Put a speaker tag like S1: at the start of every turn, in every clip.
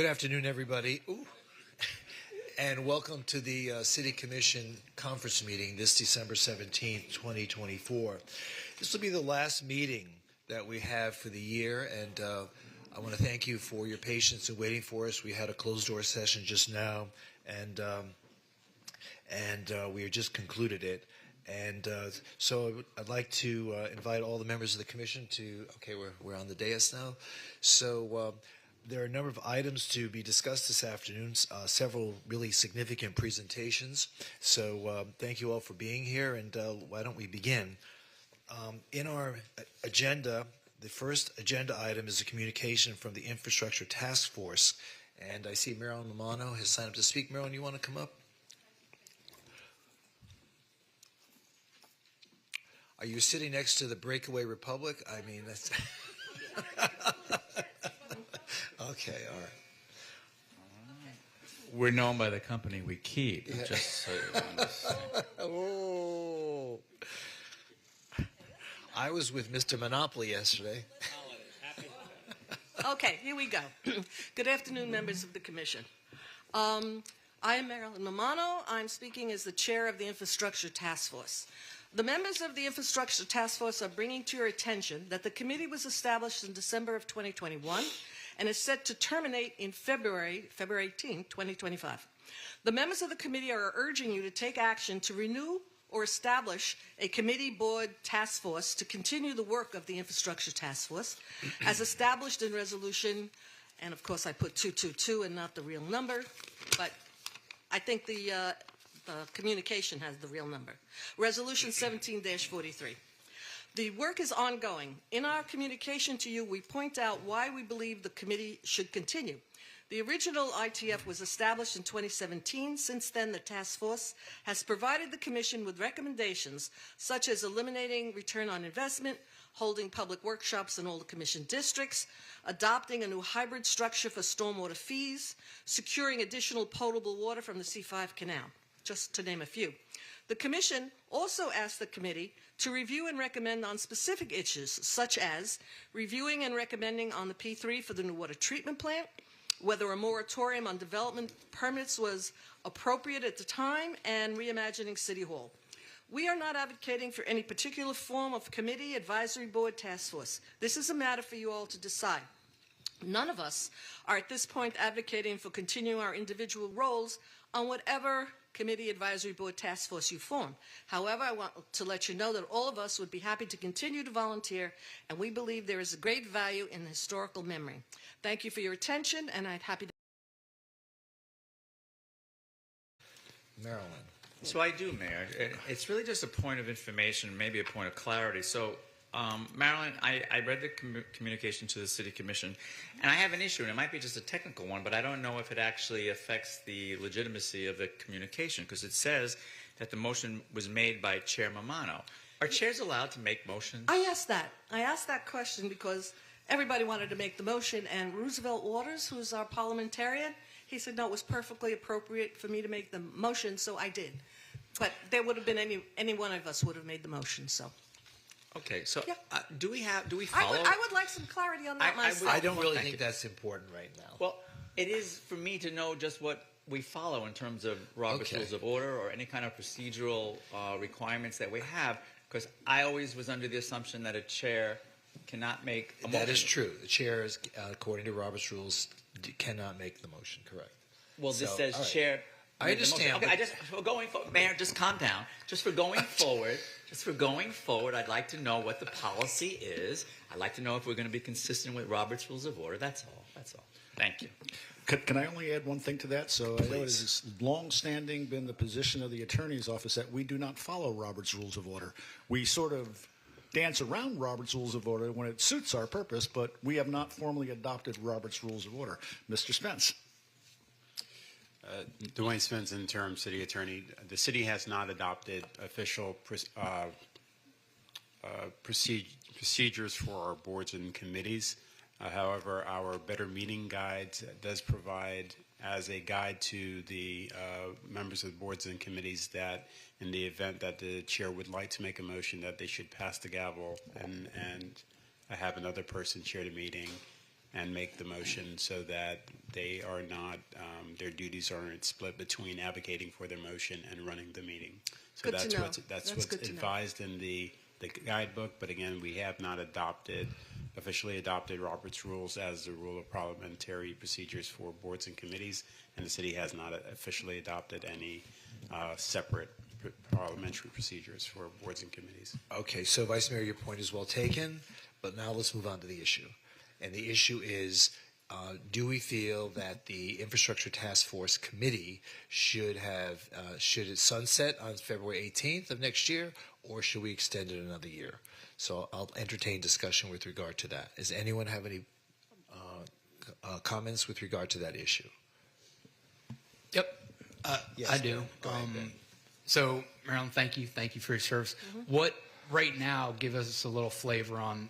S1: Good afternoon, everybody. Ooh. And welcome to the City Commission conference meeting this December 17th, 2024. This will be the last meeting that we have for the year, and I want to thank you for your patience in waiting for us. We had a closed-door session just now, and we just concluded it. And so I'd like to invite all the members of the commission to, okay, we're on the dais now. So there are a number of items to be discussed this afternoon, several really significant presentations. So thank you all for being here, and why don't we begin? In our agenda, the first agenda item is a communication from the Infrastructure Task Force. And I see Marilyn Romano has signed up to speak. Marilyn, you want to come up? Are you sitting next to the breakaway republic? I mean, that's... Okay, all right.
S2: We're known by the company we keep,
S1: Yeah.
S2: just so you understand.
S1: Oh. I was with Mr. Monopoly yesterday.
S3: Okay, here we go. Good afternoon, members of the Commission. I am Marilyn Romano. I'm speaking as the chair of the Infrastructure Task Force. The members of the Infrastructure Task Force are bringing to your attention that the committee was established in December of 2021 and is set to terminate in February 18, 2025. The members of the committee are urging you to take action to renew or establish a committee board task force to continue the work of the Infrastructure Task Force as established in resolution, and of course I put 222 and not the real number, but I think the communication has the real number. Resolution 17-43. The work is ongoing. In our communication to you, we point out why we believe the committee should continue. The original ITF was established in 2017. Since then, the task force has provided the Commission with recommendations such as eliminating return on investment, holding public workshops in all the Commission districts, adopting a new hybrid structure for stormwater fees, securing additional potable water from the C5 canal, just to name a few. The Commission also asked the committee to review and recommend on specific issues, such as reviewing and recommending on the P3 for the new water treatment plant, whether a moratorium on development permits was appropriate at the time, and reimagining City Hall. We are not advocating for any particular form of committee, advisory board, task force. This is a matter for you all to decide. None of us are at this point advocating for continuing our individual roles on whatever committee, advisory board, task force you form. However, I want to let you know that all of us would be happy to continue to volunteer, and we believe there is a great value in historical memory. Thank you for your attention, and I'd happy to...
S1: Marilyn.
S2: So I do, Mayor. It's really just a point of information, maybe a point of clarity. So, Marilyn, I read the communication to the City Commission, and I have an issue, and it might be just a technical one, but I don't know if it actually affects the legitimacy of the communication, because it says that the motion was made by Chair Romano. Are chairs allowed to make motions?
S3: I asked that question because everybody wanted to make the motion, and Roosevelt Waters, who's our parliamentarian, he said, no, it was perfectly appropriate for me to make the motion, so I did. But there would have been any one of us would have made the motion, so.
S2: Okay, so
S3: Yeah.
S2: do we follow?
S3: I would like some clarity on that myself.
S1: I don't really think that's important right now.
S2: Well, it is for me to know just what we follow in terms of Robert's Rules of Order or any kind of procedural requirements that we have, because I always was under the assumption that a chair cannot make a motion.
S1: That is true. The chair, is, according to Robert's rules, cannot make the motion, correct?
S2: Well, this
S1: So,
S2: says
S1: all right.
S2: chair.
S1: I understand.
S2: Okay, for going forward, Mayor, just calm down. Just for going forward, I'd like to know what the policy is. I'd like to know if we're going to be consistent with Robert's Rules of Order. That's all. Thank you.
S4: Can I only add one thing to that? So I know it has long-standing been the position of the Attorney's Office that we do not follow Robert's Rules of Order. We sort of dance around Robert's Rules of Order when it suits our purpose, but we have not formally adopted Robert's Rules of Order. Mr. Spence.
S5: Dwayne Spence, interim city attorney. The city has not adopted official procedures for our boards and committees. However, our Better Meeting Guide does provide as a guide to the members of the boards and committees that in the event that the chair would like to make a motion that they should pass the gavel and have another person chair the meeting and make the motion so that they are not, their duties aren't split between advocating for their motion and running the meeting. So
S3: Good to
S5: that's
S3: know.
S5: what's
S3: That's
S5: what's
S3: good to know.
S5: advised in the guidebook. But again, we have not officially adopted Robert's Rules as the rule of parliamentary procedures for boards and committees, and the city has not officially adopted any separate parliamentary procedures for boards and committees.
S1: Okay, so Vice Mayor, your point is well taken, but now let's move on to the issue. And the issue is, do we feel that the Infrastructure Task Force Committee should it sunset on February 18th of next year, or should we extend it another year? So I'll entertain discussion with regard to that. Does anyone have any comments with regard to that issue?
S6: Yep,
S1: Yes,
S6: I do.
S1: go ahead, Ben.
S6: So, Marilyn, thank you for your service. What right now? Give us a little flavor on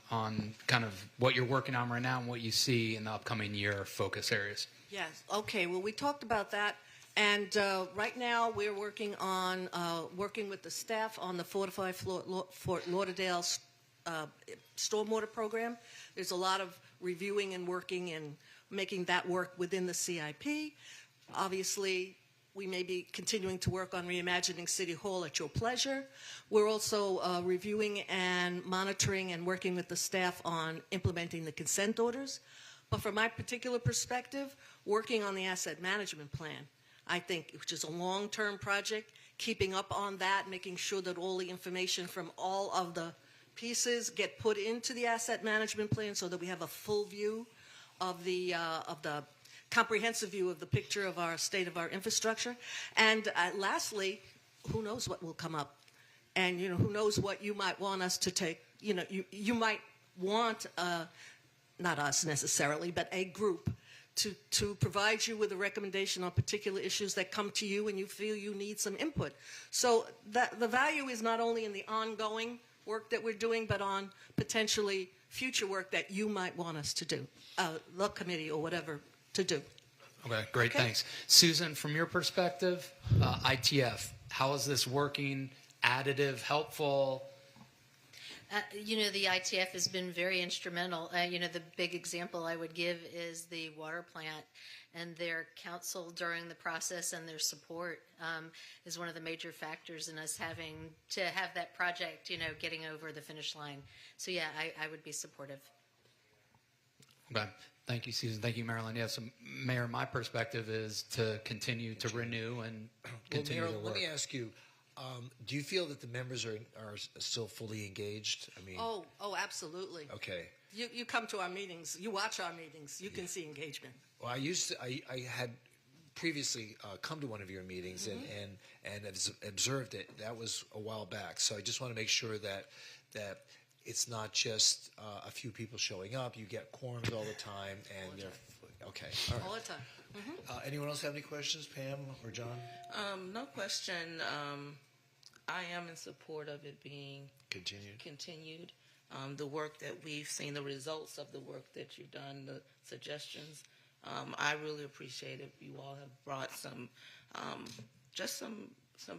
S6: kind of what you're working on right now and what you see in the upcoming year focus areas.
S3: Yes. Okay. Well, we talked about that, and right now we're working on working with the staff on the Fortified Fort Lauderdale stormwater program. There's a lot of reviewing and working and making that work within the CIP. Obviously, we may be continuing to work on reimagining City Hall at your pleasure. We're also reviewing and monitoring and working with the staff on implementing the consent orders. But from my particular perspective, working on the asset management plan, I think, which is a long-term project, keeping up on that, making sure that all the information from all of the pieces get put into the asset management plan so that we have a full view of the comprehensive view of the picture of our state of our infrastructure. And lastly, who knows what will come up? And, who knows what you might want us to take, you might want, not us necessarily, but a group to provide you with a recommendation on particular issues that come to you and you feel you need some input. So the value is not only in the ongoing work that we're doing, but on potentially future work that you might want us to do, the committee or whatever, to do.
S6: Okay, great, thanks. Susan, from your perspective, ITF, how is this working? Additive, helpful?
S7: The ITF has been very instrumental. The big example I would give is the water plant, and their counsel during the process and their support is one of the major factors in us having to have that project, getting over the finish line. So yeah, I would be supportive.
S6: Okay. Thank you, Susan. Thank you, Marilyn. Yes, Mayor, my perspective is to continue to renew and continue
S1: Mayor,
S6: to work.
S1: let me ask you, do you feel that the members are still fully engaged? I mean,
S3: Oh, absolutely.
S1: okay.
S3: You come to our meetings, you watch our meetings, you can see engagement.
S1: Well, I had previously come to one of your meetings and observed it. That was a while back. So I just want to make sure that it's not just a few people showing up. You get quorums all the time, and they're okay. All right.
S3: All the time.
S1: Anyone else have any questions, Pam or John?
S8: No question. I am in support of it being continued. The work that we've seen, the results of the work that you've done, the suggestions, I really appreciate it. You all have brought some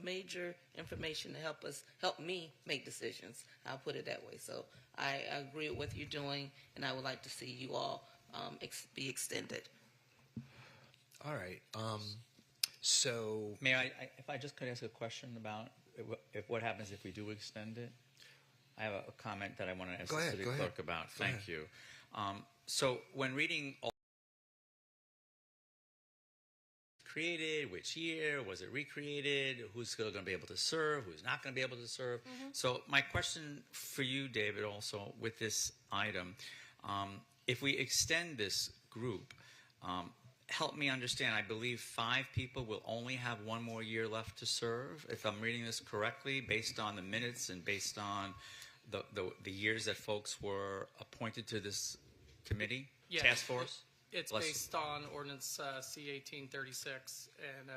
S8: major information to help me make decisions. I'll put it that way. So I agree with what you're doing, and I would like to see you all be extended.
S1: All right. So,
S2: Mayor, if I just could ask a question about what happens if we do extend it? I have a comment that I want to ask the city clerk about. Thank you. So when reading all created, which year, was it recreated, who's still going to be able to serve, who's not going to be able to serve. So my question for you, David, also with this item, if we extend this group, help me understand, I believe 5 people will only have 1 more year left to serve, if I'm reading this correctly, based on the minutes and based on the years that folks were appointed to this committee, task force?
S9: It's based on Ordinance C-1836, and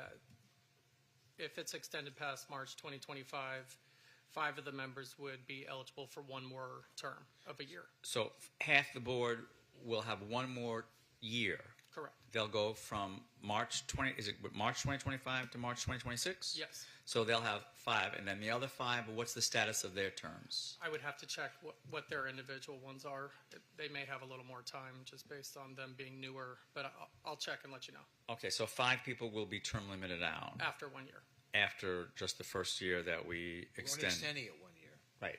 S9: if it's extended past March 2025, 5 of the members would be eligible for 1 more term of a year.
S2: So half the board will have 1 more year.
S9: Correct.
S2: They'll go from March 2025 to March 2026?
S9: Yes.
S2: So they'll have 5, and then the other 5, what's the status of their terms?
S9: I would have to check what their individual ones are. They may have a little more time just based on them being newer, but I'll check and let you know
S2: Okay, so 5 people will be term limited out
S9: after 1 year.
S2: after just the first year that we
S1: We're only
S2: extend.
S1: extending it 1 year.
S2: Right.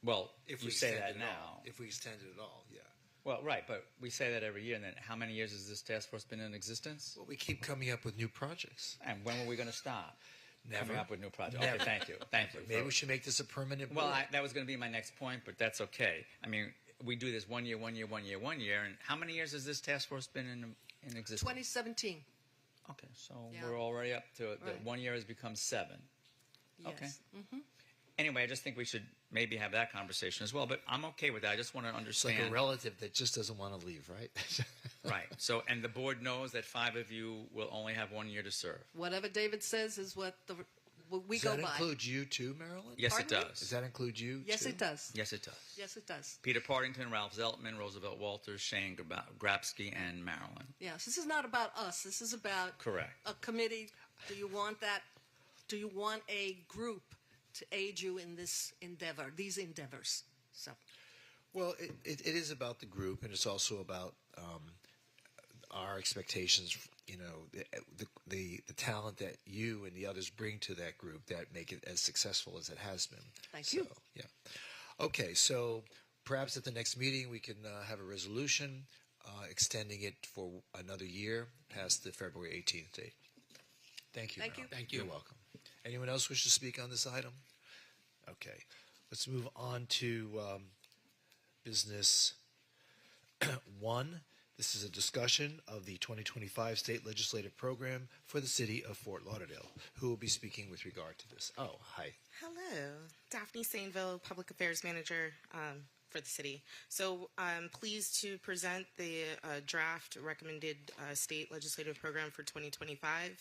S2: Well,
S1: If
S2: you
S1: we
S2: say
S1: extend
S2: that
S1: it
S2: now.
S1: all. If we extend it at all, yeah.
S2: Well, right, but we say that every year, and then how many years has this task force been in existence?
S1: Well, we keep coming up with new projects.
S2: And when were we going to stop?
S1: Never.
S2: Coming up with new projects.
S1: Never.
S2: Okay, thank you. Thank you.
S1: Maybe we should make this a permanent
S2: Well,
S1: board.
S2: that was going to be my next point, but that's okay. I mean, we do this 1 year, 1 year, 1 year, 1 year, and how many years has this task force been in existence?
S3: 2017.
S2: Okay, so
S3: Yeah.
S2: we're already up to the
S3: Right.
S2: 1 year has become 7.
S3: Yes.
S2: Okay. Anyway, I just think we should maybe have that conversation as well, but I'm okay with that. I just want to
S1: It's like
S2: understand.
S1: a relative that just doesn't want to leave, right?
S2: Right. So, and the board knows that 5 of you will only have 1 year to serve.
S3: Whatever David says is what we
S1: Does
S3: go
S1: that
S3: by.
S1: include you too, Marilyn?
S2: Yes,
S3: Pardon
S2: it
S3: me?
S2: does.
S1: Does that include you
S3: Yes,
S1: too?
S3: it does.
S2: Yes, it does.
S3: Yes, it does.
S2: Peter Partington, Ralph Zeltman, Roosevelt Walters, Shane Grabsky, and Marilyn.
S3: Yes, this is not about us. This is about
S2: Correct.
S3: a committee. Do you want that? Do you want a group to aid you in this endeavor, these endeavors? So,
S1: Well, it is about the group, and it's also about our expectations. You know, the talent that you and the others bring to that group that make it as successful as it has been.
S3: Thank you.
S1: Yeah. Okay, so perhaps at the next meeting we can have a resolution extending it for another year past the February 18th date. Thank you.
S3: Thank
S1: Marilyn.
S3: you.
S6: Thank you.
S1: You're welcome. Anyone else wish to speak on this item? Okay. Let's move on to business 1. This is a discussion of the 2025 state legislative program for the city of Fort Lauderdale. Who will be speaking with regard to this? Oh, hi.
S10: Hello, Daphne Sainville, Public Affairs Manager for the city. So I'm pleased to present the draft recommended state legislative program for 2025.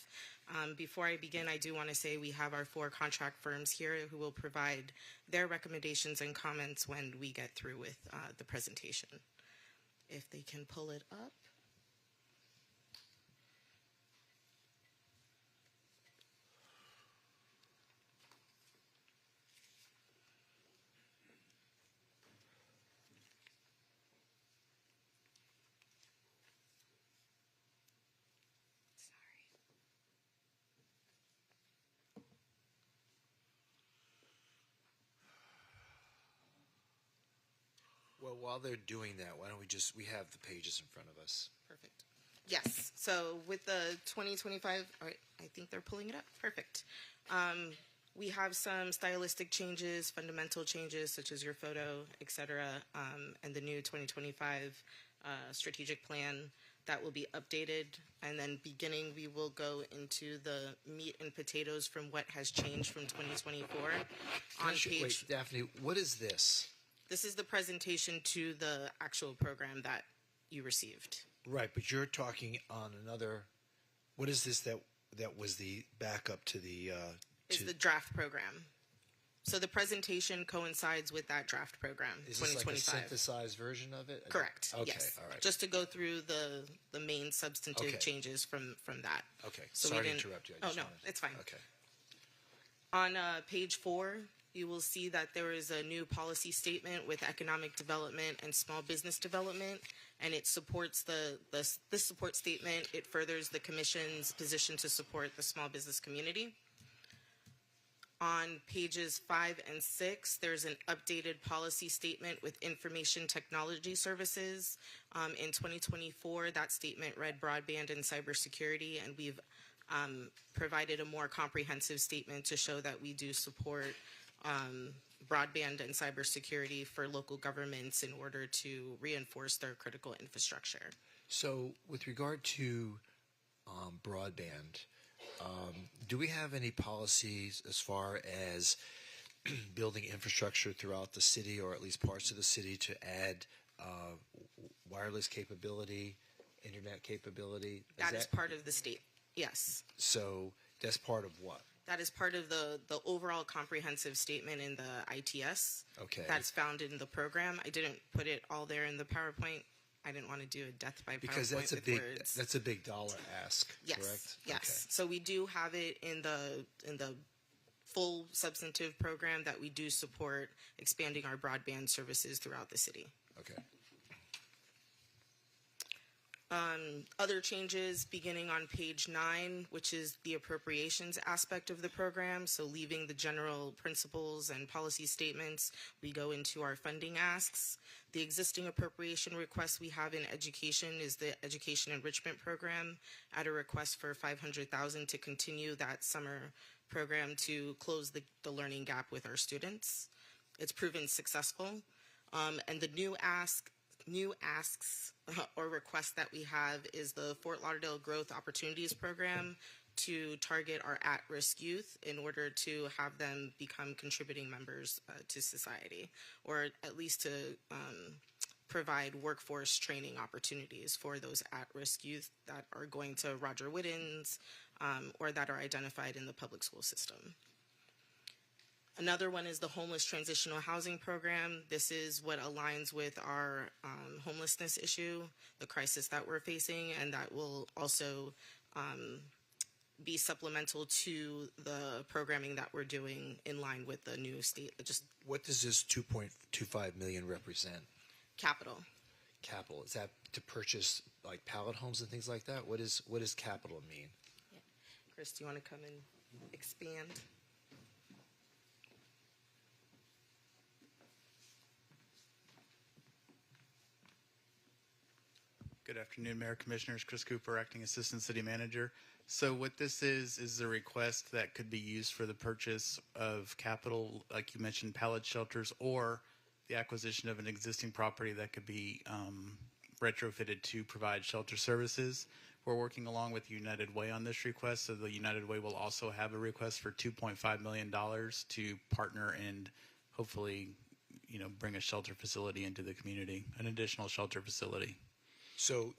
S10: Before I begin, I do want to say we have our 4 contract firms here who will provide their recommendations and comments when we get through with the presentation. If they can pull it up.
S1: Well, while they're doing that, why don't we have the pages in front of us.
S10: Perfect. Yes. So with the 2025, all right, I think they're pulling it up. Perfect. We have some stylistic changes, fundamental changes, such as your photo, et cetera, and the new 2025 strategic plan that will be updated. And then beginning, we will go into the meat and potatoes from what has changed from 2024.
S1: Wait, Daphne, what is this?
S10: This is the presentation to the actual program that you received.
S1: Right, but you're talking on another. What is this that was the backup to the?
S10: Is the draft program. So the presentation coincides with that draft program,
S1: Is this like a
S10: 2025.
S1: synthesized version of it?
S10: Correct.
S1: Okay,
S10: Yes.
S1: all right.
S10: Just to go through the main substantive
S1: Okay.
S10: changes from that.
S1: Okay.
S10: So we
S1: Sorry to
S10: didn't-
S1: interrupt you. I
S10: Oh
S1: just
S10: no,
S1: wanted-
S10: it's fine.
S1: Okay.
S10: On page 4, you will see that there is a new policy statement with economic development and small business development, and it supports this support statement. It furthers the commission's position to support the small business community. On pages 5 and 6, there's an updated policy statement with information technology services. In 2024, that statement read broadband and cybersecurity, and we've provided a more comprehensive statement to show that we do support broadband and cybersecurity for local governments in order to reinforce their critical infrastructure.
S1: So, with regard to broadband, do we have any policies as far as building infrastructure throughout the city, or at least parts of the city, to add wireless capability, internet capability?
S10: That is part of the state, yes.
S1: So that's part of what?
S10: That is part of the overall comprehensive statement in the ITS.
S1: Okay.
S10: That's found in the program. I didn't put it all there in the PowerPoint I didn't want to do a death by
S1: Because
S10: PowerPoint with words.
S1: that's a big dollar ask,
S10: Yes,
S1: correct?
S10: yes.
S1: Okay.
S10: So we do have it in the full substantive program that we do support expanding our broadband services throughout the city.
S1: Okay.
S10: Other changes beginning on page 9, which is the appropriations aspect of the program. So leaving the general principles and policy statements, we go into our funding asks. The existing appropriation request we have in education is the education enrichment program at a request for $500,000 to continue that summer program to close the learning gap with our students. It's proven successful. And the new asks or requests that we have is the Fort Lauderdale Growth Opportunities Program to target our at-risk youth in order to have them become contributing members to society, or at least to provide workforce training opportunities for those at-risk youth that are going to Roger Whittens or that are identified in the public school system. Another one is the Homeless Transitional Housing Program. This is what aligns with our homelessness issue, the crisis that we're facing, and that will also be supplemental to the programming that we're doing in line with the new state.
S1: What does this 2.25 million represent?
S10: Capital.
S1: Capital, is that to purchase like pallet homes and things like that? What does capital mean?
S10: Yeah. Chris, do you want to come and expand?
S11: Good afternoon, Mayor, Commissioners. Chris Cooper, Acting Assistant City Manager. So what this is a request that could be used for the purchase of capital, like you mentioned, pallet shelters, or the acquisition of an existing property that could be retrofitted to provide shelter services. We're working along with United Way on this request, so the United Way will also have a request for $2.5 million to partner and hopefully, bring a shelter facility into the community, an additional shelter facility.
S1: So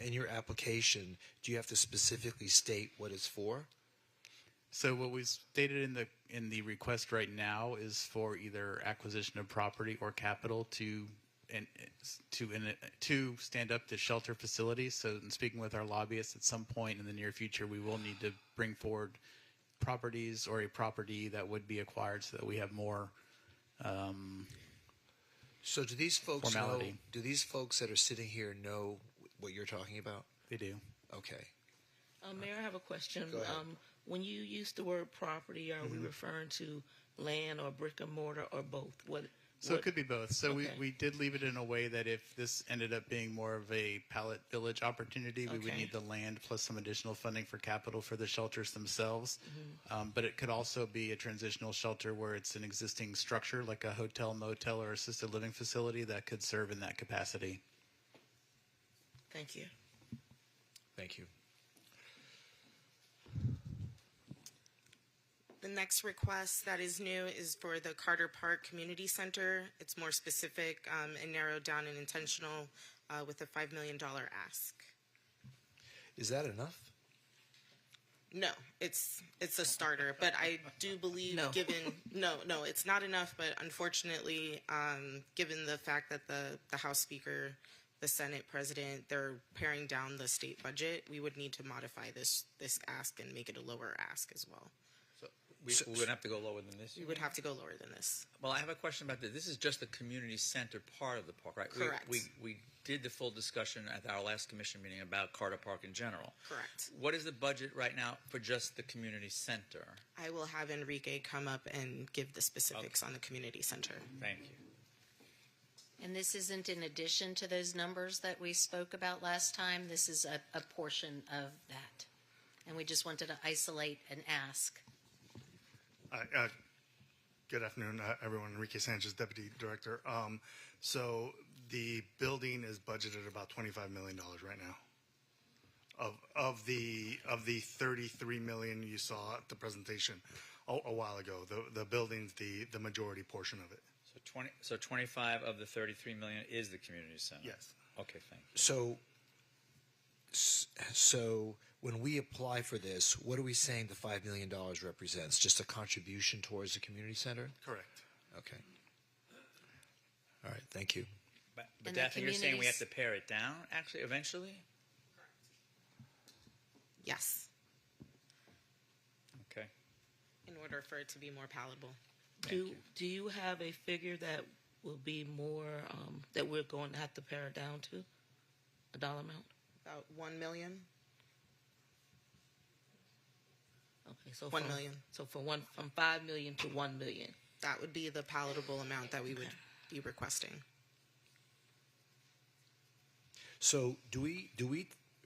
S1: in your application, do you have to specifically state what it's for?
S11: So what we've stated in the request right now is for either acquisition of property or capital to stand up the shelter facilities. So in speaking with our lobbyists, at some point in the near future, we will need to bring forward properties or a property that would be acquired so that we have more
S1: So do these folks
S11: formality.
S1: know? Do these folks that are sitting here know what you're talking about?
S11: They do.
S1: Okay.
S8: Mayor, I have a question.
S1: Go ahead.
S8: When you use the word property, are we referring to land or brick and mortar or both?
S11: So it could be both. So
S8: Okay.
S11: we did leave it in a way that if this ended up being more of a pallet village opportunity, we would
S8: Okay.
S11: need the land plus some additional funding for capital for the shelters themselves. But it could also be a transitional shelter where it's an existing structure like a hotel, motel, or assisted living facility that could serve in that capacity.
S8: Thank you.
S1: Thank you.
S10: The next request that is new is for the Carter Park Community Center. It's more specific and narrowed down and intentional with a $5 million ask.
S1: Is that enough?
S10: No, it's a starter, but I do believe
S8: No.
S10: no, it's not enough. But unfortunately, given the fact that the House Speaker, the Senate President, they're paring down the state budget, we would need to modify this ask and make it a lower ask as well.
S2: We wouldn't have to go lower than this?
S10: We would have to go lower than this.
S2: Well, I have a question about this. This is just the community center part of the park, right?
S10: Correct.
S2: We did the full discussion at our last commission meeting about Carter Park in general.
S10: Correct.
S2: What is the budget right now for just the community center?
S10: I will have Enrique come up and give the specifics on the community center.
S2: Thank you.
S7: And this isn't in addition to those numbers that we spoke about last time. This is a portion of that. And we just wanted to isolate and ask.
S12: Good afternoon, everyone. Enrique Sanchez, Deputy Director. So the building is budgeted about $25 million right now. Of the 33 million you saw at the presentation a while ago, the building's the majority portion of it.
S2: So 25 of the 33 million is the community center?
S12: Yes.
S2: Okay, thank you.
S1: So when we apply for this, what are we saying the $5 million represents? Just a contribution towards the community center?
S12: Correct.
S1: Okay. All right. Thank you.
S2: But
S7: And
S2: Daphne, you're saying we have
S7: communities-
S2: to pare it down, actually, eventually?
S10: Yes,
S2: Okay.
S10: in order for it to be more palatable.
S8: Do you have a figure that will be more that we're going to have to pare it down to? A dollar amount?
S10: About 1 million.
S8: Okay, so
S10: 1 million.
S8: So from 5 million to 1 million.
S10: That would be the palatable amount that we would be requesting.
S1: So do we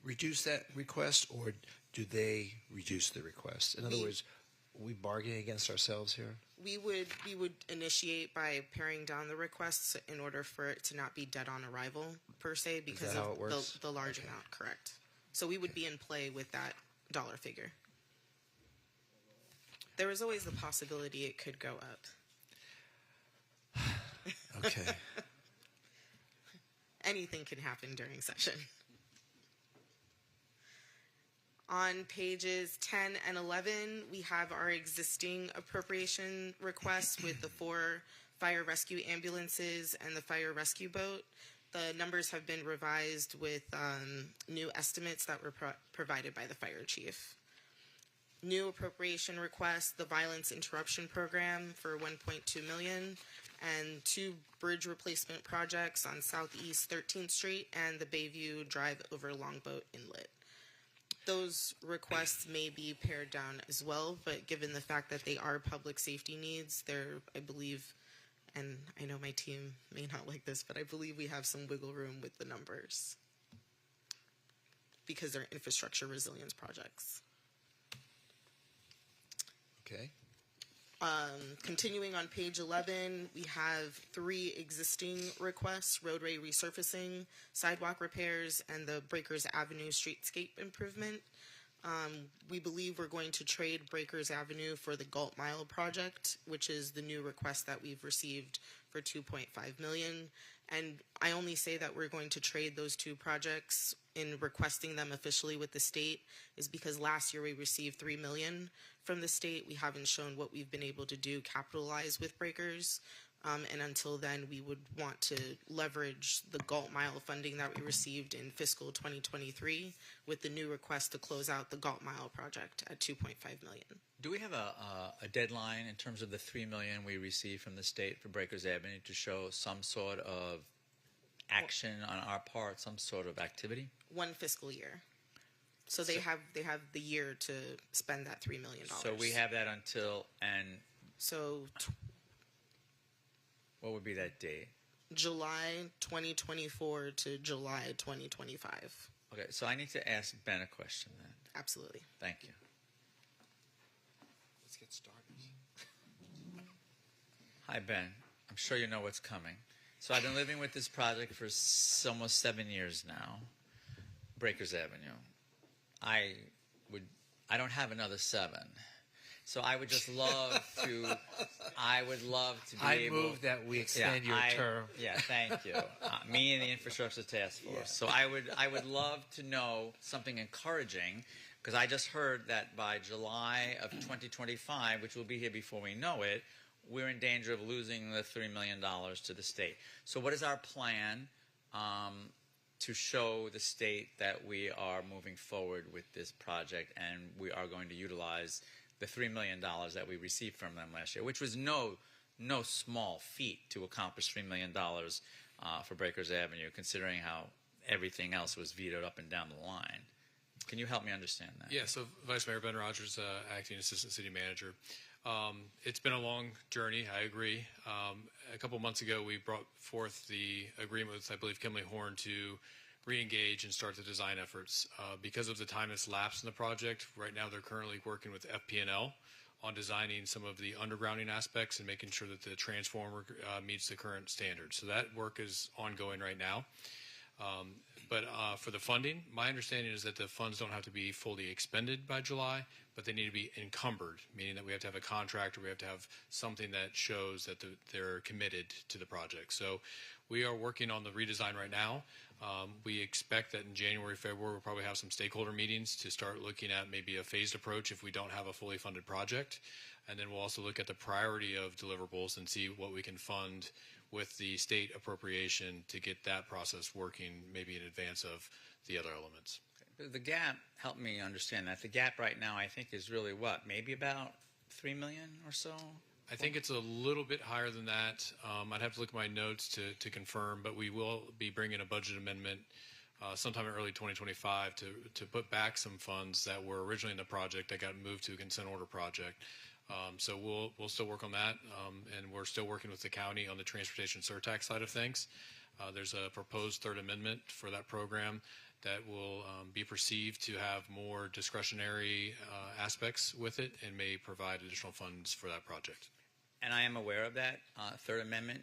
S1: reduce that request, or do they reduce the request? In other words, are we bargaining against ourselves here?
S10: We would initiate by paring down the requests in order for it to not be dead on arrival per se because
S1: that how
S10: of
S1: it works?
S10: the large amount, correct. So we would be in play with that dollar figure. There is always the possibility it could go up.
S1: Okay.
S10: Anything can happen during session. On pages 10 and 11, we have our existing appropriation requests with the 4 fire rescue ambulances and the fire rescue boat. The numbers have been revised with new estimates that were provided by the fire chief. New appropriation request, the violence interruption program for $1.2 million, and 2 bridge replacement projects on Southeast 13th Street and the Bayview Drive over Longboat Inlet. Those requests may be pared down as well, but given the fact that they are public safety needs, they're, I believe, and I know my team may not like this, but I believe we have some wiggle room with the numbers because they're infrastructure resilience projects.
S1: Okay.
S10: Continuing on page 11, we have 3 existing requests: roadway resurfacing, sidewalk repairs, and the Breakers Avenue streetscape improvement. We believe we're going to trade Breakers Avenue for the Galt Mile project, which is the new request that we've received for $2.5 million. And I only say that we're going to trade those 2 projects in requesting them officially with the state is because last year we received $3 million from the state. We haven't shown what we've been able to do capitalize with Breakers. And until then, we would want to leverage the Galt Mile funding that we received in fiscal 2023 with the new request to close out the Galt Mile project at $2.5 million.
S2: Do we have a deadline in terms of the $3 million we received from the state for Breakers Avenue to show some sort of action on our part, some sort of activity?
S10: 1 fiscal year. So they have the year to spend that $3 million.
S2: So we have that until, and
S10: so
S2: what would be that date?
S10: July 2024 to July 2025.
S2: Okay, so I need to ask Ben a question then.
S10: Absolutely.
S2: Thank you.
S1: Let's get started.
S2: Hi, Ben. I'm sure you know what's coming. So I've been living with this project for almost 7 years now, Breakers Avenue. I don't have another 7. So I would just love to, be able.
S1: I move that we extend your term.
S2: Yeah, thank you. Me and the infrastructure task force. Yeah. So I would love to know something encouraging, because I just heard that by July of 2025, which will be here before we know it, we're in danger of losing the $3 million to the state. So what is our plan to show the state that we are moving forward with this project and we are going to utilize the $3 million that we received from them last year, which was no small feat to accomplish $3 million for Breakers Avenue, considering how everything else was vetoed up and down the line. Can you help me understand that?
S13: Yeah, so Vice Mayor Ben Rogers, Acting Assistant City Manager. It's been a long journey, I agree. A couple months ago, we brought forth the agreement with, I believe, Kimley Horn to re-engage and start the design efforts. Because of the time that's lapsed in the project, right now they're currently working with FP&L on designing some of the undergrounding aspects and making sure that the transformer meets the current standards. So that work is ongoing right now. But for the funding, my understanding is that the funds don't have to be fully expended by July, but they need to be encumbered, meaning that we have to have a contract or we have to have something that shows that they're committed to the project. So we are working on the redesign right now. We expect that in January, February, we'll probably have some stakeholder meetings to start looking at maybe a phased approach if we don't have a fully funded project. And then we'll also look at the priority of deliverables and see what we can fund with the state appropriation to get that process working maybe in advance of the other elements.
S2: The gap, help me understand that. The gap right now, I think, is really what? Maybe about $3 million or so?
S13: I think it's a little bit higher than that. I'd have to look at my notes to confirm, but we will be bringing a budget amendment sometime in early 2025 to put back some funds that were originally in the project that got moved to a consent order project. So we'll still work on that, and we're still working with the county on the transportation surtax side of things. There's a proposed third amendment for that program that will be perceived to have more discretionary aspects with it and may provide additional funds for that project.
S2: And I am aware of that third amendment,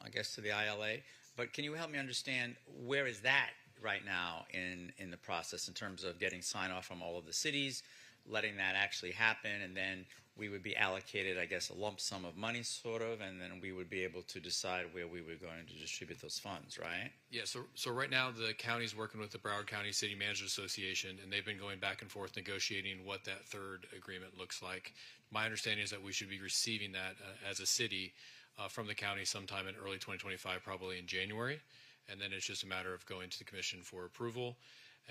S2: I guess, to the ILA. But can you help me understand where is that right now in the process in terms of getting sign-off from all of the cities, letting that actually happen, and then we would be allocated, I guess, a lump sum of money, sort of, and then we would be able to decide where we were going to distribute those funds, right?
S13: Yeah, so right now the county's working with the Broward County City Managers Association, and they've been going back and forth negotiating what that third agreement looks like. My understanding is that we should be receiving that as a city from the county sometime in early 2025, probably in January, and then it's just a matter of going to the commission for approval.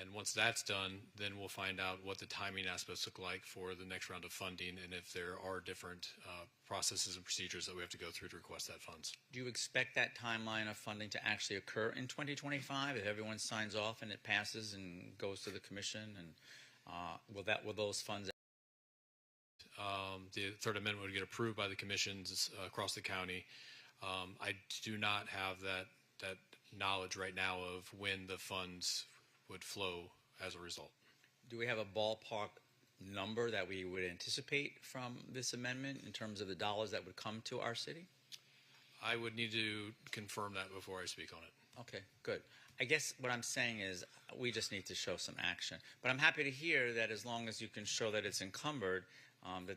S13: And once that's done, then we'll find out what the timing aspects look like for the next round of funding and if there are different processes and procedures that we have to go through to request that funds.
S2: Do you expect that timeline of funding to actually occur in 2025 if everyone signs off and it passes and goes to the commission? And will those funds?
S13: The third amendment would get approved by the commissions across the county. I do not have that knowledge right now of when the funds would flow as a result.
S2: Do we have a ballpark number that we would anticipate from this amendment in terms of the dollars that would come to our city?
S13: I would need to confirm that before I speak on it.
S2: Okay, good. I guess what I'm saying is we just need to show some action. But I'm happy to hear that as long as you can show that it's encumbered,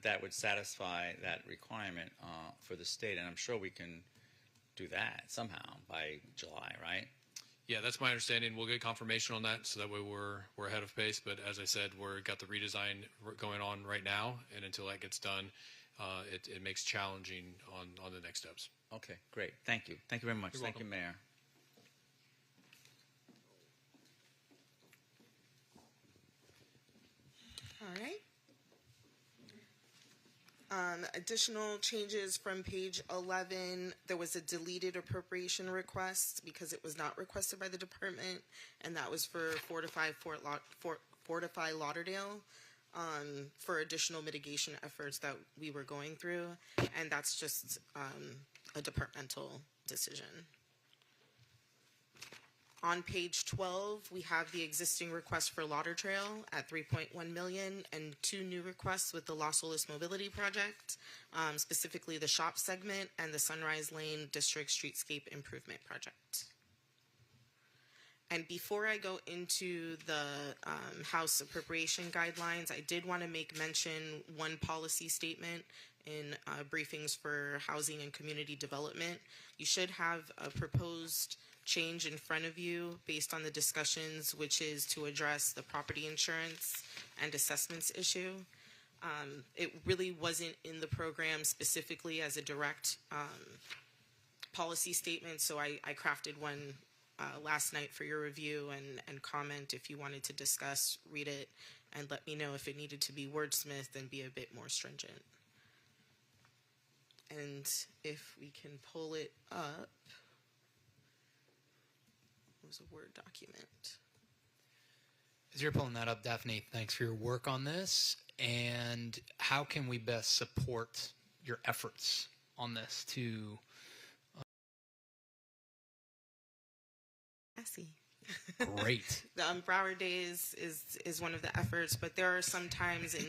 S2: that would satisfy that requirement for the state. And I'm sure we can do that somehow by July, right?
S13: Yeah, that's my understanding. We'll get confirmation on that, so that way we're ahead of pace. But as I said, we've got the redesign going on right now, and until that gets done, it makes challenging on the next steps.
S2: Okay, great. Thank you. Thank you very much.
S13: You're
S2: Thank
S13: welcome.
S2: you, Mayor.
S10: All right. Additional changes from page 11, there was a deleted appropriation request because it was not requested by the department, and that was for Fortify Lauderdale for additional mitigation efforts that we were going through, and that's just a departmental decision. On page 12, we have the existing request for Lauderdale at $3.1 million and 2 new requests with the Los Olas Mobility Project, specifically the shop segment and the Sunrise Lane District Streetscape Improvement Project. And before I go into the House appropriation guidelines, I did want to make mention one policy statement in briefings for housing and community development. You should have a proposed change in front of you based on the discussions, which is to address the property insurance and assessments issue. It really wasn't in the program specifically as a direct policy statement, so I crafted one last night for your review and comment. If you wanted to discuss, read it, and let me know if it needed to be wordsmithed and be a bit more stringent. And if we can pull it up. It was a Word document.
S6: As you're pulling that up, Daphne, thanks for your work on this. And how can we best support your efforts on this to...
S10: Essie.
S6: Great.
S10: Broward Days is one of the efforts, but there are some times in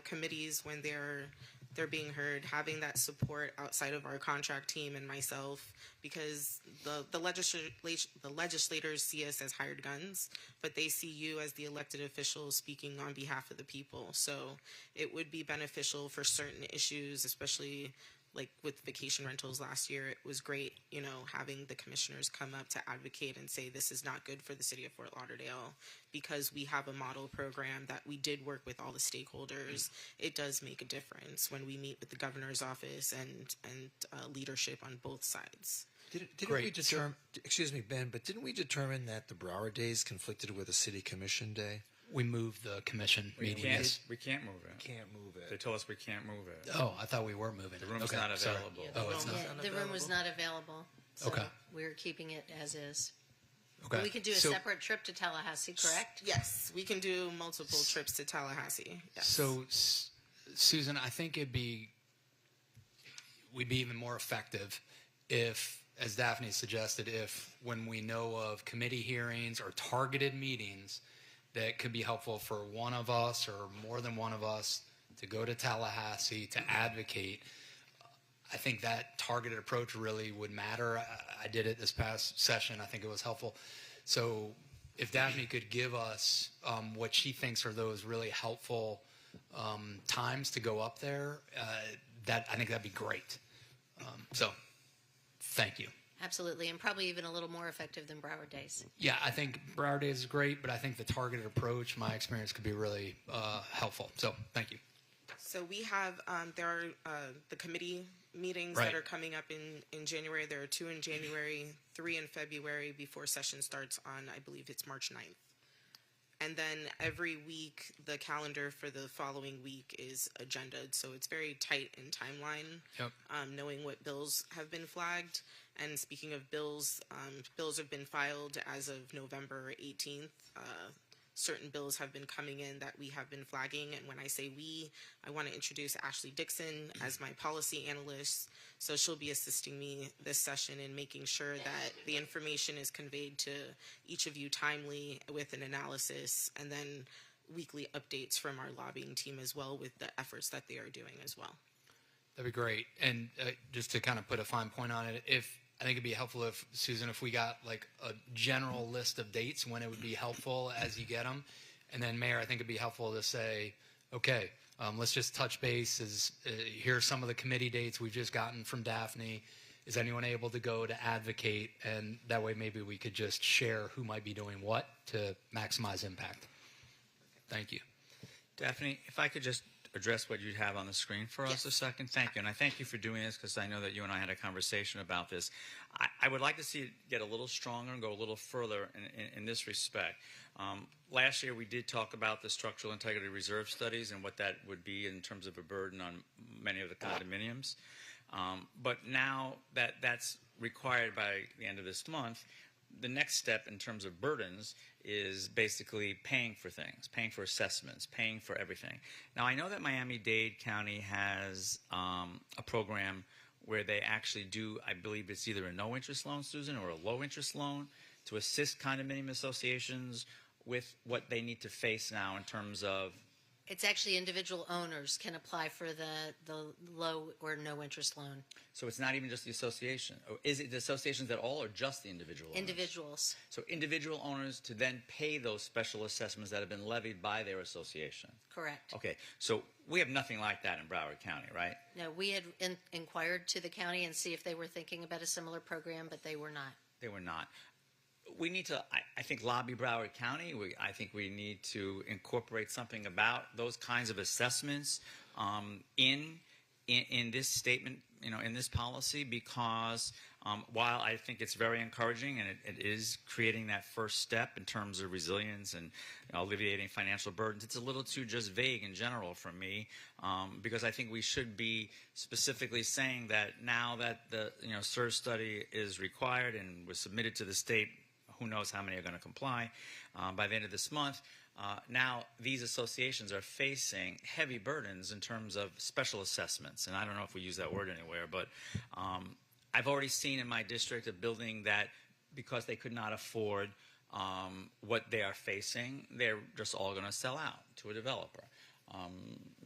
S10: committees when they're being heard, having that support outside of our contract team and myself, because the legislators see us as hired guns, but they see you as the elected officials speaking on behalf of the people. So it would be beneficial for certain issues, especially like with vacation rentals last year. It was great, having the commissioners come up to advocate and say this is not good for the city of Fort Lauderdale, because we have a model program that we did work with all the stakeholders. It does make a difference when we meet with the governor's office and leadership on both sides.
S1: Didn't
S6: Great.
S1: we determine? Excuse me, Ben, but didn't we determine that the Broward Days conflicted with a city commission day?
S6: We moved the commission meeting. Yes.
S2: We can't move it.
S1: Can't move it.
S2: They told us we can't move it.
S6: Oh, I thought we were moving.
S2: The room's
S6: Okay,
S2: not
S6: sorry.
S2: available.
S6: Oh, it's not.
S7: Yeah, the room was not available. So
S6: Okay.
S7: we're keeping it as is.
S6: Okay.
S7: We can do a
S6: So-
S7: separate trip to Tallahassee, correct?
S10: Yes, we can do multiple trips to Tallahassee. Yes.
S6: So, Susan, I think we'd be even more effective if, as Daphne suggested, if when we know of committee hearings or targeted meetings that could be helpful for one of us or more than one of us to go to Tallahassee to advocate. I think that targeted approach really would matter. I did it this past session. I think it was helpful. So if Daphne could give us what she thinks are those really helpful times to go up there, I think that'd be great. So thank you.
S7: Absolutely, and probably even a little more effective than Broward Days.
S6: Yeah, I think Broward Days is great, but I think the targeted approach, my experience, could be really helpful. So thank you.
S10: So we have there are the committee meetings
S6: Right.
S10: that are coming up in January. There are 2 in January, 3 in February before session starts on, I believe it's March 9th. And then every week, the calendar for the following week is agendaed. So it's very tight in timeline,
S6: Yep.
S10: knowing what bills have been flagged. And speaking of bills, bills have been filed as of November 18th. Certain bills have been coming in that we have been flagging. And when I say we, I want to introduce Ashley Dixon as my policy analyst. So she'll be assisting me this session in making sure that the information is conveyed to each of you timely with an analysis, and then weekly updates from our lobbying team as well with the efforts that they are doing as well.
S6: That'd be great. And just to kind of put a fine point on it, I think it'd be helpful if, Susan, if we got like a general list of dates when it would be helpful as you get them. And then, Mayor, I think it'd be helpful to say, okay, let's just touch base. Here are some of the committee dates we've just gotten from Daphne. Is anyone able to go to advocate? And that way maybe we could just share who might be doing what to maximize impact. Thank you.
S2: Daphne, if I could just address what you have on the screen for us a second. Thank you. And I thank you for doing this because I know that you and I had a conversation about this. I would like to see it get a little stronger and go a little further in this respect. Last year we did talk about the structural integrity reserve studies and what that would be in terms of a burden on many of the condominiums. But now that that's required by the end of this month, the next step in terms of burdens is basically paying for things, paying for assessments, paying for everything. Now, I know that Miami-Dade County has a program where they actually do, I believe it's either a no-interest loan, Susan, or a low-interest loan to assist condominium associations with what they need to face now in terms of.
S7: It's actually individual owners can apply for the low or no interest loan.
S2: So it's not even just the association. Or is it the associations at all or just the individual owners?
S7: Individuals.
S2: So individual owners to then pay those special assessments that have been levied by their association.
S7: Correct.
S2: Okay. So we have nothing like that in Broward County, right?
S7: No, we had inquired to the county and see if they were thinking about a similar program, but they were not.
S2: They were not. We need to, I think, lobby Broward County. I think we need to incorporate something about those kinds of assessments in this statement, in this policy, because while I think it's very encouraging and it is creating that first step in terms of resilience and alleviating financial burdens, it's a little too just vague in general for me, because I think we should be specifically saying that now that the SIRS study is required and was submitted to the state. Who knows how many are going to comply by the end of this month. Now, these associations are facing heavy burdens in terms of special assessments. And I don't know if we use that word anywhere, but I've already seen in my district a building that, because they could not afford what they are facing, they're just all going to sell out to a developer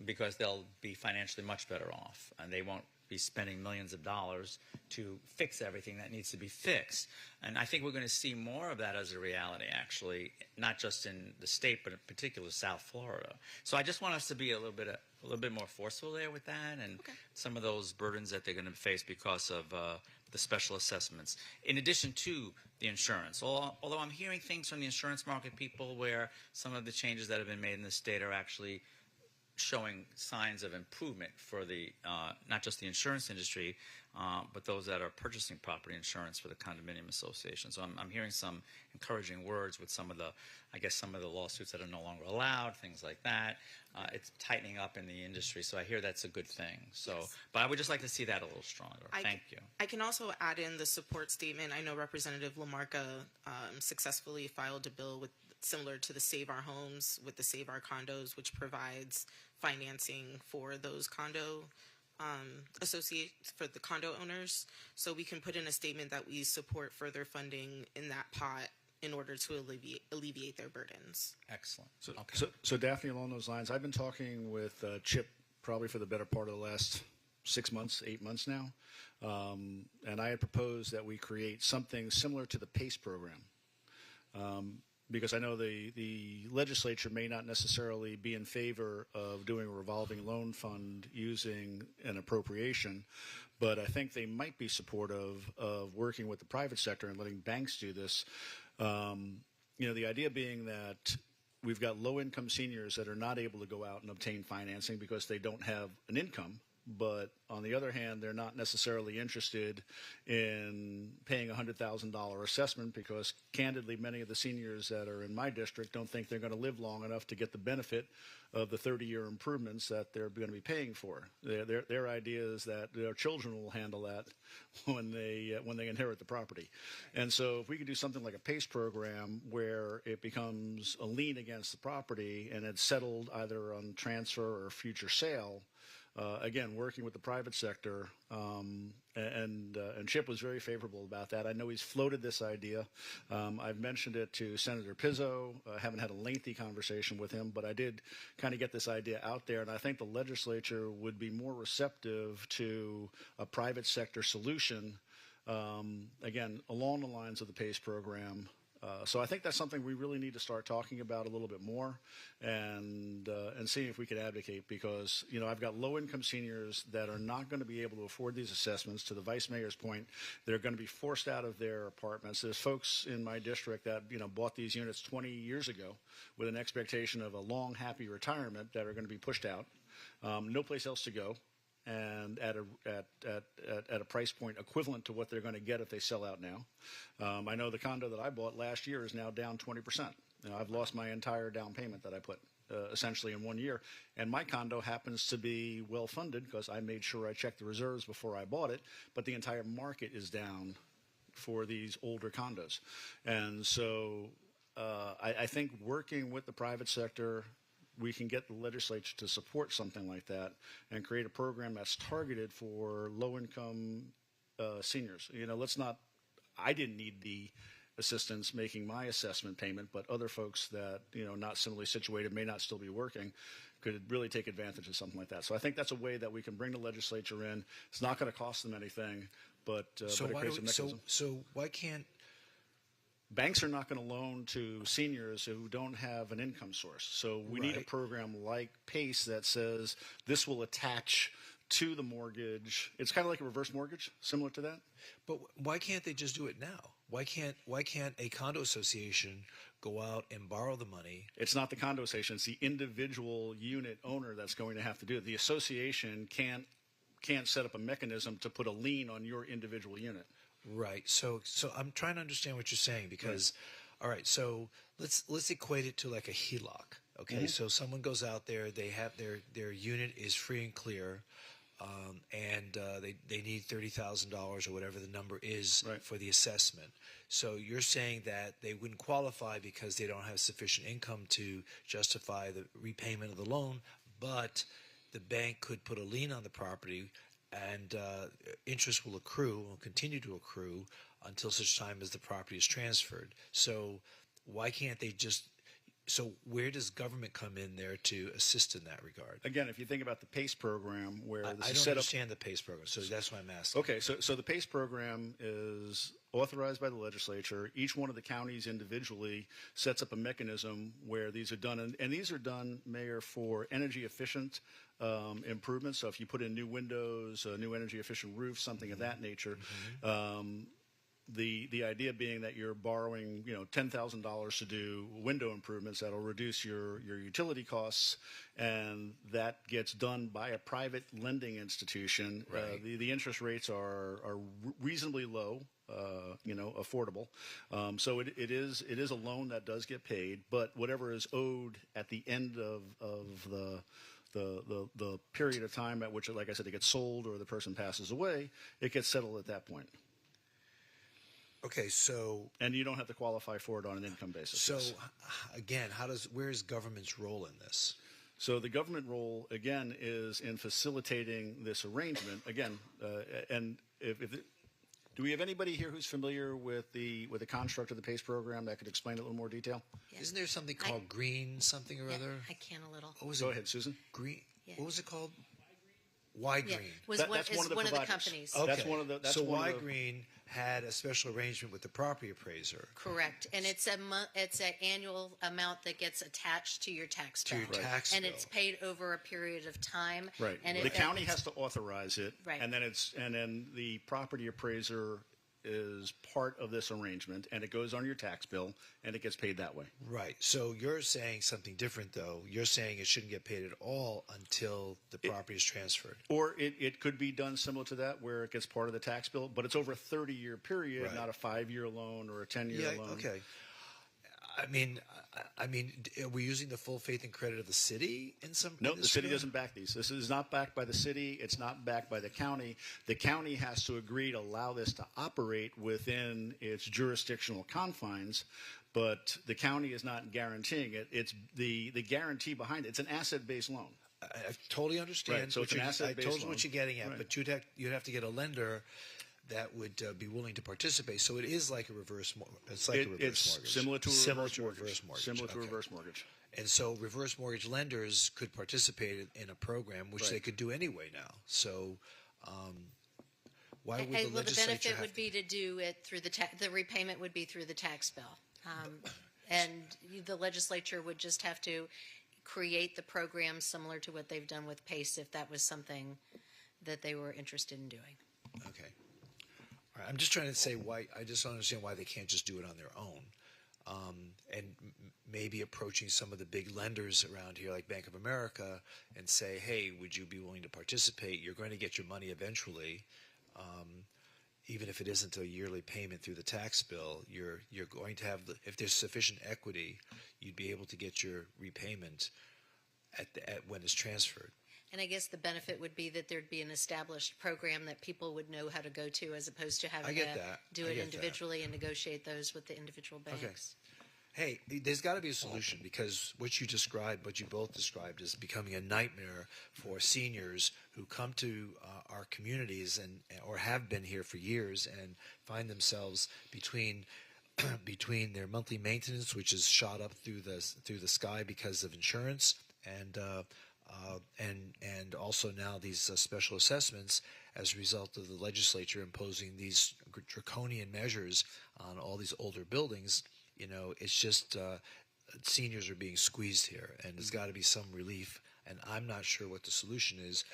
S2: because they'll be financially much better off, and they won't be spending millions of dollars to fix everything that needs to be fixed. And I think we're going to see more of that as a reality, actually, not just in the state, but in particular South Florida. So I just want us to be a little bit more forceful there with that, and some of those burdens that they're going to face because of the special assessments, in addition to the insurance. Although I'm hearing things from the insurance market people where some of the changes that have been made in the state are actually showing signs of improvement for the not just the insurance industry, but those that are purchasing property insurance for the condominium association. So I'm hearing some encouraging words with some of the lawsuits that are no longer allowed, things like that. It's tightening up in the industry, so I hear that's a good thing. So,
S10: Yes.
S2: but I would just like to see that a little stronger. Thank you.
S10: I can also add in the support statement. I know Representative Lamarca successfully filed a bill similar to the Save Our Homes with the Save Our Condos, which provides financing for those condo for the condo owners. So we can put in a statement that we support further funding in that pot in order to alleviate their burdens.
S2: Excellent.
S4: So Daphne, along those lines, I've been talking with Chip probably for the better part of the last 6 months, 8 months now, and I had proposed that we create something similar to the PACE program. Because I know the legislature may not necessarily be in favor of doing a revolving loan fund using an appropriation, but I think they might be supportive of working with the private sector and letting banks do this. The idea being that we've got low-income seniors that are not able to go out and obtain financing because they don't have an income. But on the other hand, they're not necessarily interested in paying a $100,000 assessment because, candidly, many of the seniors that are in my district don't think they're going to live long enough to get the benefit of the 30-year improvements that they're going to be paying for. Their idea is that their children will handle that when they inherit the property. And so if we could do something like a PACE program where it becomes a lien against the property and it's settled either on transfer or future sale, again, working with the private sector, and Chip was very favorable about that. I know he's floated this idea. I've mentioned it to Senator Pizzo. I haven't had a lengthy conversation with him, but I did kind of get this idea out there, and I think the legislature would be more receptive to a private sector solution, again, along the lines of the PACE program. So I think that's something we really need to start talking about a little bit more and seeing if we can advocate, because, I've got low-income seniors that are not going to be able to afford these assessments. To the Vice Mayor's point, they're going to be forced out of their apartments. There's folks in my district that, bought these units 20 years ago with an expectation of a long, happy retirement that are going to be pushed out. No place else to go. And at a price point equivalent to what they're going to get if they sell out now. I know the condo that I bought last year is now down 20%. I've lost my entire down payment that I put essentially in 1 year. And my condo happens to be well funded because I made sure I checked the reserves before I bought it. But the entire market is down for these older condos. And so I think working with the private sector, we can get the legislature to support something like that and create a program that's targeted for low-income seniors. I didn't need the assistance making my assessment payment, but other folks that, not similarly situated, may not still be working, could really take advantage of something like that. So I think that's a way that we can bring the legislature in. It's not going to cost them anything, but it creates a mechanism.
S1: So why can't
S4: banks are not going to loan to seniors who don't have an income source? So we need a program like PACE that says this will attach to the mortgage. It's kind of like a reverse mortgage, similar to that.
S1: But why can't they just do it now? Why can't a condo association go out and borrow the money?
S4: It's not the condo association. It's the individual unit owner that's going to have to do it. The association can't set up a mechanism to put a lien on your individual unit.
S1: Right. So I'm trying to understand what you're saying, because, all right, so let's equate it to like a HELOC. Okay. Mm-hmm. So someone goes out there, they have their unit is free and clear, and they need $30,000 or whatever the number is for the assessment. So you're saying that they wouldn't qualify because they don't have sufficient income to justify the repayment of the loan, but the bank could put a lien on the property, and interest will continue to accrue until such time as the property is transferred. So why can't they just – so where does government come in there to assist in that regard?
S4: Again, if you think about the PACE program where
S1: I don't understand the PACE program, so that's why I'm asking.
S4: Okay, so the PACE program is authorized by the legislature. Each one of the counties individually sets up a mechanism where these are done, and these are done, Mayor, for energy efficient improvements. So if you put in new windows, new energy efficient roofs, something of that nature, The idea being that you're borrowing, $10,000 to do window improvements that'll reduce your utility costs, and that gets done by a private lending institution.
S1: Right.
S4: The interest rates are reasonably low, affordable. So it is a loan that does get paid, but whatever is owed at the end of the period of time at which, like I said, it gets sold or the person passes away, it gets settled at that point.
S1: Okay, so
S4: And you don't have to qualify for it on an income basis.
S1: so
S4: Yes.
S1: again, where's government's role in this?
S4: So the government role, again, is in facilitating this arrangement. Again, and do we have anybody here who's familiar with the construct of the PACE program that could explain it in a little more detail?
S7: Yeah.
S1: Isn't there something called green something or
S7: Yeah,
S1: other?
S7: I can a little.
S1: What was
S4: Go
S1: it?
S4: ahead, Susan.
S1: Green.
S7: Yeah.
S1: What was it called? Y
S7: Yeah,
S1: Green.
S7: was
S4: That's
S7: one,
S4: one
S7: is
S4: of the
S7: one of the
S4: providers.
S7: companies.
S1: Okay.
S4: That's one of the- that's
S1: so
S4: one of
S1: Y
S4: the-
S1: Green had a special arrangement with the property appraiser.
S7: Correct, and it's it's an annual amount that gets attached to your tax
S1: To
S7: bill.
S1: your tax
S7: and
S1: bill.
S7: it's paid over a period of time.
S4: Right.
S7: And
S4: The
S7: it,
S4: county has to authorize it,
S7: Right.
S4: and then the property appraiser is part of this arrangement, and it goes on your tax bill, and it gets paid that way.
S1: Right. So you're saying something different, though. You're saying it shouldn't get paid at all until the property is transferred.
S4: Or it could be done similar to that, where it gets part of the tax bill, but it's over a 30-year period,
S1: Right.
S4: not a 5-year loan or a 10-year loan.
S1: Okay. I mean, are we using the full faith and credit of the city in some?
S4: No,
S1: in
S4: the
S1: this
S4: city
S1: regard?
S4: doesn't back these. This is not backed by the city. It's not backed by the county. The county has to agree to allow this to operate within its jurisdictional confines, but the county is not guaranteeing it. It's the guarantee behind it. It's an asset-based loan.
S1: I totally understand.
S4: Right, so it's an
S1: I
S4: asset-based
S1: told you
S4: loan.
S1: what you're getting at,
S4: Right.
S1: but you'd have to get a lender that would be willing to participate. So it is like a reverse. It's like a reverse
S4: It's
S1: mortgage.
S4: similar to a reverse mortgage.
S1: reverse mortgage.
S4: Similar to a
S1: Okay.
S4: reverse mortgage.
S1: And so reverse mortgage lenders could participate in a program which
S4: Right.
S1: they could do anyway now. So why would the
S7: well, the
S1: legislature
S7: benefit
S1: have
S7: would be to do it through the repayment would be through the tax bill, and the legislature would just have to create the program similar to what they've done with PACE if that was something that they were interested in doing.
S1: Okay. All right. I'm just trying to say why. I just don't understand why they can't just do it on their own, and maybe approaching some of the big lenders around here, like Bank of America, and say, "Hey, would you be willing to participate? You're going to get your money eventually, even if it isn't a yearly payment through the tax bill. You're going to have if there's sufficient equity, you'd be able to get your repayment at when it's transferred."
S7: And I guess the benefit would be that there'd be an established program that people would know how to go to, as opposed to having
S1: get
S7: to
S1: that.
S7: do
S1: I
S7: it
S1: get that.
S7: individually and negotiate those with the individual banks.
S1: Hey, there's got to be a solution, because what you both described, is becoming a nightmare for seniors who come to our communities or have been here for years and find themselves between their monthly maintenance, which is shot up through the sky because of insurance, and also now these special assessments as a result of the legislature imposing these draconian measures on all these older buildings. It's just seniors are being squeezed here, and there's got to be some relief. And I'm not sure what the solution is,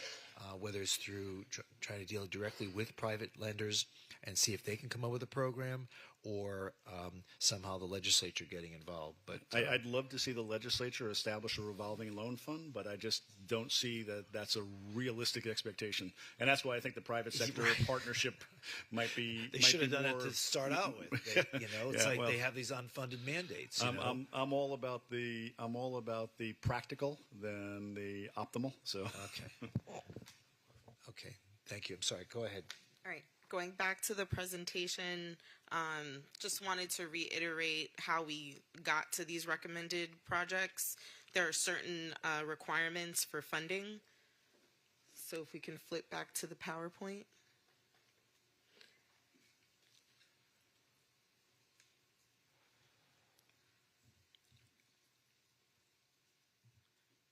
S1: whether it's through trying to deal directly with private lenders and see if they can come up with a program, or somehow the legislature getting involved. But
S4: I'd love to see the legislature establish a revolving loan fund, but I just don't see that that's a realistic expectation. And that's why I think the private sector partnership might be.
S1: they
S4: might
S1: should have
S4: be
S1: done
S4: more,
S1: it to start out with. It's
S4: Yeah,
S1: like
S4: well,
S1: they have these unfunded mandates.
S4: I'm all about the practical than the optimal. So
S1: Okay. Thank you. I'm sorry. Go ahead.
S10: All right, going back to the presentation, just wanted to reiterate how we got to these recommended projects. There are certain requirements for funding. So if we can flip back to the PowerPoint.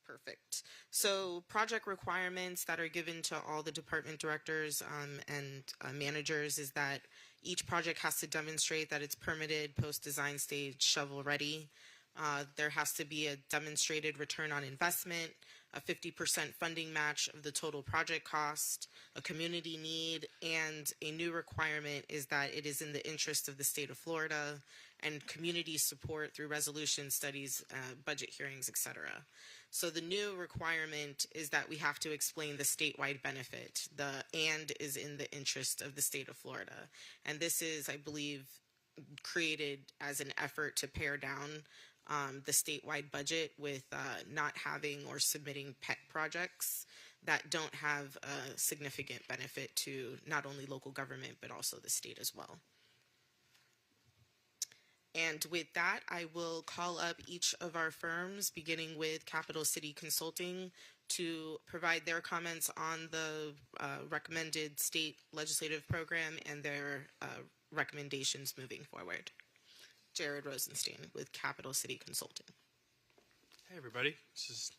S10: Perfect. So project requirements that are given to all the department directors and managers is that each project has to demonstrate that it's permitted, post-design stage, shovel ready. There has to be a demonstrated return on investment, a 50% funding match of the total project cost, a community need, and a new requirement is that it is in the interest of the state of Florida and community support through resolution studies, budget hearings, etc. So the new requirement is that we have to explain the statewide benefit. The "and" is in the interest of the state of Florida. And this is, I believe, created as an effort to pare down the statewide budget with not having or submitting pet projects that don't have a significant benefit to not only local government but also the state as well. And with that, I will call up each of our firms, beginning with Capital City Consulting, to provide their comments on the recommended state legislative program and their recommendations moving forward. Jared Rosenstein with Capital City Consulting.
S14: Hey everybody, it's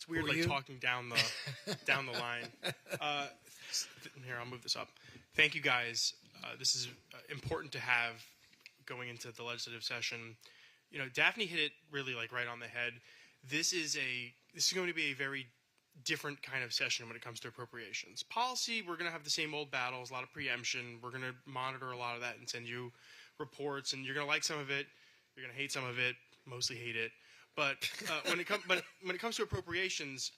S14: weird like talking down the line. Here, I'll move this up. Thank you guys. This is important to have going into the legislative session. You know, Daphne hit it really like right on the head. This is going to be a very different kind of session when it comes to appropriations. Policy, we're going to have the same old battles, a lot of preemption. We're going to monitor a lot of that and send you reports, and you're going to like some of it, you're going to hate some of it, mostly hate it. But when it comes to appropriations,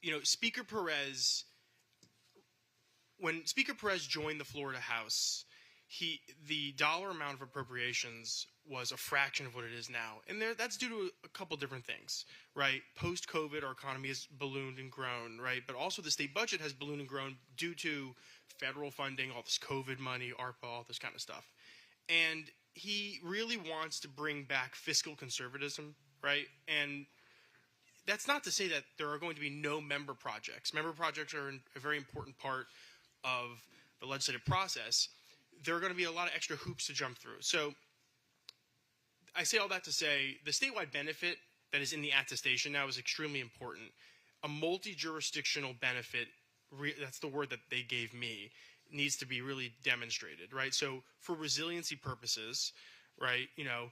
S14: you know, when Speaker Perez joined the Florida House, the dollar amount of appropriations was a fraction of what it is now, and that's due to a couple different things, right? Post-COVID, our economy has ballooned and grown, right? But also the state budget has ballooned and grown due to federal funding, all this COVID money, ARPA, all this kind of stuff. And he really wants to bring back fiscal conservatism, right? And that's not to say that there are going to be no member projects. Member projects are a very important part of the legislative process. There are going to be a lot of extra hoops to jump through. So I say all that to say the statewide benefit that is in the attestation now is extremely important. A multi-jurisdictional benefit, that's the word that they gave me, needs to be really demonstrated, right? So for resiliency purposes, right, you know,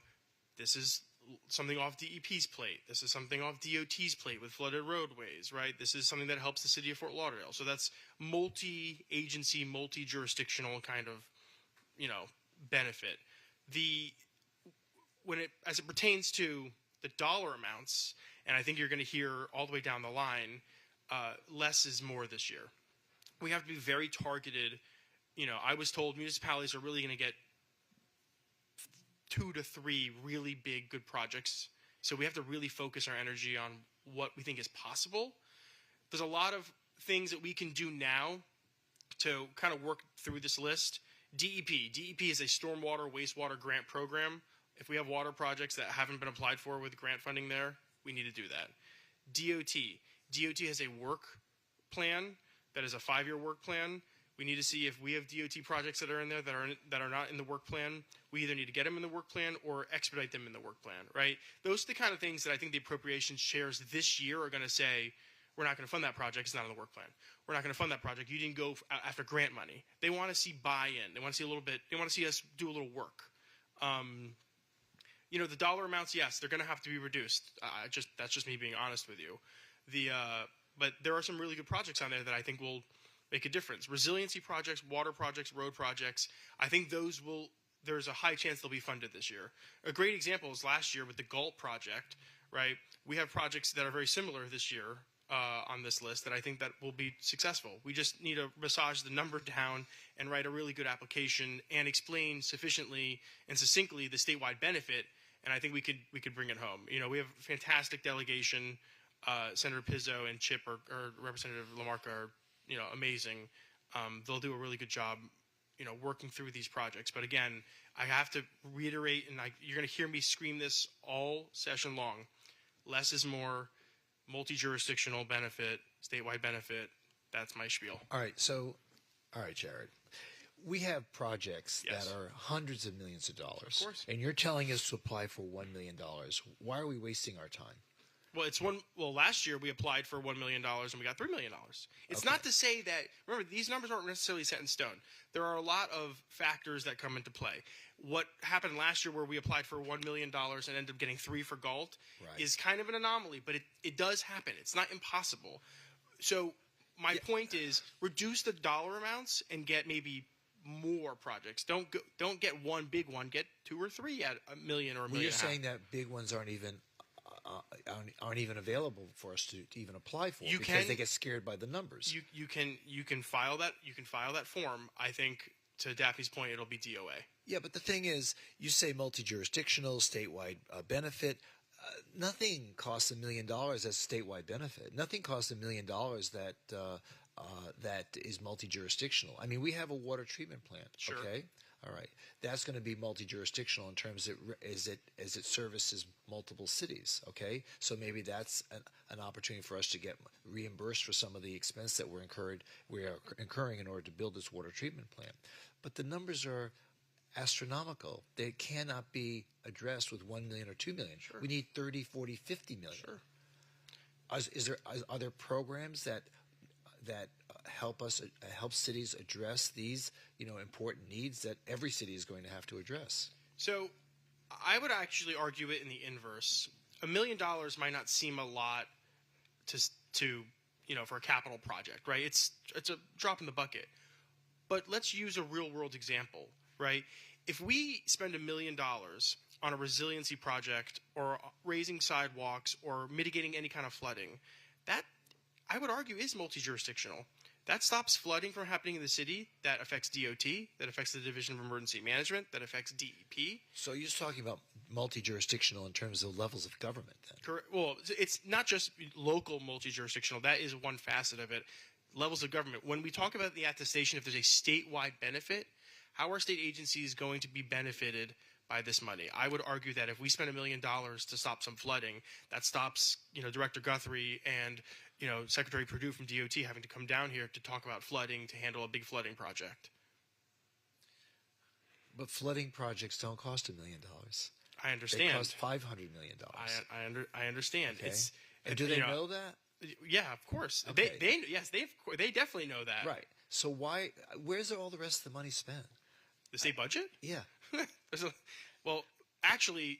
S14: this is something off DEP's plate. This is something off DOT's plate with flooded roadways, right? This is something that helps the city of Fort Lauderdale. So that's multi-agency, multi-jurisdictional kind of, you know, benefit. As it pertains to the dollar amounts, and I think you're going to hear all the way down the line, less is more this year. We have to be very targeted. You know, I was told municipalities are really going to get 2 to 3 really big, good projects. So we have to really focus our energy on what we think is possible. There's a lot of things that we can do now to kind of work through this list. DEP is a stormwater wastewater grant program. If we have water projects that haven't been applied for with grant funding there, we need to do that. DOT has a work plan that is a 5-year work plan. We need to see if we have DOT projects that are in there that are not in the work plan. We either need to get them in the work plan or expedite them in the work plan, right? Those are the kind of things that I think the appropriations chairs this year are going to say, we're not going to fund that project. It's not in the work plan. We're not going to fund that project. You didn't go after grant money. They want to see buy-in. They want to see a little bit. They want to see us do a little work. You know, the dollar amounts, yes, they're going to have to be reduced. That's just me being honest with you. But there are some really good projects on there that I think will make a difference. Resiliency projects, water projects, road projects. I think there's a high chance they'll be funded this year. A great example is last year with the Gulp project, right? We have projects that are very similar this year on this list that I think that will be successful. We just need to massage the number down and write a really good application and explain sufficiently and succinctly the statewide benefit, and I think we could bring it home. You know, we have a fantastic delegation. Senator Pizzo and Chip or Representative Lamarca are, you know, amazing. They'll do a really good job, you know, working through these projects. But again, I have to reiterate, and you're going to hear me scream this all session long. Less is more. Multi-jurisdictional benefit, statewide benefit. That's my spiel.
S1: All right, Jared. We have projects that are hundreds of millions of dollars.
S14: Of course.
S1: And you're telling us to apply for $1 million. Why are we wasting our time?
S14: Well, it's one. Well, last year we applied for $1 million and we got $3 million. It's not to say that. Remember, these numbers aren't necessarily set in stone. There are a lot of factors that come into play. What happened last year, where we applied for $1 million and ended up getting 3 for Galt, is kind of an anomaly. But it does happen. It's not impossible. So my point is, reduce the dollar amounts and get maybe more projects. Don't get one big one. Get 2 or 3 at $1 million or $1.5 million.
S1: Well, you're saying that big ones aren't even available for us to even apply for because they get scared by the numbers.
S14: You can file that form. I think, to Daphne's point, it'll be DOA.
S1: Yeah, but the thing is, you say multi-jurisdictional, statewide benefit. Nothing costs $1 million as statewide benefit. Nothing costs $1 million that is multi-jurisdictional. I mean, we have a water treatment plant.
S14: Sure.
S1: Okay. All right. That's going to be multi-jurisdictional in terms of as it services multiple cities. Okay. So maybe that's an opportunity for us to get reimbursed for some of the expense that we are incurring in order to build this water treatment plant. But the numbers are astronomical. They cannot be addressed with $1 million or $2 million.
S14: Sure.
S1: We need 30, 40, 50 million.
S14: Sure.
S1: Are there programs that help cities address these important needs that every city is going to have to address?
S14: So I would actually argue it in the inverse. $1 million might not seem a lot to for a capital project, right? It's a drop in the bucket. But let's use a real world example, right? If we spend $1 million on a resiliency project or raising sidewalks or mitigating any kind of flooding, that I would argue is multi-jurisdictional. That stops flooding from happening in the city. That affects DOT. That affects the Division of Emergency Management. That affects DEP.
S1: So you're just talking about multi-jurisdictional in terms of levels of government, then?
S14: Correct. Well, it's not just local multi-jurisdictional. That is one facet of it. Levels of government. When we talk about the attestation, if there's a statewide benefit, how are state agencies going to be benefited by this money? I would argue that if we spend $1 million to stop some flooding, that stops Director Guthrie and Secretary Perdue from DOT having to come down here to talk about flooding, to handle a big flooding project.
S1: But flooding projects don't cost $1 million.
S14: I understand.
S1: They cost $500 million.
S14: I understand.
S1: Okay. And do they know that?
S14: Yeah, of course.
S1: Okay.
S14: They definitely know that.
S1: Right. So where's all the rest of the money spent?
S14: The state budget?
S1: Yeah.
S14: Well, actually,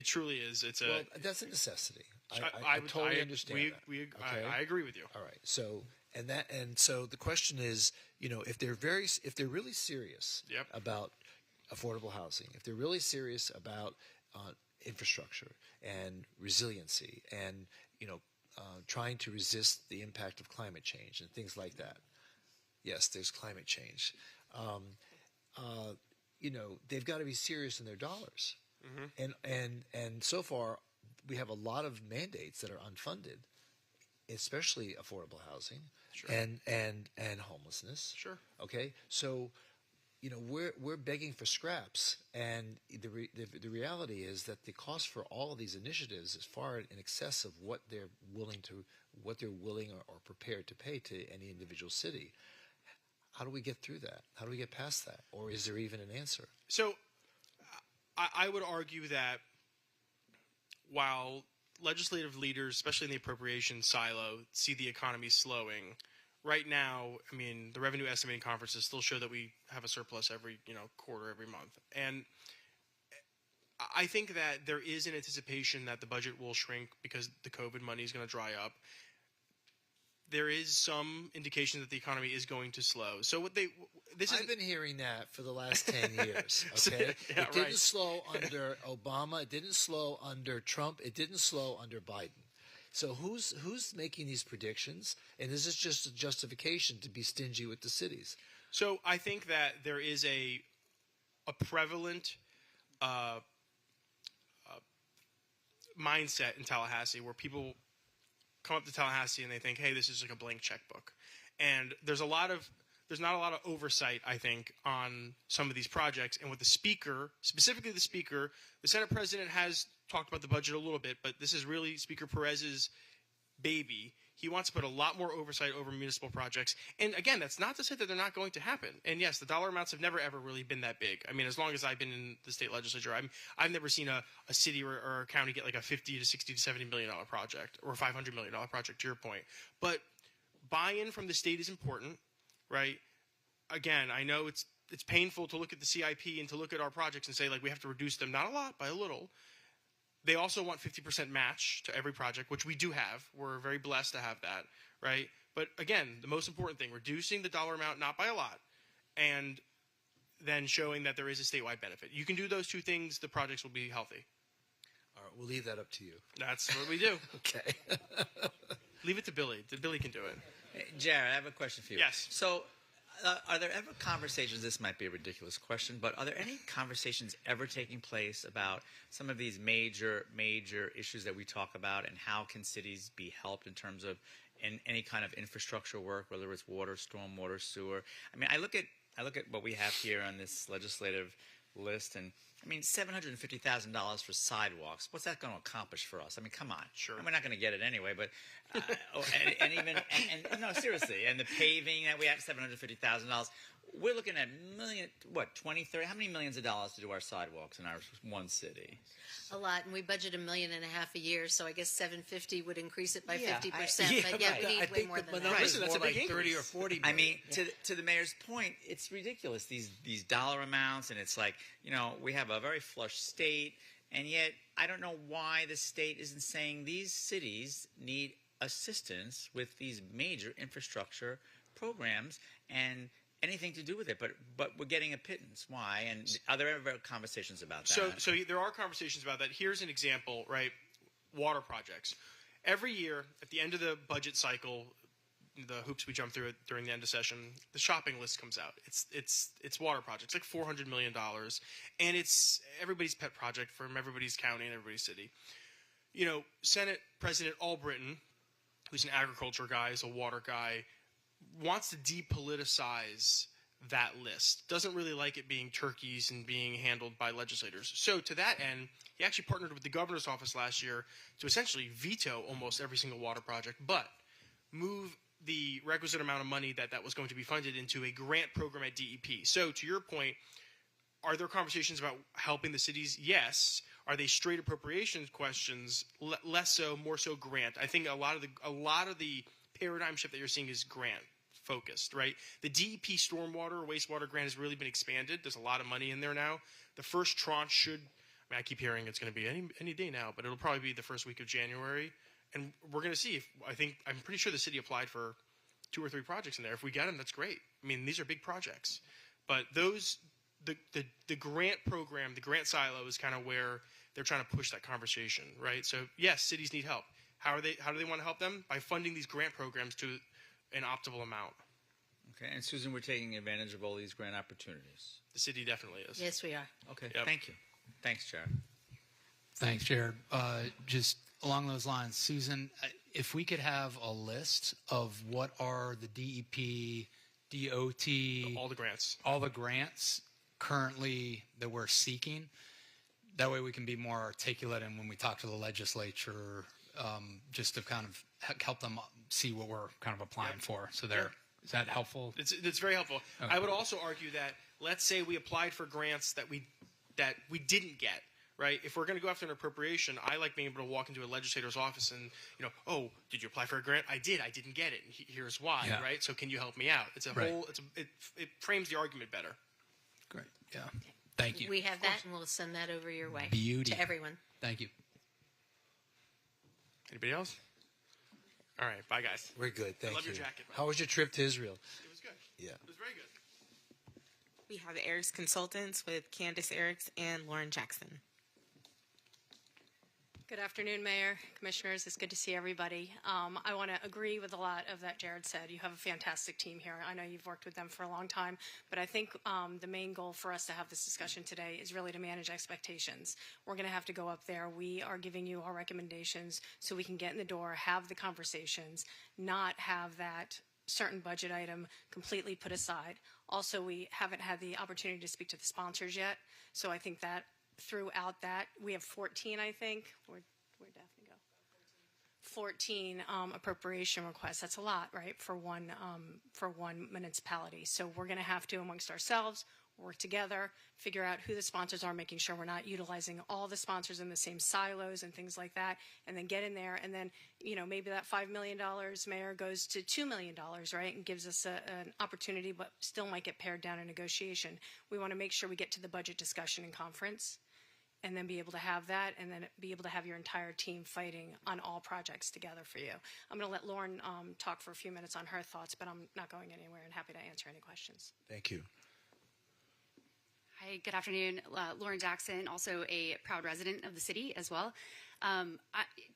S14: it truly is.
S1: Well, that's a necessity. I totally understand that.
S14: I agree with you.
S1: All right. So the question is, if they're really serious about affordable housing, if they're really serious about infrastructure and resiliency and trying to resist the impact of climate change and things like that. Yes, there's climate change. They've got to be serious in their dollars. Mm-hmm. And so far, we have a lot of mandates that are unfunded, especially affordable housing and homelessness.
S14: Sure.
S1: Okay. So, we're begging for scraps, and the reality is that the cost for all of these initiatives is far in excess of what they're willing or prepared to pay to any individual city. How do we get through that? How do we get past that? Or is there even an answer?
S14: So I would argue that while legislative leaders, especially in the appropriations silo, see the economy slowing, right now, I mean, the revenue estimating conferences still show that we have a surplus every quarter, every month. And I think that there is an anticipation that the budget will shrink because the COVID money is going to dry up. There is some indication that the economy is going to slow. So I've
S1: been hearing that for the last 10 years. Okay, it didn't slow under Obama. It didn't slow under Trump. It didn't slow under Biden. So who's making these predictions? And is this just a justification to be stingy with the cities?
S14: So I think that there is a prevalent mindset in Tallahassee where people come up to Tallahassee and they think, hey, this is like a blank checkbook. And there's not a lot of oversight, I think, on some of these projects. And with the speaker, specifically the speaker, the Senate president has talked about the budget a little bit, but this is really Speaker Perez's baby. He wants to put a lot more oversight over municipal projects. And again, that's not to say that they're not going to happen. And yes, the dollar amounts have never ever really been that big. I mean, as long as I've been in the state legislature, I've never seen a city or a county get like a 50 to 60 to 70 million dollar project or $500 million project, to your point. But buy-in from the state is important, right? Again, I know it's painful to look at the CIP and to look at our projects and say, like, we have to reduce them, not a lot, by a little. They also want 50% match to every project, which we do have. We're very blessed to have that, right? But again, the most important thing, reducing the dollar amount, not by a lot, and then showing that there is a statewide benefit. You can do those two things, the projects will be healthy.
S1: All right, we'll leave that up to you.
S14: That's what we do.
S1: Okay.
S14: Leave it to Billy. Billy can do it.
S2: Hey, Jared, I have a question for you.
S14: Yes.
S2: So, are there ever conversations, this might be a ridiculous question, but are there any conversations ever taking place about some of these major issues that we talk about, and how can cities be helped in terms of any kind of infrastructure work, whether it's water, stormwater, sewer? I mean, I look at what we have here on this legislative list, and I mean, $750,000 for sidewalks. What's that going to accomplish for us? I mean, come on.
S14: Sure.
S2: And we're not going to get it anyway, but and no, seriously. And the paving that we have, $750,000. We're looking at 20, 30, how many millions of dollars to do our sidewalks in our one city?
S7: A lot, and we budget $1.5 million a year, so I guess 750 would increase it by 50%.
S2: Yeah,
S7: But yeah, we need way more than that.
S1: Listen, that's a big like 30 or 40 million.
S2: I mean, to the mayor's point, it's ridiculous, these dollar amounts, and it's like, we have a very flush state, and yet I don't know why the state isn't saying these cities need assistance with these major infrastructure programs and anything to do with it, but we're getting a pittance. Why? And are there ever conversations about that?
S14: So there are conversations about that. Here's an example, right? Water projects. Every year, at the end of the budget cycle, the hoops we jump through during the end of session, the shopping list comes out. It's water projects, like $400 million, and it's everybody's pet project from everybody's county and everybody's city. Senate President Albritton, who's an agriculture guy, is a water guy, wants to depoliticize that list. Doesn't really like it being turkeys and being handled by legislators. So to that end, he actually partnered with the governor's office last year to essentially veto almost every single water project, but move the requisite amount of money that was going to be funded into a grant program at DEP. So to your point, are there conversations about helping the cities? Yes. Are they straight appropriations questions? Less so, more so grant. I think a lot of the paradigm shift that you're seeing is grant focused, right? The DEP stormwater or wastewater grant has really been expanded. There's a lot of money in there now. The first tranche should, I keep hearing it's going to be any day now, but it'll probably be the first week of January. And we're going to see I'm pretty sure the city applied for 2 or 3 projects in there. If we get them, that's great. I mean, these are big projects, but the grant program, the grant silo is kind of where they're trying to push that conversation, right? So yes, cities need help. How do they want to help them? By funding these grant programs to an optimal amount.
S2: Okay, and Susan, we're taking advantage of all these grant opportunities.
S14: The city definitely is.
S7: Yes, we are.
S2: Okay,
S14: Yep.
S2: Thank you. Thanks, Jared.
S6: Thanks, Jared. Just along those lines, Susan, if we could have a list of what are the DEP, DOT,
S14: All the grants
S6: currently that we're seeking, that way we can be more articulate, and when we talk to the legislature, just to kind of help them see what we're kind of applying for. So is that helpful?
S14: It's very helpful.
S6: Okay.
S14: I would also argue that, let's say we applied for grants that we didn't get, right? If we're going to go after an appropriation, I like being able to walk into a legislator's office and, oh, did you apply for a grant? I did. I didn't get it. And here's why, right? So can you help me out? It's a whole. It frames the argument better.
S6: Great. Yeah. Thank you.
S7: We have that, and we'll send that over your way.
S6: Beauty.
S7: To everyone.
S6: Thank you.
S14: Anybody else? All right. Bye, guys.
S1: We're good. Thank you.
S14: I love your jacket.
S1: How was your trip to Israel?
S14: It was good.
S1: Yeah.
S14: It was very good.
S10: We have Eric's Consultants with Candace Eriks and Lauren Jackson.
S15: Good afternoon, Mayor, Commissioners. It's good to see everybody. I want to agree with a lot of that Jared said. You have a fantastic team here. I know you've worked with them for a long time, but I think the main goal for us to have this discussion today is really to manage expectations. We're going to have to go up there. We are giving you our recommendations so we can get in the door, have the conversations, not have that certain budget item completely put aside. Also, we haven't had the opportunity to speak to the sponsors yet, so I think that throughout that, we have 14, I think. Where'd Daphne go? 14 appropriation requests. That's a lot, right, for one municipality. So we're going to have to, amongst ourselves, work together, figure out who the sponsors are, making sure we're not utilizing all the sponsors in the same silos and things like that, and then get in there. And then, maybe that $5 million, Mayor, goes to $2 million, right, and gives us an opportunity, but still might get pared down in negotiation. We want to make sure we get to the budget discussion in conference and then be able to have that, and then be able to have your entire team fighting on all projects together for you. I'm going to let Lauren talk for a few minutes on her thoughts, but I'm not going anywhere and happy to answer any questions.
S1: Thank you.
S16: Hi, good afternoon. Lauren Jackson, also a proud resident of the city as well.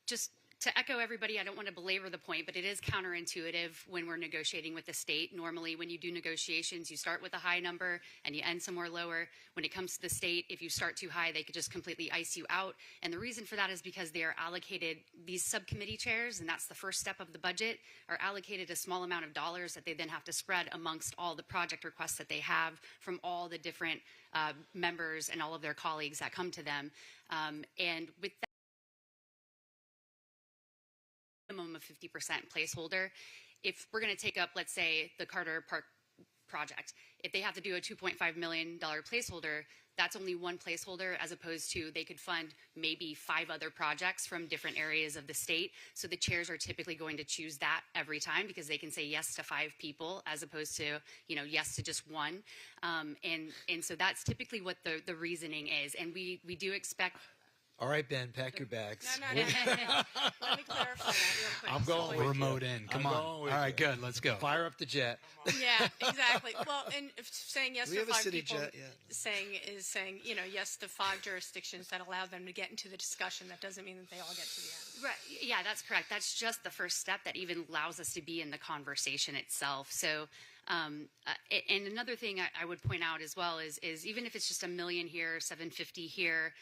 S16: Just to echo everybody, I don't want to belabor the point, but it is counterintuitive when we're negotiating with the state. Normally, when you do negotiations, you start with a high number and you end somewhere lower. When it comes to the state, if you start too high, they could just completely ice you out. And the reason for that is because they are allocated, these subcommittee chairs, and that's the first step of the budget, are allocated a small amount of dollars that they then have to spread amongst all the project requests that they have from all the different members and all of their colleagues that come to them. And with that, minimum of 50% placeholder. If we're going to take up, let's say, the Carter Park project, if they have to do a $2.5 million placeholder, that's only one placeholder, as opposed to they could fund maybe 5 other projects from different areas of the state. So the chairs are typically going to choose that every time because they can say yes to 5 people as opposed to, yes to just one. And so that's typically what the reasoning is. And we do expect.
S1: All right, Ben, pack your bags.
S15: No. Let me clarify that real quick.
S1: I'm going with
S6: remote in. Come on. All right, good. Let's go.
S1: Fire up the jet.
S15: Yeah, exactly. Well, and if saying yes
S1: We
S15: to
S1: have a
S15: 5
S1: city
S15: people,
S1: jet, yeah.
S15: saying yes to 5 jurisdictions that allow them to get into the discussion. That doesn't mean that they all get to the end.
S16: Right. Yeah, that's correct. That's just the first step that even allows us to be in the conversation itself. So, and another thing I would point out as well is even if it's just $1 million here, $750 here,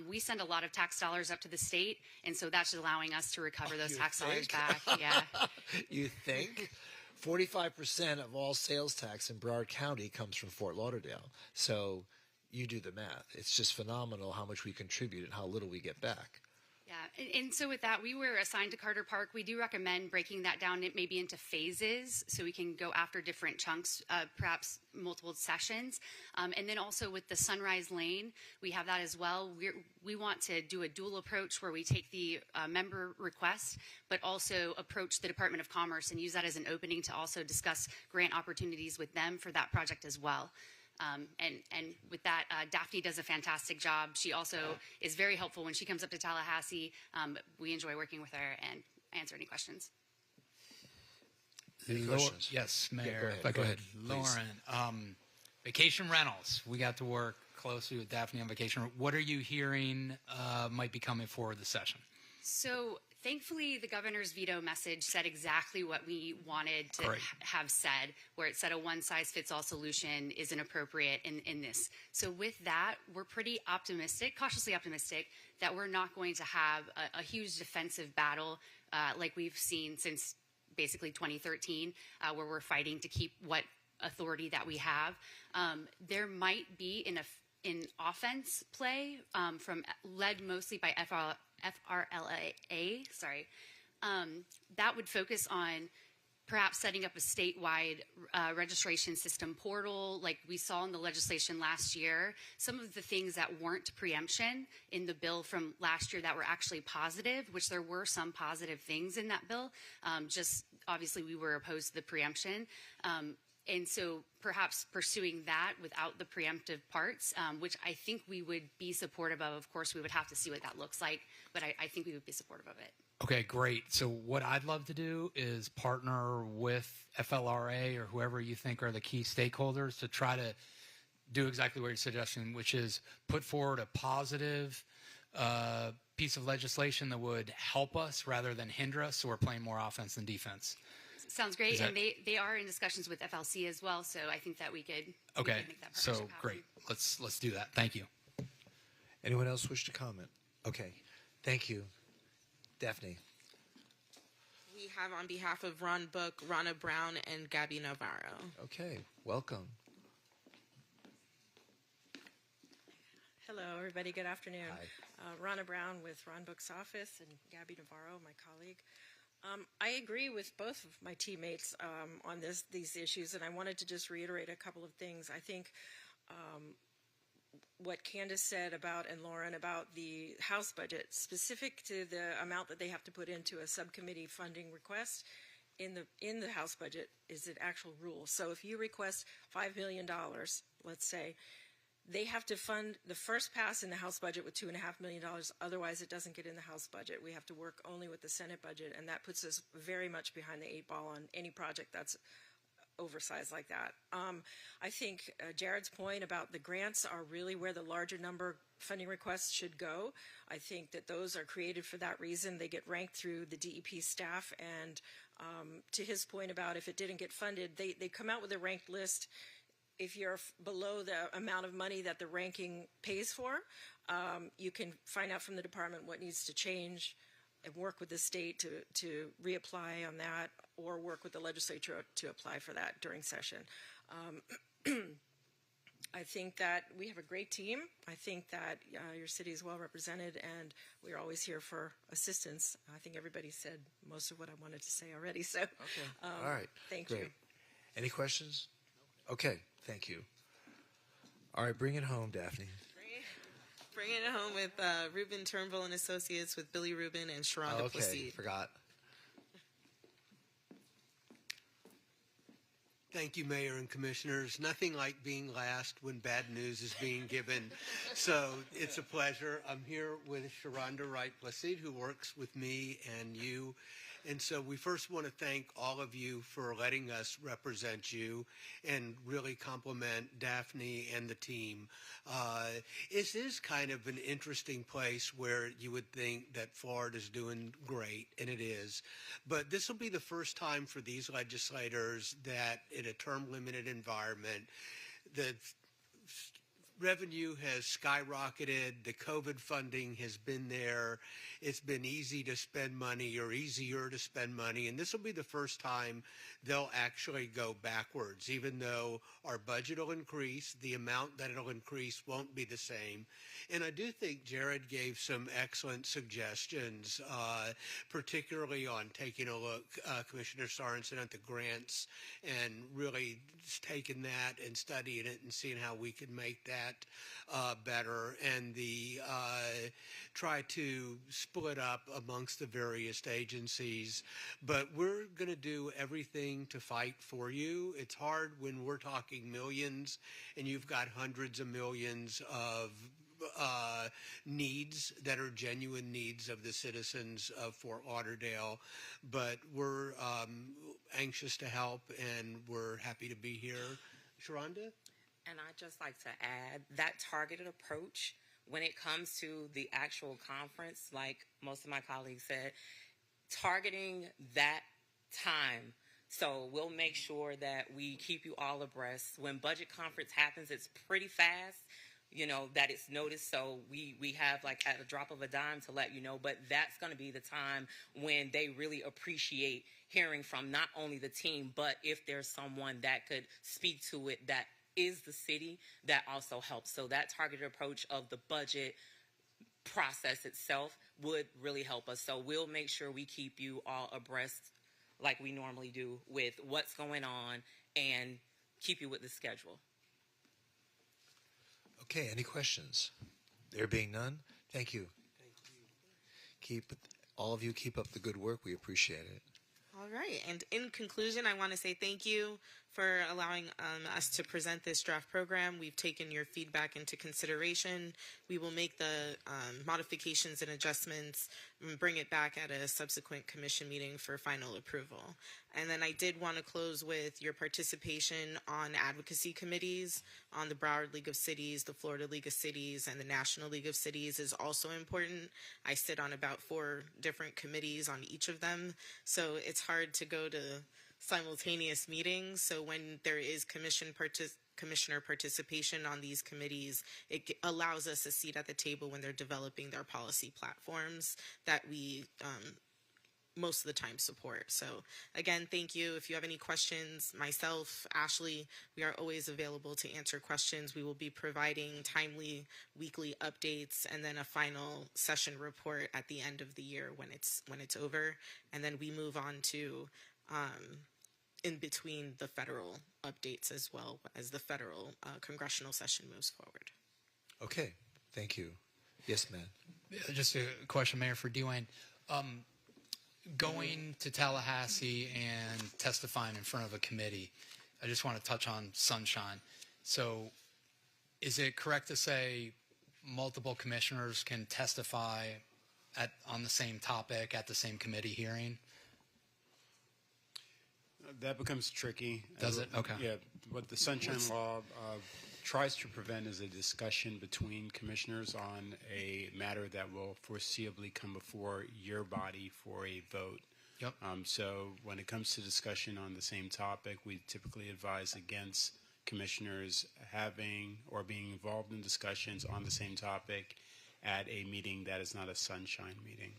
S16: we send a lot of tax dollars up to the state, and so that's allowing us to recover those tax dollars back. Yeah.
S1: You think? 45% of all sales tax in Broward County comes from Fort Lauderdale. So you do the math. It's just phenomenal how much we contribute and how little we get back.
S16: Yeah, and so with that, we were assigned to Carter Park. We do recommend breaking that down maybe into phases so we can go after different chunks, perhaps multiple sessions. And then also with the Sunrise Lane, we have that as well. We want to do a dual approach where we take the member request, but also approach the Department of Commerce and use that as an opening to also discuss grant opportunities with them for that project as well. And with that, Daphne does a fantastic job. She also is very helpful when she comes up to Tallahassee. We enjoy working with her and answer any questions.
S1: Any questions?
S6: Yes, Mayor.
S1: Yeah, go ahead.
S6: Lauren, vacation rentals. We got to work closely with Daphne on vacation. What are you hearing might be coming forward this session?
S16: So thankfully, the governor's veto message said exactly what we wanted to have said, where it said a one-size-fits-all solution isn't appropriate in this. So with that, we're pretty optimistic, cautiously optimistic, that we're not going to have a huge defensive battle like we've seen since basically 2013, where we're fighting to keep what authority that we have. There might be in offense play led mostly by FRLA, that would focus on perhaps setting up a statewide registration system portal like we saw in the legislation last year. Some of the things that weren't preemption in the bill from last year that were actually positive, which there were some positive things in that bill, just obviously we were opposed to the preemption. And so perhaps pursuing that without the preemptive parts, which I think we would be supportive of. Of course, we would have to see what that looks like, but I think we would be supportive of it.
S6: Okay, great. So what I'd love to do is partner with FLRA or whoever you think are the key stakeholders to try to do exactly what you're suggesting, which is put forward a positive piece of legislation that would help us rather than hinder us, so we're playing more offense than defense.
S16: Sounds great, and they are in discussions with FLC as well, so I think that we could make that
S6: so
S16: partnership happen.
S6: great. Let's do that. Thank you.
S1: Anyone else wish to comment? Okay, thank you. Daphne.
S10: We have on behalf of Ron Book, Ronna Brown, and Gabby Navarro.
S1: Okay, welcome.
S17: Hello, everybody. Good afternoon.
S1: Hi.
S17: Ronna Brown with Ron Book's office and Gabby Navarro, my colleague. I agree with both of my teammates on these issues, and I wanted to just reiterate a couple of things. I think what Candace said about, and Lauren, about the House budget, specific to the amount that they have to put into a subcommittee funding request in the House budget is an actual rule. So if you request $5 million, let's say, they have to fund the first pass in the House budget with $2.5 million. Otherwise, it doesn't get in the House budget. We have to work only with the Senate budget, and that puts us very much behind the 8 ball on any project that's oversized like that. I think Jared's point about the grants are really where the larger number funding requests should go. I think that those are created for that reason. They get ranked through the DEP staff, and to his point about if it didn't get funded, they come out with a ranked list. If you're below the amount of money that the ranking pays for, you can find out from the department what needs to change and work with the state to reapply on that, or work with the legislature to apply for that during session. I think that we have a great team. I think that your city is well represented, and we're always here for assistance. I think everybody said most of what I wanted to say already. So,
S1: All right.
S17: Thank
S1: Great.
S17: you.
S1: Any questions? Okay. Thank you. All right. Bring it home, Daphne.
S10: Bringing it home with Ruben Turnbull and Associates with Billy Rubin and Sharonda
S1: Okay.
S10: Placide.
S1: Forgot.
S18: Thank you, Mayor and Commissioners. Nothing like being last when bad news is being given. So it's a pleasure. I'm here with Sharonda Wright-Placide, who works with me and you. And so we first want to thank all of you for letting us represent you and really compliment Daphne and the team. This is kind of an interesting place where you would think that Florida's doing great, and it is. But this will be the first time for these legislators that in a term-limited environment, the revenue has skyrocketed. The COVID funding has been there. It's been easy to spend money, or easier to spend money. And this will be the first time they'll actually go backwards. Even though our budget will increase, the amount that it'll increase won't be the same. And I do think Jared gave some excellent suggestions, particularly on taking a look, Commissioner Sorensen, at the grants and really taking that and studying it and seeing how we can make that better, and the try to split up amongst the various agencies. But we're going to do everything to fight for you. It's hard when we're talking millions and you've got hundreds of millions of needs that are genuine needs of the citizens of Fort Lauderdale. But we're anxious to help, and we're happy to be here. Sharonda?
S10: And I'd just like to add that targeted approach when it comes to the actual conference, like most of my colleagues said, targeting that time. So we'll make sure that we keep you all abreast. When budget conference happens, it's pretty fast, that it's noticed. So we have like at a drop of a dime to let you know, but that's going to be the time when they really appreciate hearing from not only the team, but if there's someone that could speak to it that is the city, that also helps. So that targeted approach of the budget process itself would really help us. So we'll make sure we keep you all abreast like we normally do with what's going on and keep you with the schedule.
S1: Okay, any questions? There being none, thank you. All of you keep up the good work. We appreciate it.
S10: All right. And in conclusion, I want to say thank you for allowing us to present this draft program. We've taken your feedback into consideration. We will make the modifications and adjustments and bring it back at a subsequent commission meeting for final approval. And then I did want to close with your participation on advocacy committees on the Broward League of Cities, the Florida League of Cities, and the National League of Cities is also important. I sit on about 4 different committees on each of them, so it's hard to go to simultaneous meetings. So when there is commissioner participation on these committees, it allows us a seat at the table when they're developing their policy platforms that we most of the time support. So again, thank you. If you have any questions, myself, Ashley, we are always available to answer questions. We will be providing timely weekly updates and then a final session report at the end of the year when it's over. And then we move on to in between the federal updates as well as the federal congressional session moves forward.
S1: Okay, thank you. Yes, man.
S6: Just a question, Mayor, for Dwayne. Going to Tallahassee and testifying in front of a committee, I just want to touch on sunshine. So is it correct to say multiple commissioners can testify on the same topic at the same committee hearing?
S5: That becomes tricky.
S6: Does it? Okay.
S5: Yeah. What the Sunshine Law tries to prevent is a discussion between commissioners on a matter that will foreseeably come before your body for a vote.
S6: Yep.
S5: So when it comes to discussion on the same topic, we typically advise against commissioners having or being involved in discussions on the same topic at a meeting that is not a sunshine meeting.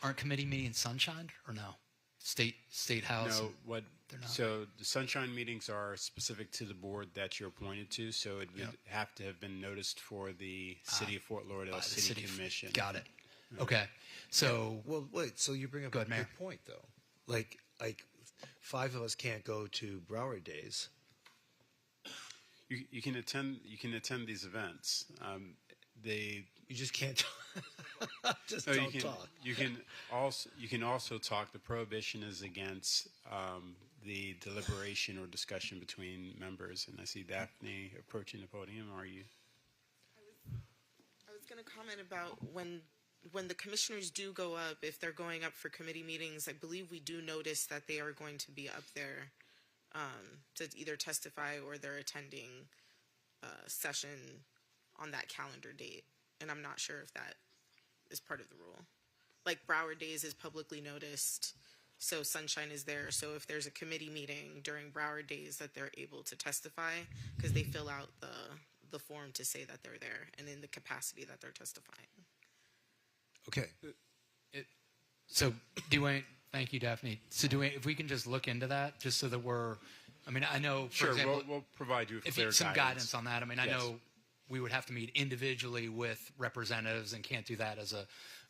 S6: Aren't committee meetings sunshined or no? State House?
S5: No,
S6: they're not.
S5: So the sunshine meetings are specific to the board that you're appointed to, so it would have to have been noticed for the City of Fort Lauderdale City Commission.
S6: Got it. Okay. So
S1: well, wait. So you bring up a good point, though. Like 5 of us can't go to Broward Days.
S5: You can attend these events.
S1: You just can't just
S5: no,
S1: don't talk.
S5: You can also talk. The prohibition is against the deliberation or discussion between members. And I see Daphne approaching the podium. Are you?
S10: I was going to comment about when the commissioners do go up, if they're going up for committee meetings, I believe we do notice that they are going to be up there to either testify or they're attending a session on that calendar date. And I'm not sure if that is part of the rule. Like Broward Days is publicly noticed, so Sunshine is there. So if there's a committee meeting during Broward Days that they're able to testify, because they fill out the form to say that they're there and in the capacity that they're testifying.
S1: Okay.
S6: So Dwayne, thank you, Daphne. So Dwayne, if we can just look into that, just so that I know, for
S5: sure,
S6: example,
S5: we'll provide you with
S6: some guidance on that. I mean, I
S5: Yes.
S6: know we would have to meet individually with representatives and can't do that as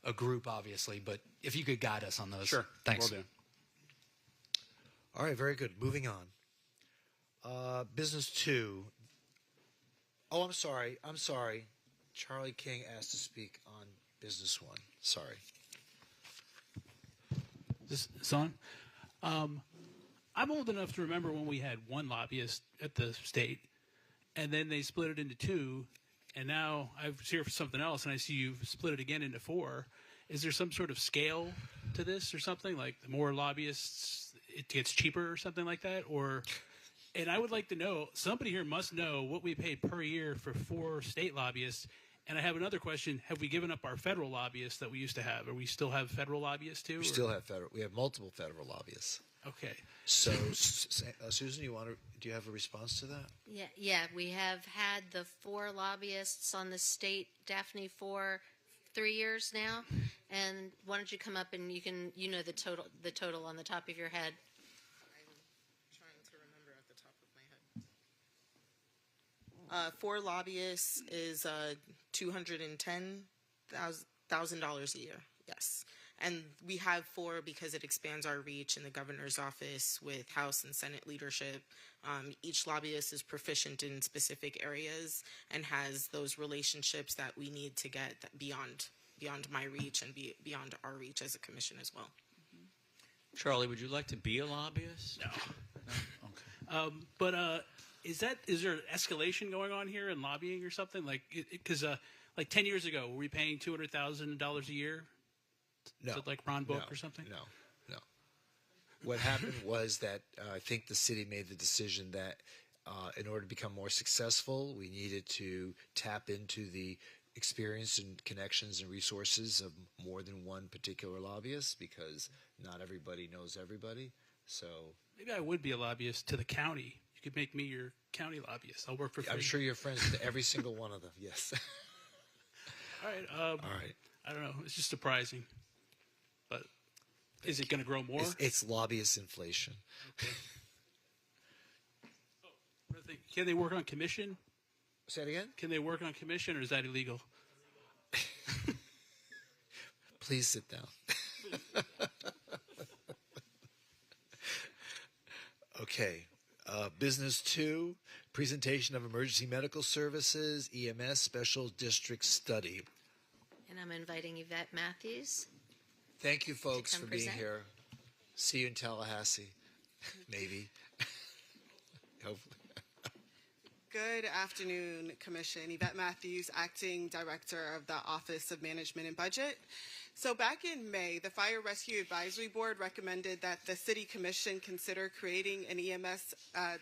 S6: a group, obviously. But if you could guide us on those.
S5: Sure.
S6: Thanks.
S5: Will do.
S1: All right, very good. Moving on. Business 2. Oh, I'm sorry. Charlie King asked to speak on business 1. Sorry.
S19: This is on. I'm old enough to remember when we had one lobbyist at the state, and then they split it into 2, and now I was here for something else, and I see you've split it again into 4. Is there some sort of scale to this or something? Like the more lobbyists, it gets cheaper or something like that? And I would like to know, somebody here must know what we pay per year for 4 state lobbyists. And I have another question. Have we given up our federal lobbyists that we used to have? Or we still have federal lobbyists too?
S1: We still have federal. We have multiple federal lobbyists.
S19: Okay.
S1: So, Susan, do you have a response to that?
S7: Yeah, we have had the 4 lobbyists on the state, Daphne, for 3 years now. And why don't you come up and you know the total on the top of your head.
S10: I'm trying to remember at the top of my head. 4 lobbyists is $210,000 a year. Yes. And we have 4 because it expands our reach in the governor's office with House and Senate leadership. Each lobbyist is proficient in specific areas and has those relationships that we need to get beyond my reach and beyond our reach as a commission as well.
S2: Charlie, would you like to be a lobbyist?
S19: No. Okay. Is there escalation going on here in lobbying or something? Because 10 years ago, were we paying $200,000 a year?
S1: No.
S19: To Ron Book or something?
S1: No. What happened was that I think the city made the decision that in order to become more successful, we needed to tap into the experience and connections and resources of more than one particular lobbyist because not everybody knows everybody. So
S19: maybe I would be a lobbyist to the county. You could make me your county lobbyist. I'll work for free.
S1: I'm sure you're friends with every single one of them. Yes.
S19: All right. I don't know. It's just surprising. But Is it going to grow more?
S1: It's lobbyist inflation.
S19: Can they work on commission?
S1: Say it again?
S19: Can they work on commission, or is that illegal?
S1: Please sit down. Okay. Business 2, presentation of emergency medical services, EMS Special District Study.
S7: And I'm inviting Yvette Matthews.
S1: Thank you, folks, for being
S7: present.
S1: here. See you in Tallahassee, maybe. Hopefully.
S20: Good afternoon, Commission. Yvette Matthews, Acting Director of the Office of Management and Budget. So back in May, the Fire Rescue Advisory Board recommended that the City Commission consider creating an EMS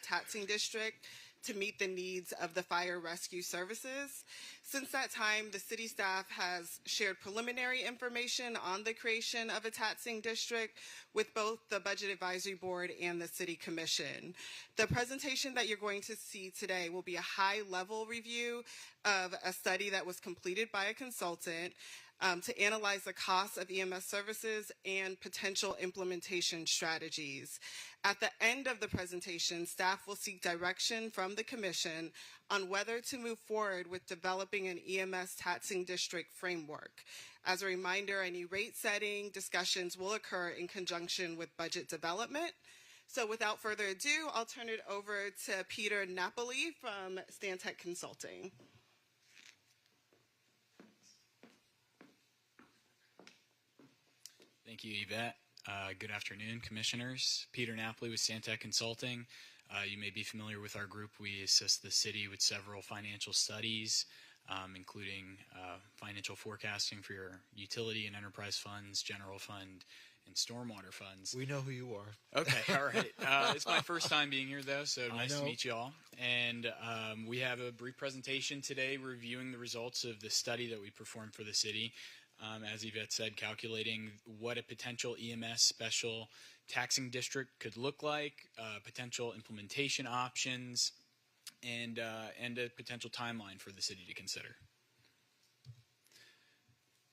S20: taxing district to meet the needs of the fire rescue services. Since that time, the city staff has shared preliminary information on the creation of a taxing district with both the Budget Advisory Board and the City Commission. The presentation that you're going to see today will be a high-level review of a study that was completed by a consultant to analyze the costs of EMS services and potential implementation strategies. At the end of the presentation, staff will seek direction from the Commission on whether to move forward with developing an EMS taxing district framework. As a reminder, any rate setting discussions will occur in conjunction with budget development. So without further ado, I'll turn it over to Peter Napoli from Stantec Consulting.
S21: Thank you, Yvette. Good afternoon, Commissioners. Peter Napoli with Stantec Consulting. You may be familiar with our group. We assist the city with several financial studies, including financial forecasting for your utility and enterprise funds, general fund, and stormwater funds.
S1: We know who you are.
S21: Okay, all right. It's my first time being here, though, so nice to meet you all. And we have a brief presentation today reviewing the results of the study that we performed for the city. As Yvette said, calculating what a potential EMS special taxing district could look like, potential implementation options, and a potential timeline for the city to consider.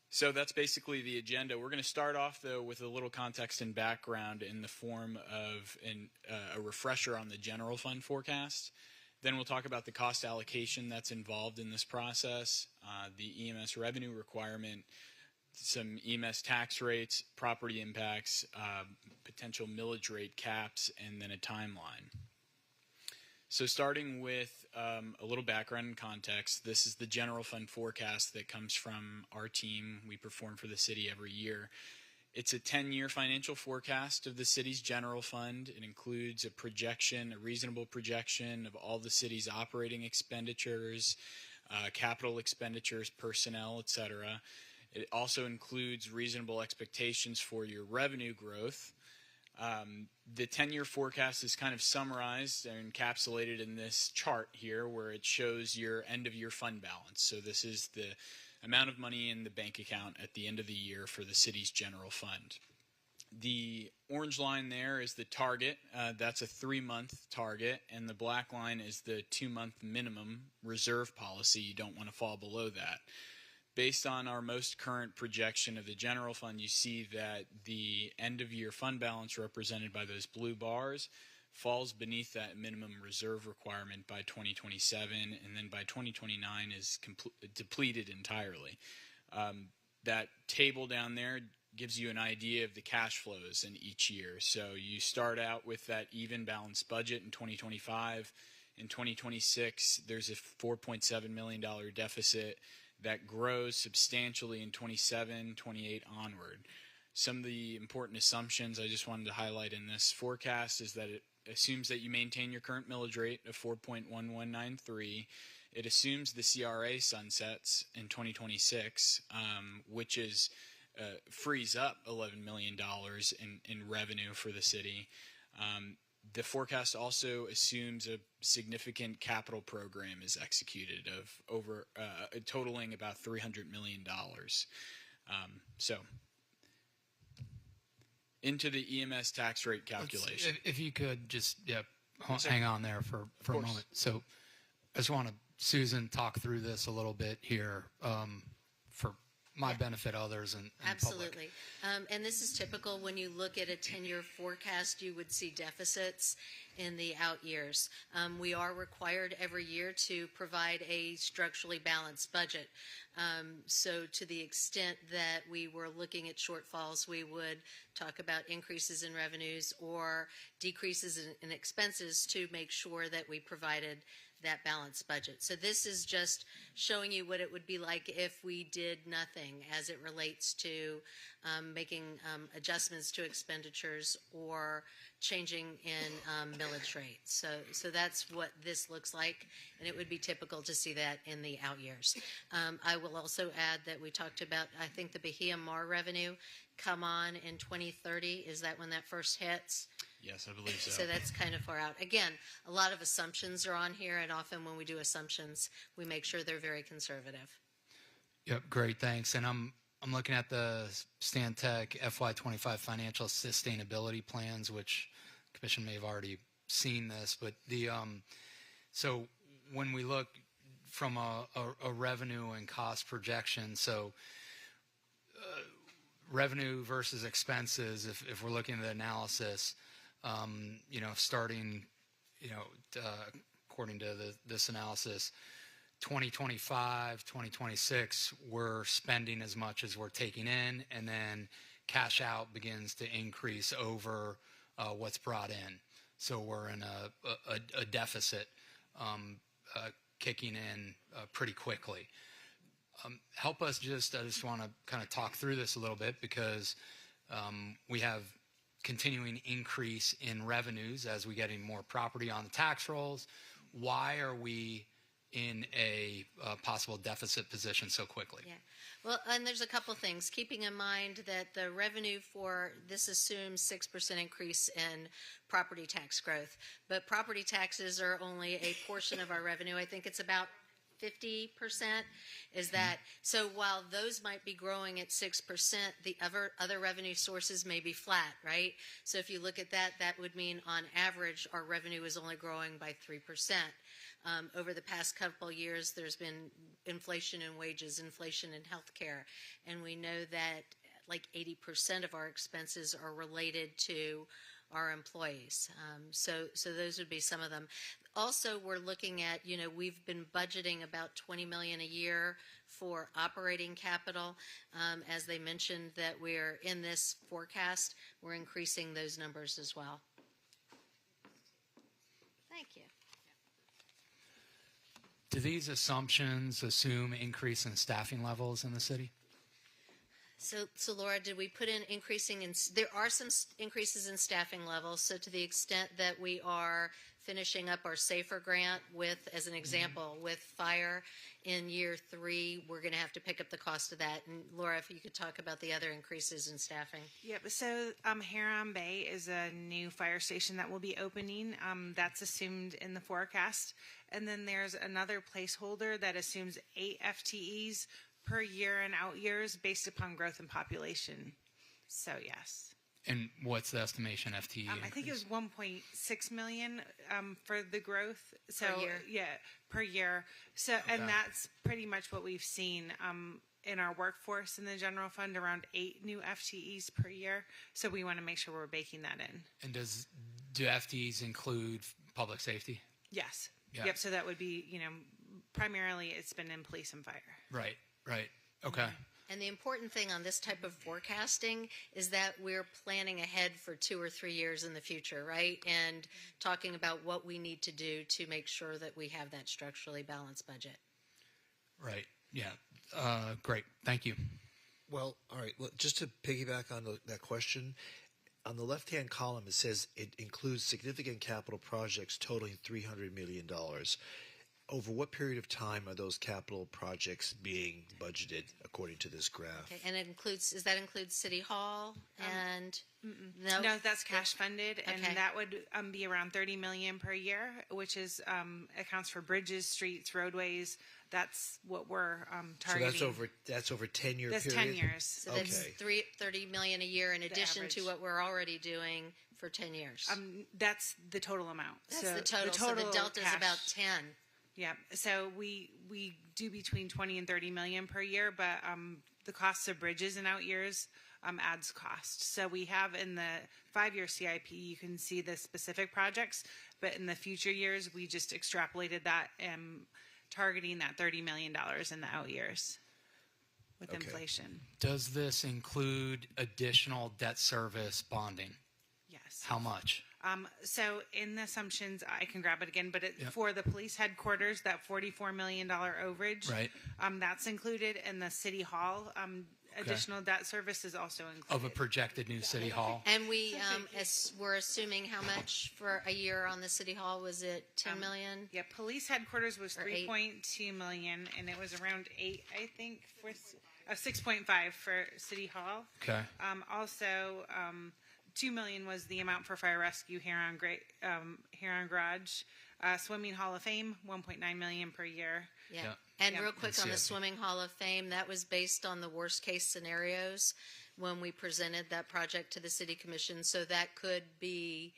S21: So that's basically the agenda. We're going to start off, though, with a little context and background in the form of a refresher on the general fund forecast. Then we'll talk about the cost allocation that's involved in this process, the EMS revenue requirement, some EMS tax rates, property impacts, potential millage rate caps, and then a timeline. So starting with a little background and context, this is the general fund forecast that comes from our team. We perform for the city every year. It's a 10-year financial forecast of the city's general fund. It includes a projection, a reasonable projection of all the city's operating expenditures, capital expenditures, personnel, etc. It also includes reasonable expectations for your revenue growth. The 10-year forecast is kind of summarized and encapsulated in this chart here where it shows your end-of-year fund balance. So this is the amount of money in the bank account at the end of the year for the city's general fund. The orange line there is the target. That's a 3-month target, and the black line is the 2-month minimum reserve policy. You don't want to fall below that. Based on our most current projection of the general fund, you see that the end-of-year fund balance represented by those blue bars falls beneath that minimum reserve requirement by 2027, and then by 2029 is depleted entirely. That table down there gives you an idea of the cash flows in each year. So you start out with that even balanced budget in 2025. In 2026, there's a $4.7 million deficit that grows substantially in 27, 28 onward. Some of the important assumptions I just wanted to highlight in this forecast is that it assumes that you maintain your current millage rate of 4.1193. It assumes the CRA sunsets in 2026, which is frees up $11 million in revenue for the city. The forecast also assumes a significant capital program is executed of over totaling about $300 million. So into the EMS tax rate calculation.
S6: If you could just hang on there for a moment. So I just want to, Susan, talk through this a little bit here for might benefit others and public.
S7: Absolutely. And this is typical. When you look at a 10-year forecast, you would see deficits in the out years. We are required every year to provide a structurally balanced budget. So to the extent that we were looking at shortfalls, we would talk about increases in revenues or decreases in expenses to make sure that we provided that balanced budget. So this is just showing you what it would be like if we did nothing as it relates to making adjustments to expenditures or changing in millage rates. So that's what this looks like, and it would be typical to see that in the out years. I will also add that we talked about, I think, the Bahia Mar revenue come on in 2030. Is that when that first hits?
S13: Yes, I believe so.
S7: So that's kind of far out. Again, a lot of assumptions are on here, and often when we do assumptions, we make sure they're very conservative.
S6: Yep, great, thanks. And I'm looking at the Stantec FY25 financial sustainability plans, which the Commission may have already seen this, but so when we look from a revenue and cost projection, so revenue versus expenses, if we're looking at the analysis, starting, according to this analysis, 2025, 2026, we're spending as much as we're taking in, and then cash out begins to increase over what's brought in. So we're in a deficit kicking in pretty quickly. Help us I just want to kind of talk through this a little bit because we have continuing increase in revenues as we getting more property on the tax rolls. Why are we in a possible deficit position so quickly?
S7: Yeah. Well, and there's a couple things. Keeping in mind that the revenue for this assumes 6% increase in property tax growth, but property taxes are only a portion of our revenue. I think it's about 50%. Is that so? While those might be growing at 6%, the other revenue sources may be flat, right? So if you look at that, that would mean on average our revenue is only growing by 3%. Over the past couple years, there's been inflation in wages, inflation in healthcare, and we know that like 80% of our expenses are related to our employees. So those would be some of them. Also, we're looking at, we've been budgeting about $20 million a year for operating capital. As they mentioned that we're in this forecast, we're increasing those numbers as well. Thank you.
S6: Do these assumptions assume increase in staffing levels in the city?
S7: So Laura, did we put in increasing in, there are some increases in staffing levels. So to the extent that we are finishing up our SAFER grant with, as an example, with fire in year 3, we're going to have to pick up the cost of that. And Laura, if you could talk about the other increases in staffing.
S10: Yep. So Huron Bay is a new fire station that will be opening. That's assumed in the forecast. And then there's another placeholder that assumes 8 FTEs per year and out years based upon growth in population. So yes.
S6: And what's the estimation FTE?
S10: I think it was 1.6 million for the growth. So
S7: Per year.
S10: Yeah, per year. So and that's pretty much what we've seen in our workforce in the general fund, around 8 new FTEs per year. So we want to make sure we're baking that in.
S6: And do FTEs include public safety?
S10: Yes.
S6: Yeah.
S10: Yep. So that would be, primarily it's been in police and fire.
S6: Right. Okay.
S7: And the important thing on this type of forecasting is that we're planning ahead for 2 or 3 years in the future, right? And talking about what we need to do to make sure that we have that structurally balanced budget.
S6: Right. Yeah. Great. Thank you.
S1: Well, all right. Well, just to piggyback on that question, on the left-hand column, it says it includes significant capital projects totaling $300 million. Over what period of time are those capital projects being budgeted according to this graph?
S7: Okay. And does that include City Hall and
S10: No, that's cash funded, and
S7: Okay.
S10: that would be around 30 million per year, which is accounts for bridges, streets, roadways. That's what we're targeting.
S1: So that's over 10-year
S10: That's
S1: period?
S10: 10 years.
S7: So that's $30 million a year in addition to
S10: average.
S7: what we're already doing for 10 years.
S10: That's the total amount.
S7: That's
S10: So
S7: the total. So the delta is
S10: cash-
S7: about 10.
S9: Yeah, so we do between 20 and 30 million per year, but the costs of bridges in out years adds cost. So we have in the 5-year CIP, you can see the specific projects, but in the future years, we just extrapolated that targeting that $30 million in the out years with inflation.
S6: Does this include additional debt service bonding?
S9: Yes.
S6: How much?
S9: So in the assumptions, I can grab it again, but for the police headquarters, that $44 million overage,
S6: Right.
S9: That's included in the city hall. Additional debt service is also included.
S6: Of a projected new city hall?
S7: And we're assuming how much for a year on the city hall? Was it 10 million?
S9: Yeah, police headquarters was
S7: Or
S9: 3.2 million, and it was around 8, I think, for 6.5 for city hall.
S6: Okay.
S9: Also, 2 million was the amount for fire rescue here on Garage. Swimming Hall of Fame, 1.9 million per year.
S7: Yeah. And real quick on the Swimming Hall of Fame, that was based on the worst case scenarios when we presented that project to the City Commission. So that could be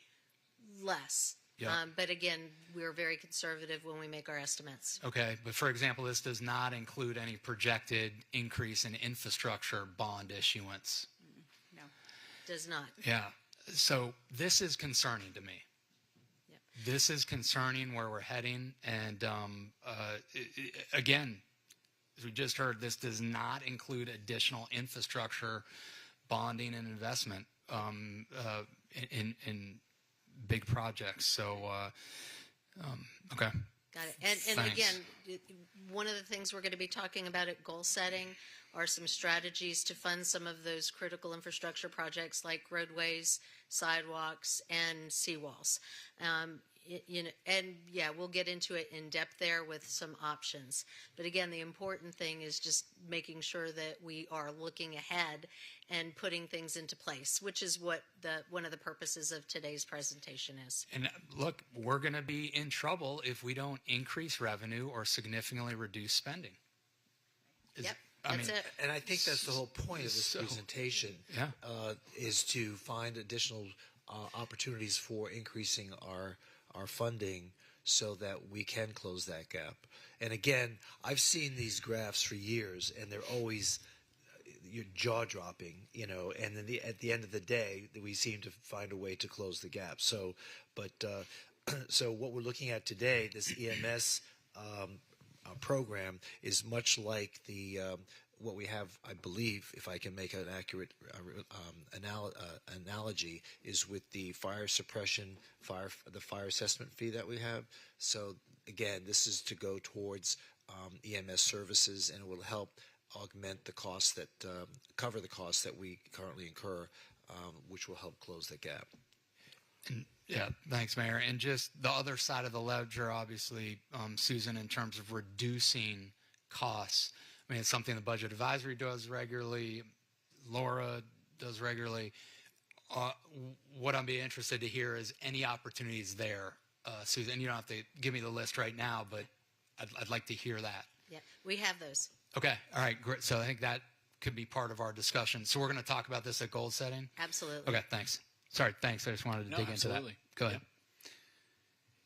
S7: less.
S6: Yeah.
S7: But again, we're very conservative when we make our estimates.
S6: Okay, but for example, this does not include any projected increase in infrastructure bond issuance.
S9: No.
S7: Does not.
S6: Yeah. So this is concerning to me. This is concerning where we're heading. And again, as we just heard, this does not include additional infrastructure bonding and investment in big projects. So, okay.
S7: Got it. And again, one of the things we're going to be talking about at goal setting are some strategies to fund some of those critical infrastructure projects like roadways, sidewalks, and seawalls. We'll get into it in depth there with some options. But again, the important thing is just making sure that we are looking ahead and putting things into place, which is what one of the purposes of today's presentation is.
S6: And look, we're going to be in trouble if we don't increase revenue or significantly reduce spending.
S7: Yep. That's it.
S1: And I think that's the whole point of this presentation, is to find additional opportunities for increasing our funding so that we can close that gap. And again, I've seen these graphs for years, and they're always you're jaw-dropping, and then at the end of the day, we seem to find a way to close the gap. So what we're looking at today, this EMS program, is much like the what we have, I believe, if I can make an accurate analogy, is with the fire suppression, the fire assessment fee that we have. So again, this is to go towards EMS services, and it will help augment the costs that cover the costs that we currently incur, which will help close the gap.
S6: Yeah, thanks, Mayor. And just the other side of the ledger, obviously, Susan, in terms of reducing costs. I mean, it's something the Budget Advisory does regularly, Laura does regularly. What I'm be interested to hear is any opportunities there, Susan. You don't have to give me the list right now, but I'd like to hear that.
S7: Yeah, we have those.
S6: Okay, all right, great. So I think that could be part of our discussion. So we're going to talk about this at goal setting?
S7: Absolutely.
S6: Okay, thanks. Sorry, thanks. I just wanted to dig into that. Go ahead.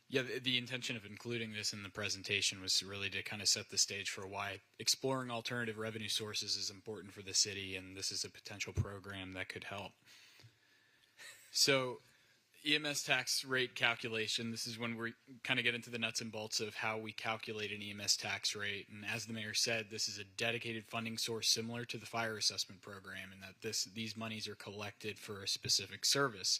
S21: Yeah, the intention of including this in the presentation was really to kind of set the stage for why exploring alternative revenue sources is important for the city, and this is a potential program that could help. So, EMS tax rate calculation, this is when we kind of get into the nuts and bolts of how we calculate an EMS tax rate. And as the mayor said, this is a dedicated funding source similar to the fire assessment program, and that these monies are collected for a specific service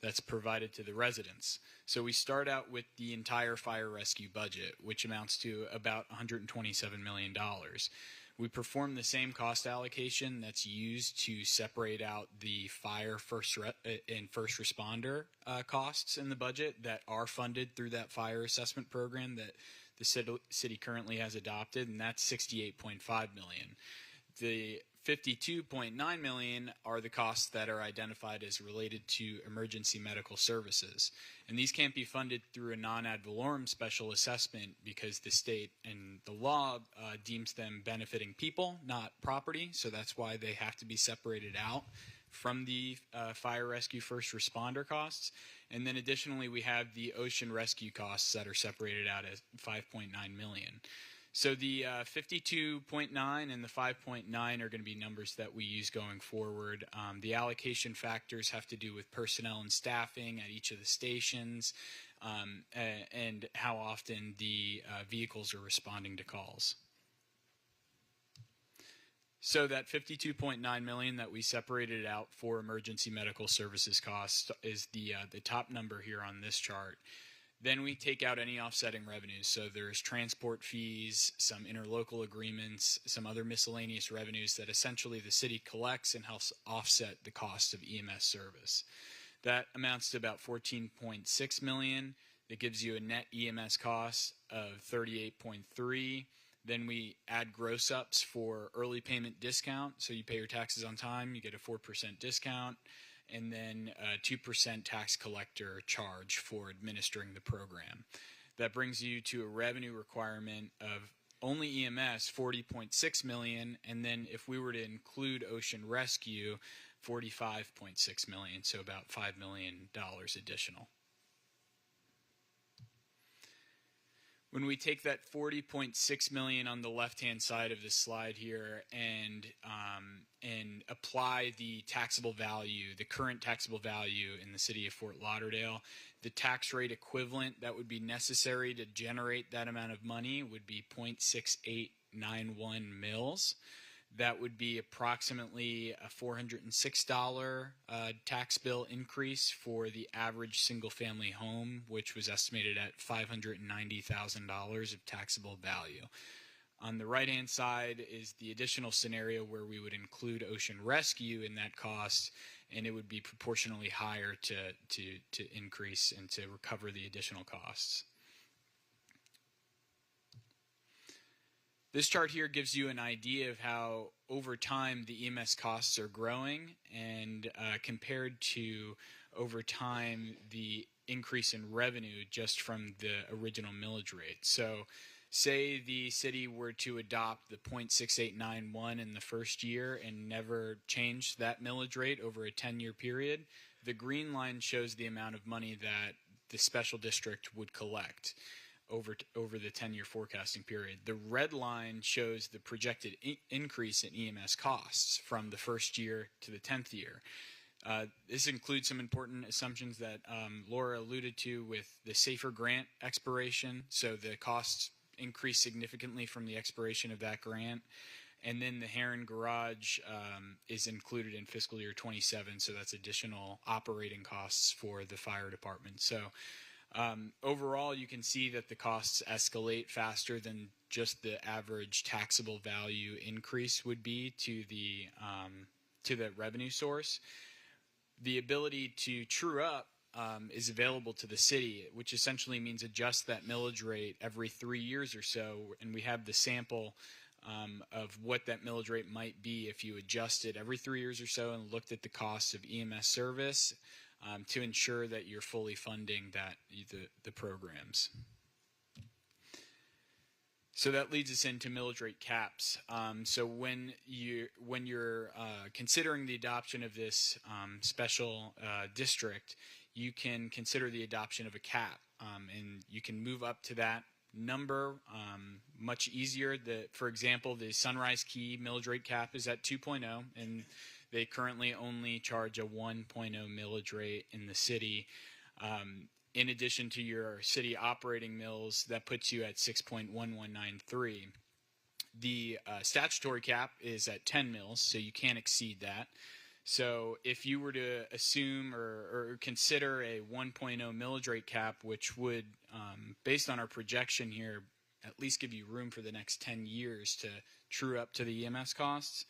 S21: that's provided to the residents. So we start out with the entire fire rescue budget, which amounts to about $127 million. We perform the same cost allocation that's used to separate out the fire and first responder costs in the budget that are funded through that fire assessment program that the city currently has adopted, and that's $68.5 million. The $52.9 million are the costs that are identified as related to emergency medical services. And these can't be funded through a non-ad valorem special assessment because the state and the law deems them benefiting people, not property. So that's why they have to be separated out from the fire rescue first responder costs. And then additionally, we have the ocean rescue costs that are separated out at $5.9 million. So the 52.9 and the 5.9 are going to be numbers that we use going forward. The allocation factors have to do with personnel and staffing at each of the stations, and how often the vehicles are responding to calls. So that 52.9 million that we separated out for emergency medical services costs is the top number here on this chart. Then we take out any offsetting revenues. So there's transport fees, some interlocal agreements, some other miscellaneous revenues that essentially the city collects and helps offset the cost of EMS service. That amounts to about 14.6 million. That gives you a net EMS cost of 38.3. Then we add gross ups for early payment discount. So you pay your taxes on time, you get a 4% discount. And then a 2% tax collector charge for administering the program. That brings you to a revenue requirement of only EMS, 40.6 million, and then if we were to include ocean rescue, 45.6 million, so about $5 million additional. When we take that 40.6 million on the left-hand side of this slide here and apply the taxable value, the current taxable value in the city of Fort Lauderdale, the tax rate equivalent that would be necessary to generate that amount of money would be 0.6891 mils. That would be approximately a $406 tax bill increase for the average single-family home, which was estimated at $590,000 of taxable value. On the right-hand side is the additional scenario where we would include ocean rescue in that cost, and it would be proportionally higher to increase and to recover the additional costs. This chart here gives you an idea of how over time the EMS costs are growing and compared to over time the increase in revenue just from the original millage rate. So say the city were to adopt the 0.6891 in the first year and never change that millage rate over a 10-year period, the green line shows the amount of money that the special district would collect over the 10-year forecasting period. The red line shows the projected increase in EMS costs from the first year to the 10th year. This includes some important assumptions that Laura alluded to with the SAFER grant expiration. So the costs increase significantly from the expiration of that grant. And then the Heron Garage is included in fiscal year 27, so that's additional operating costs for the fire department. So overall, you can see that the costs escalate faster than just the average taxable value increase would be to the revenue source. The ability to true up is available to the city, which essentially means adjust that millage rate every 3 years or so, and we have the sample of what that millage rate might be if you adjusted every 3 years or so and looked at the cost of EMS service to ensure that you're fully funding the programs. So that leads us into millage rate caps. So when you're considering the adoption of this special district, you can consider the adoption of a cap, and you can move up to that number much easier. For example, the Sunrise Key millage rate cap is at 2.0, and they currently only charge a 1.0 millage rate in the city. In addition to your city operating mills, that puts you at 6.1193. The statutory cap is at 10 mills, so you can't exceed that. So if you were to assume or consider a 1.0 millage rate cap, which would, based on our projection here, at least give you room for the next 10 years to true up to the EMS costs,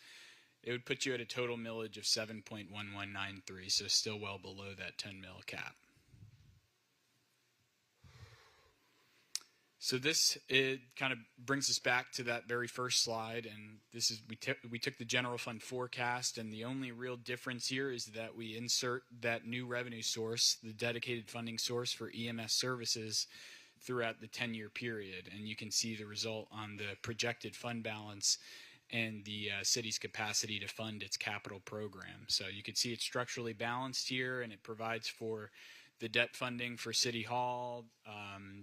S21: it would put you at a total millage of 7.1193, so still well below that 10 mil cap. So this kind of brings us back to that very first slide, and this is we took the general fund forecast, and the only real difference here is that we insert that new revenue source, the dedicated funding source for EMS services, throughout the 10-year period, and you can see the result on the projected fund balance and the city's capacity to fund its capital program. So you can see it's structurally balanced here, and it provides for the debt funding for City Hall,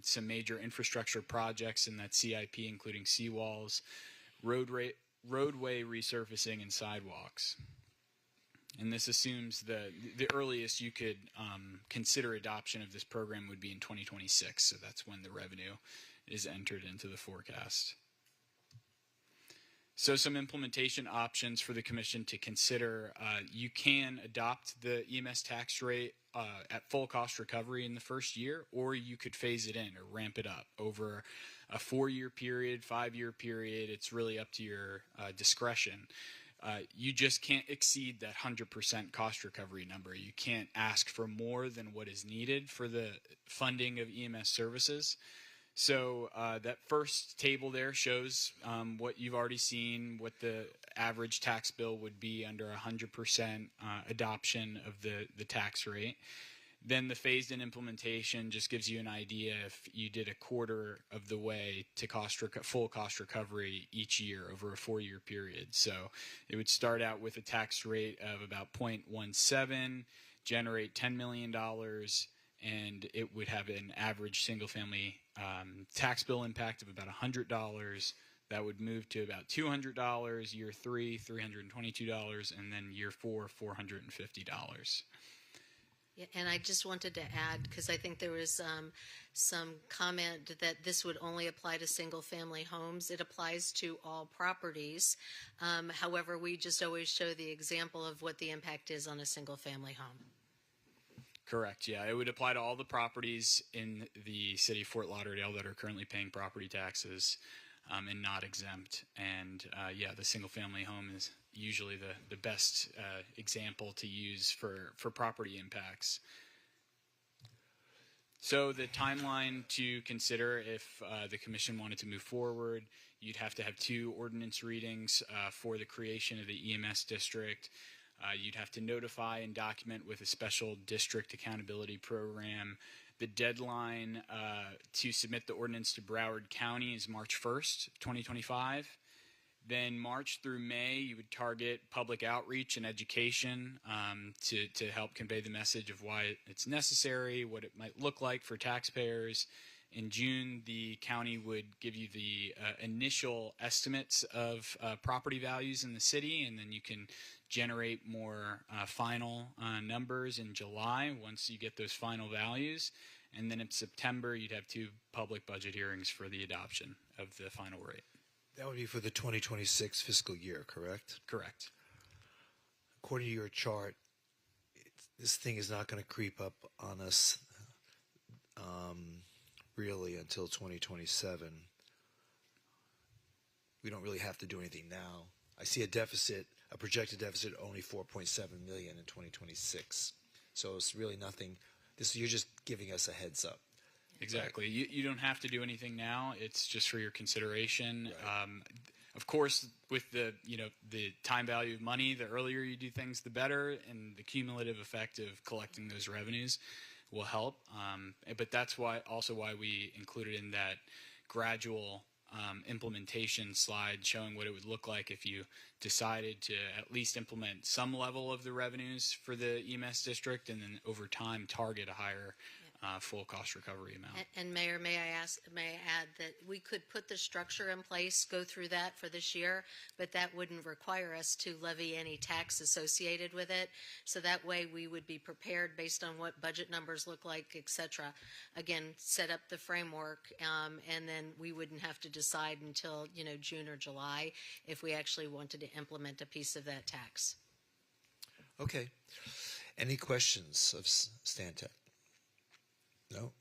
S21: some major infrastructure projects in that CIP, including seawalls, roadway resurfacing, and sidewalks. And this assumes the earliest you could consider adoption of this program would be in 2026. So that's when the revenue is entered into the forecast. So some implementation options for the Commission to consider. You can adopt the EMS tax rate at full cost recovery in the first year, or you could phase it in or ramp it up over a 4-year period, 5-year period. It's really up to your discretion. You just can't exceed that 100% cost recovery number. You can't ask for more than what is needed for the funding of EMS services. So that first table there shows what you've already seen, what the average tax bill would be under 100% adoption of the tax rate. Then the phased-in implementation just gives you an idea if you did a quarter of the way to full cost recovery each year over a 4-year period. So it would start out with a tax rate of about 0.17, generate $10 million, and it would have an average single-family tax bill impact of about $100. That would move to about $200, year 3, $322, and then year 4, $450.
S7: Yeah, and I just wanted to add, because I think there was some comment that this would only apply to single-family homes. It applies to all properties. However, we just always show the example of what the impact is on a single-family home.
S21: Correct, yeah. It would apply to all the properties in the city of Fort Lauderdale that are currently paying property taxes and not exempt. And yeah, the single-family home is usually the best example to use for property impacts. So the timeline to consider if the Commission wanted to move forward, you'd have to have 2 ordinance readings for the creation of the EMS district. You'd have to notify and document with a special district accountability program. The deadline to submit the ordinance to Broward County is March 1st, 2025. Then March through May, you would target public outreach and education to help convey the message of why it's necessary, what it might look like for taxpayers. In June, the county would give you the initial estimates of property values in the city, and then you can generate more final numbers in July once you get those final values. And then in September, you'd have 2 public budget hearings for the adoption of the final rate.
S1: That would be for the 2026 fiscal year, correct?
S21: Correct.
S1: According to your chart, this thing is not going to creep up on us really until 2027. We don't really have to do anything now. I see a projected deficit only 4.7 million in 2026. So it's really nothing. You're just giving us a heads up.
S21: Exactly.
S1: Right.
S21: You don't have to do anything now. It's just for your consideration.
S1: Right.
S21: Of course, with the time value of money, the earlier you do things, the better, and the cumulative effect of collecting those revenues will help. But that's why we included in that gradual implementation slide showing what it would look like if you decided to at least implement some level of the revenues for the EMS district, and then over time target a higher full cost recovery amount.
S7: And Mayor, may I add that we could put the structure in place, go through that for this year, but that wouldn't require us to levy any tax associated with it. So that way we would be prepared based on what budget numbers look like, et cetera. Again, set up the framework, and then we wouldn't have to decide until, June or July if we actually wanted to implement a piece of that tax.
S1: Okay. Any questions of Stantec? No.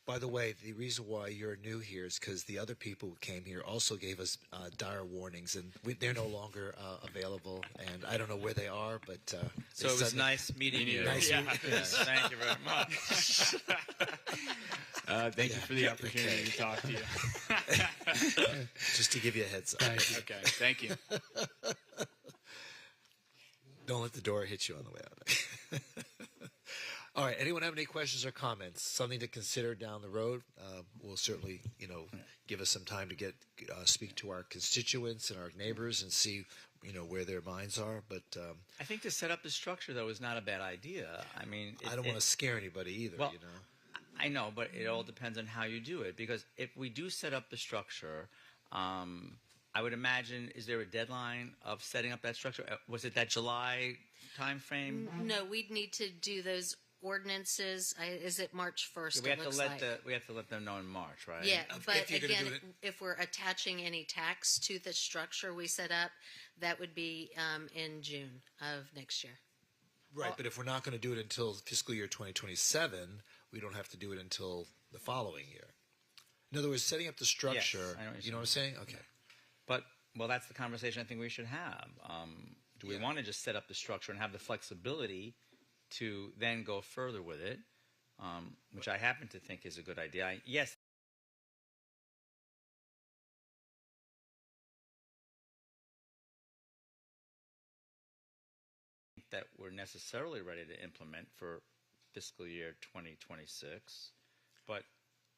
S1: By the way, the reason why you're new here is because the other people who came here also gave us dire warnings, and they're no longer available. And I don't know where they are, but
S2: so it was nice meeting you.
S1: Nice meeting you.
S2: Yes. Thank you very much.
S21: Thank you for the opportunity to talk to you.
S1: Just to give you a heads up.
S21: Okay, thank you.
S1: Don't let the door hit you on the way out. All right. Anyone have any questions or comments? Something to consider down the road? We'll certainly, give us some time to get speak to our constituents and our neighbors and see, where their minds are. But
S2: I think to set up the structure, though, is not a bad idea. I mean,
S1: I don't want to scare anybody either.
S2: Well, I know, but it all depends on how you do it. Because if we do set up the structure, I would imagine, is there a deadline of setting up that structure? Was it that July time frame?
S7: No, we'd need to do those ordinances. Is it March 1st?
S2: We have to let them know in March, right?
S7: Yeah, but again, if we're attaching any tax to the structure we set up, that would be in June of next year.
S1: Right, but if we're not going to do it until fiscal year 2027, we don't have to do it until the following year. In other words, setting up the structure,
S2: Yes, I know what
S1: you know what I'm saying? Okay.
S2: But, that's the conversation I think we should have. Do we want to just set up the structure and have the flexibility to then go further with it, which I happen to think is a good idea? Yes. That we're necessarily ready to implement for fiscal year 2026. But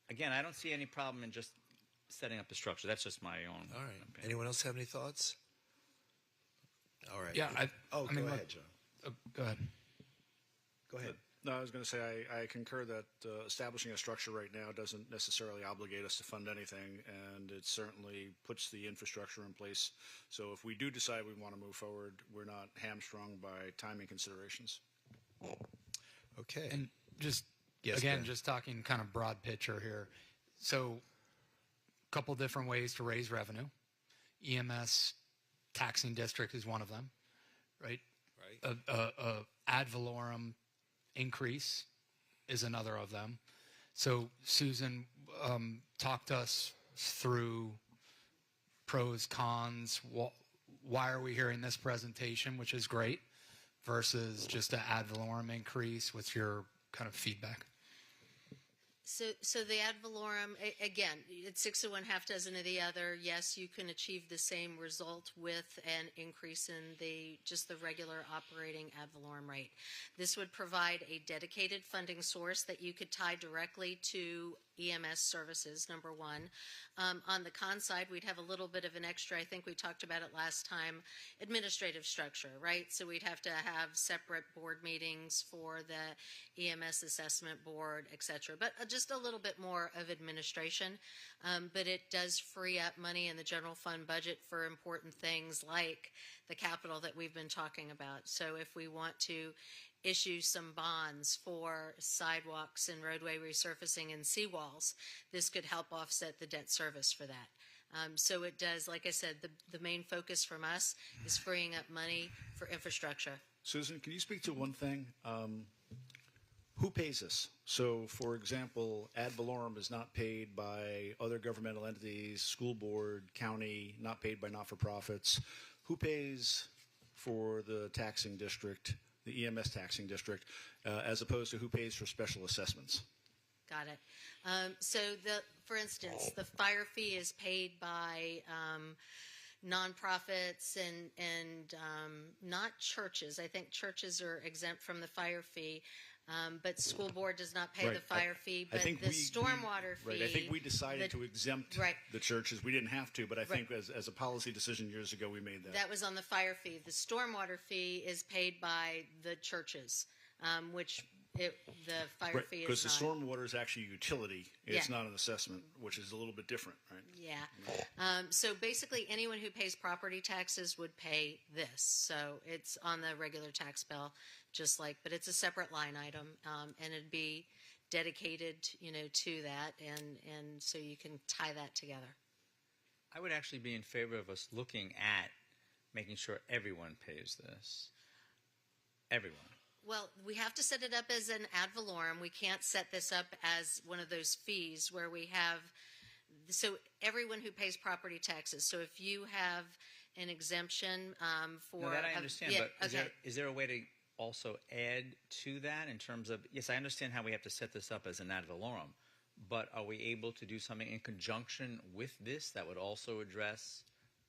S2: again, I don't see any problem in just setting up the structure. That's just my own.
S1: All right.
S2: opinion.
S1: Anyone else have any thoughts? All right.
S6: Yeah.
S1: Go ahead, John.
S6: Go ahead.
S1: Go ahead.
S4: No, I was going to say I concur that establishing a structure right now doesn't necessarily obligate us to fund anything, and it certainly puts the infrastructure in place. So if we do decide we want to move forward, we're not hamstrung by timing considerations.
S1: Okay.
S6: And just
S1: Yes,
S6: again,
S1: Ben.
S6: just talking kind of broad picture here. So, a couple different ways to raise revenue. EMS taxing district is one of them, right?
S1: Right.
S6: A ad valorem increase is another of them. So, Susan, talked us through pros, cons. Why are we hearing this presentation, which is great, versus just an ad valorem increase? What's your kind of feedback?
S7: So the ad valorem, again, it's 6 of one, half dozen of the other. Yes, you can achieve the same result with an increase in the regular operating ad valorem rate. This would provide a dedicated funding source that you could tie directly to EMS services, number one. On the con side, we'd have a little bit of an extra, I think we talked about it last time, administrative structure, right? So we'd have to have separate board meetings for the EMS assessment board, et cetera. But just a little bit more of administration. But it does free up money in the general fund budget for important things like the capital that we've been talking about. So if we want to issue some bonds for sidewalks and roadway resurfacing and seawalls, this could help offset the debt service for that. So it does, like I said, the main focus from us is freeing up money for infrastructure.
S4: Susan, can you speak to one thing? Who pays this? So, for example, ad valorem is not paid by other governmental entities, school board, county, not paid by not-for-profits. Who pays for the taxing district, the EMS taxing district, as opposed to who pays for special assessments?
S7: Got it. So, for instance, the fire fee is paid by nonprofits and not churches. I think churches are exempt from the fire fee. But school board does not pay the fire fee, but the stormwater fee.
S4: Right, I think we decided to exempt the churches. We didn't have to, but I think as a policy decision years ago, we made that.
S7: That was on the fire fee. The stormwater fee is paid by the churches, which the fire fee is not.
S4: Because the stormwater is actually a utility. It's not an assessment, which is a little bit different, right?
S7: Yeah. So basically, anyone who pays property taxes would pay this. So it's on the regular tax bill. But it's a separate line item, and it'd be dedicated, to that, and so you can tie that together.
S2: I would actually be in favor of us looking at making sure everyone pays this. Everyone.
S7: Well, we have to set it up as an ad valorem. We can't set this up as one of those fees where we have, so everyone who pays property taxes. So if you have an exemption for...
S2: No, that I understand, but is there a way to also add to that in terms of, yes, I understand how we have to set this up as an ad valorem, but are we able to do something in conjunction with this that would also address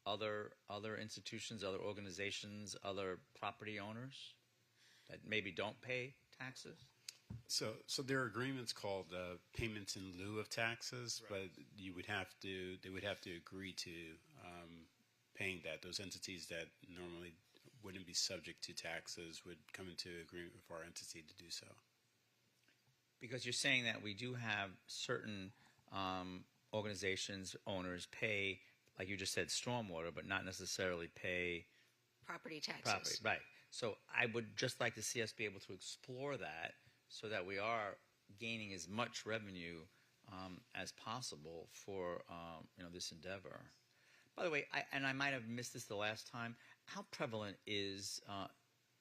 S2: other institutions, other organizations, other property owners that maybe don't pay taxes?
S5: So there are agreements called payments in lieu of taxes, but they would have to agree to paying that. Those entities that normally wouldn't be subject to taxes would come into agreement with our entity to do so.
S2: Because you're saying that we do have certain organizations, owners pay, like you just said, stormwater, but not necessarily pay
S7: Property taxes.
S2: property. Right. So I would just like to see us be able to explore that so that we are gaining as much revenue as possible for this endeavor. By the way, I might have missed this the last time. How prevalent is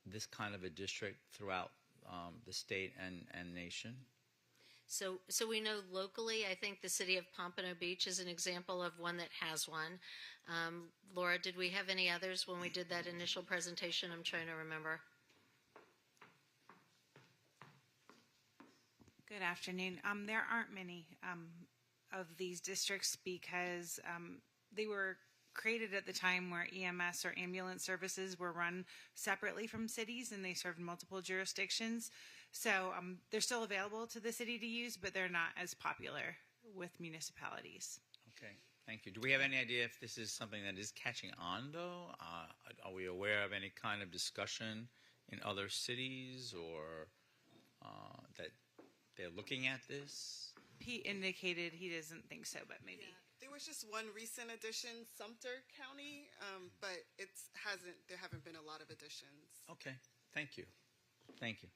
S2: this kind of a district throughout the state and nation?
S7: So we know locally, I think the city of Pompano Beach is an example of one that has one. Laura, did we have any others when we did that initial presentation? I'm trying to remember.
S9: Good afternoon. There aren't many of these districts because they were created at the time where EMS or ambulance services were run separately from cities and they served multiple jurisdictions. So they're still available to the city to use, but they're not as popular with municipalities.
S2: Okay, thank you. Do we have any idea if this is something that is catching on, though? Are we aware of any kind of discussion in other cities or that they're looking at this?
S9: Pete indicated he doesn't think so, but maybe.
S20: Yeah. There was just one recent addition, Sumter County, but there haven't been a lot of additions.
S2: Okay, thank you. Thank you.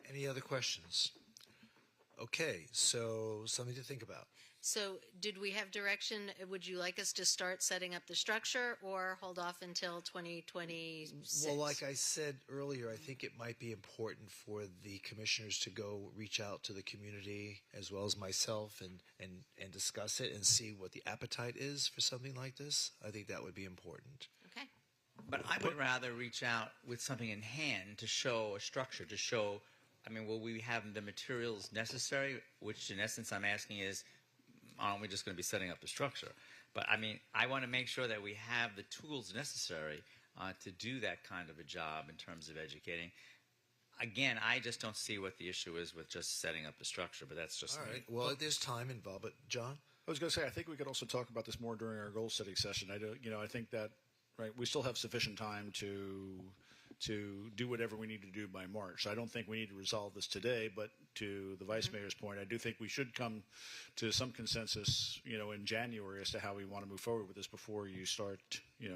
S1: Any other questions? Okay, so something to think about.
S7: So did we have direction? Would you like us to start setting up the structure or hold off until 2026?
S1: Well, like I said earlier, I think it might be important for the commissioners to go reach out to the community as well as myself and discuss it and see what the appetite is for something like this. I think that would be important.
S7: Okay.
S2: But I would rather reach out with something in hand to show a structure, to show, will we have the materials necessary? Which in essence I'm asking is, aren't we just going to be setting up the structure? But I want to make sure that we have the tools necessary to do that kind of a job in terms of educating. Again, I just don't see what the issue is with just setting up the structure, but that's just
S1: all
S2: me.
S1: right. Well, there's time involved, but John?
S4: I was going to say, I think we could also talk about this more during our goal setting session. I think that we still have sufficient time to do whatever we need to do by March. So I don't think we need to resolve this today, but to the Vice Mayor's point, I do think we should come to some consensus, in January as to how we want to move forward with this before you start,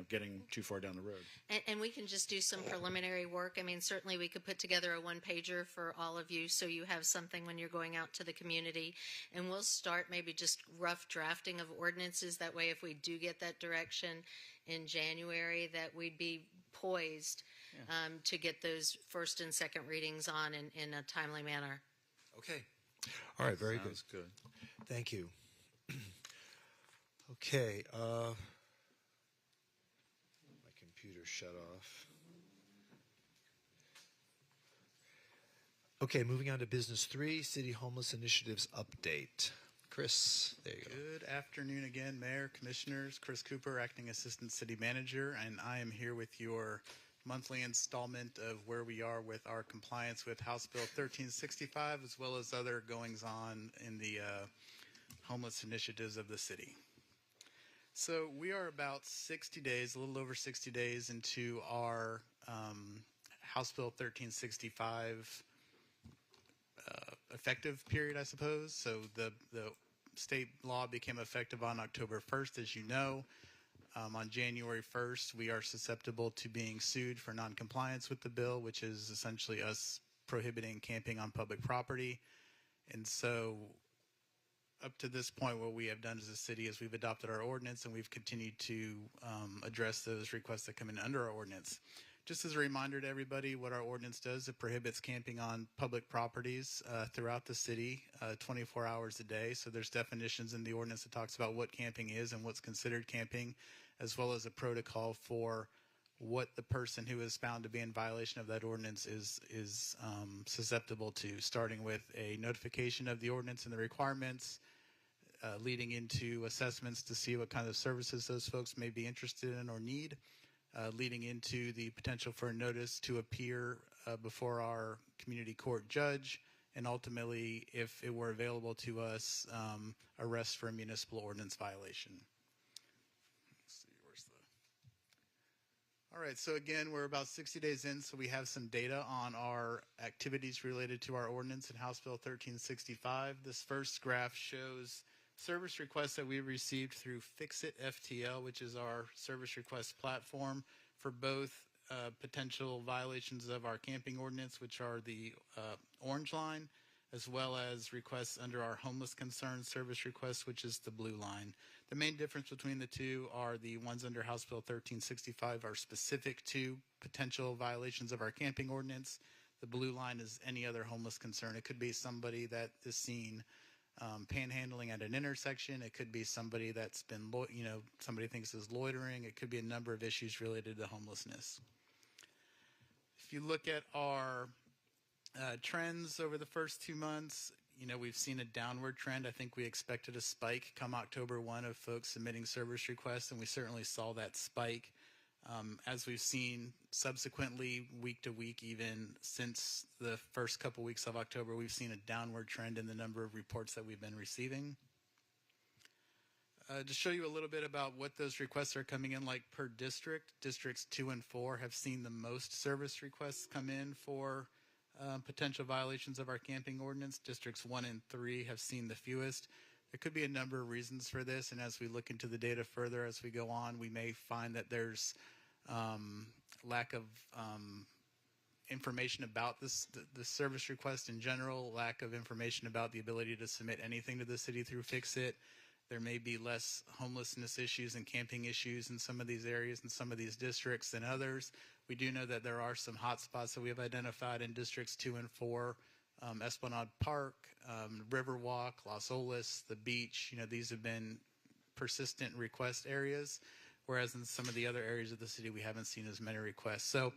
S4: getting too far down the road.
S7: And we can just do some preliminary work. Certainly we could put together a one-pager for all of you so you have something when you're going out to the community. And we'll start maybe just rough drafting of ordinances. That way, if we do get that direction in January, that we'd be poised to get those first and second readings on in a timely manner.
S1: Okay. All right, very
S2: Sounds good.
S1: Thank you. Okay. My computer shut off. Okay, moving on to business 3, City Homeless Initiatives Update. Chris, there you go.
S11: Good afternoon again, Mayor, Commissioners. Chris Cooper, Acting Assistant City Manager, and I am here with your monthly installment of where we are with our compliance with House Bill 1365, as well as other goings-on in the homeless initiatives of the city. So we are about 60 days, a little over 60 days into our House Bill 1365 effective period, I suppose. So the state law became effective on October 1st, as you know. On January 1st, we are susceptible to being sued for noncompliance with the bill, which is essentially us prohibiting camping on public property. And so up to this point, what we have done as a city is we've adopted our ordinance and we've continued to address those requests that come in under our ordinance. Just as a reminder to everybody, what our ordinance does, it prohibits camping on public properties throughout the city 24 hours a day. So there's definitions in the ordinance that talks about what camping is and what's considered camping, as well as a protocol for what the person who is found to be in violation of that ordinance is susceptible to, starting with a notification of the ordinance and the requirements, leading into assessments to see what kind of services those folks may be interested in or need, leading into the potential for a notice to appear before our community court judge, and ultimately, if it were available to us, arrest for a municipal ordinance violation. Let's see, where's the... All right, so again, we're about 60 days in, so we have some data on our activities related to our ordinance in House Bill 1365. This first graph shows service requests that we received through Fix-It FTL, which is our service request platform for both potential violations of our camping ordinance, which are the orange line, as well as requests under our homeless concern service requests, which is the blue line. The main difference between the two are the ones under House Bill 1365 are specific to potential violations of our camping ordinance. The blue line is any other homeless concern. It could be somebody that is seen panhandling at an intersection. It could be somebody that's been, somebody thinks is loitering. It could be a number of issues related to homelessness. If you look at our trends over the first 2 months, we've seen a downward trend. I think we expected a spike come October 1 of folks submitting service requests, and we certainly saw that spike. As we've seen subsequently, week to week, even since the first couple weeks of October, we've seen a downward trend in the number of reports that we've been receiving. To show you a little bit about what those requests are coming in like per district, districts 2 and 4 have seen the most service requests come in for potential violations of our camping ordinance. Districts 1 and 3 have seen the fewest. There could be a number of reasons for this, and as we look into the data further as we go on, we may find that there's lack of information about the service request in general, lack of information about the ability to submit anything to the city through Fix-It. There may be less homelessness issues and camping issues in some of these areas and some of these districts than others. We do know that there are some hot spots that we have identified in districts 2 and 4. Esplanade Park, Riverwalk, Las Olas, the beach, these have been persistent request areas, whereas in some of the other areas of the city, we haven't seen as many requests. So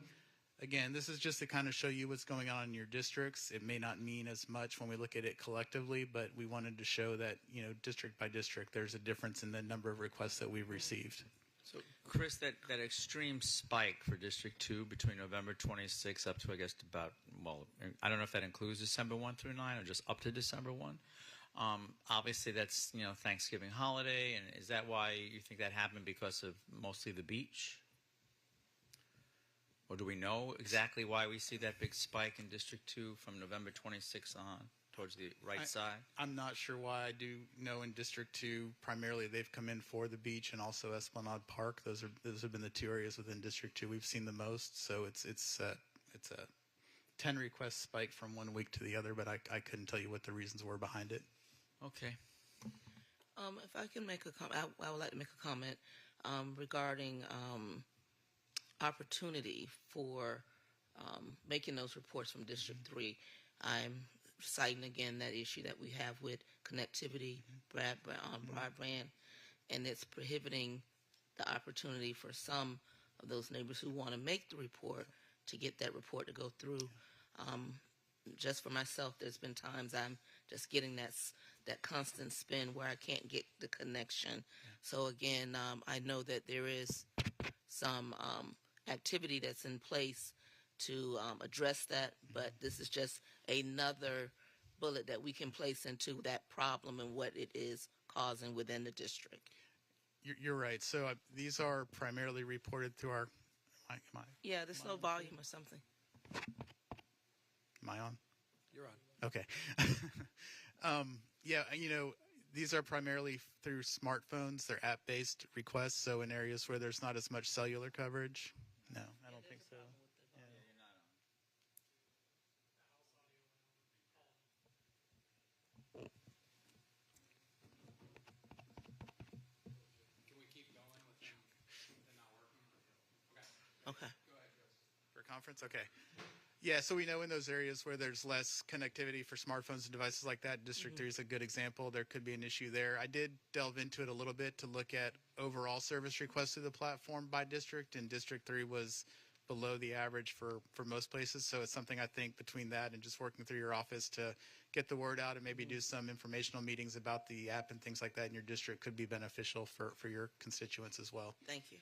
S11: again, this is just to kind of show you what's going on in your districts. It may not mean as much when we look at it collectively, but we wanted to show that, district by district, there's a difference in the number of requests that we've received.
S2: So, Chris, that extreme spike for District 2 between November 26th up to, I guess, about, I don't know if that includes December 1 through 9 or just up to December 1. Obviously, that's, Thanksgiving holiday, and is that why you think that happened, because of mostly the beach? Or do we know exactly why we see that big spike in District 2 from November 26th on towards the right side?
S11: I'm not sure why. I do know in District 2, primarily they've come in for the beach and also Esplanade Park. Those have been the two areas within District 2 we've seen the most. So it's a 10 request spike from 1 week to the other, but I couldn't tell you what the reasons were behind it.
S2: Okay.
S8: If I can make a comment, I would like to make a comment regarding opportunity for making those reports from District 3. I'm citing again that issue that we have with connectivity, broadband, and it's prohibiting the opportunity for some of those neighbors who want to make the report to get that report to go through. Just for myself, there's been times I'm just getting that constant spin where I can't get the connection. So again, I know that there is some activity that's in place to address that, but this is just another bullet that we can place into that problem and what it is causing within the district.
S11: You're right. So these are primarily reported through our...
S8: Yeah, there's no volume or something.
S11: Am I on?
S1: You're on.
S11: Okay. These are primarily through smartphones. They're app-based requests, so in areas where there's not as much cellular coverage. No, I don't think so.
S6: Can we keep going with them not working?
S8: Okay.
S11: For a conference? Okay. Yeah, so we know in those areas where there's less connectivity for smartphones and devices like that, District 3 is a good example. There could be an issue there. I did delve into it a little bit to look at overall service requests to the platform by district, and District 3 was below the average for most places. So it's something I think between that and just working through your office to get the word out and maybe do some informational meetings about the app and things like that in your district could be beneficial for your constituents as well.
S8: Thank you.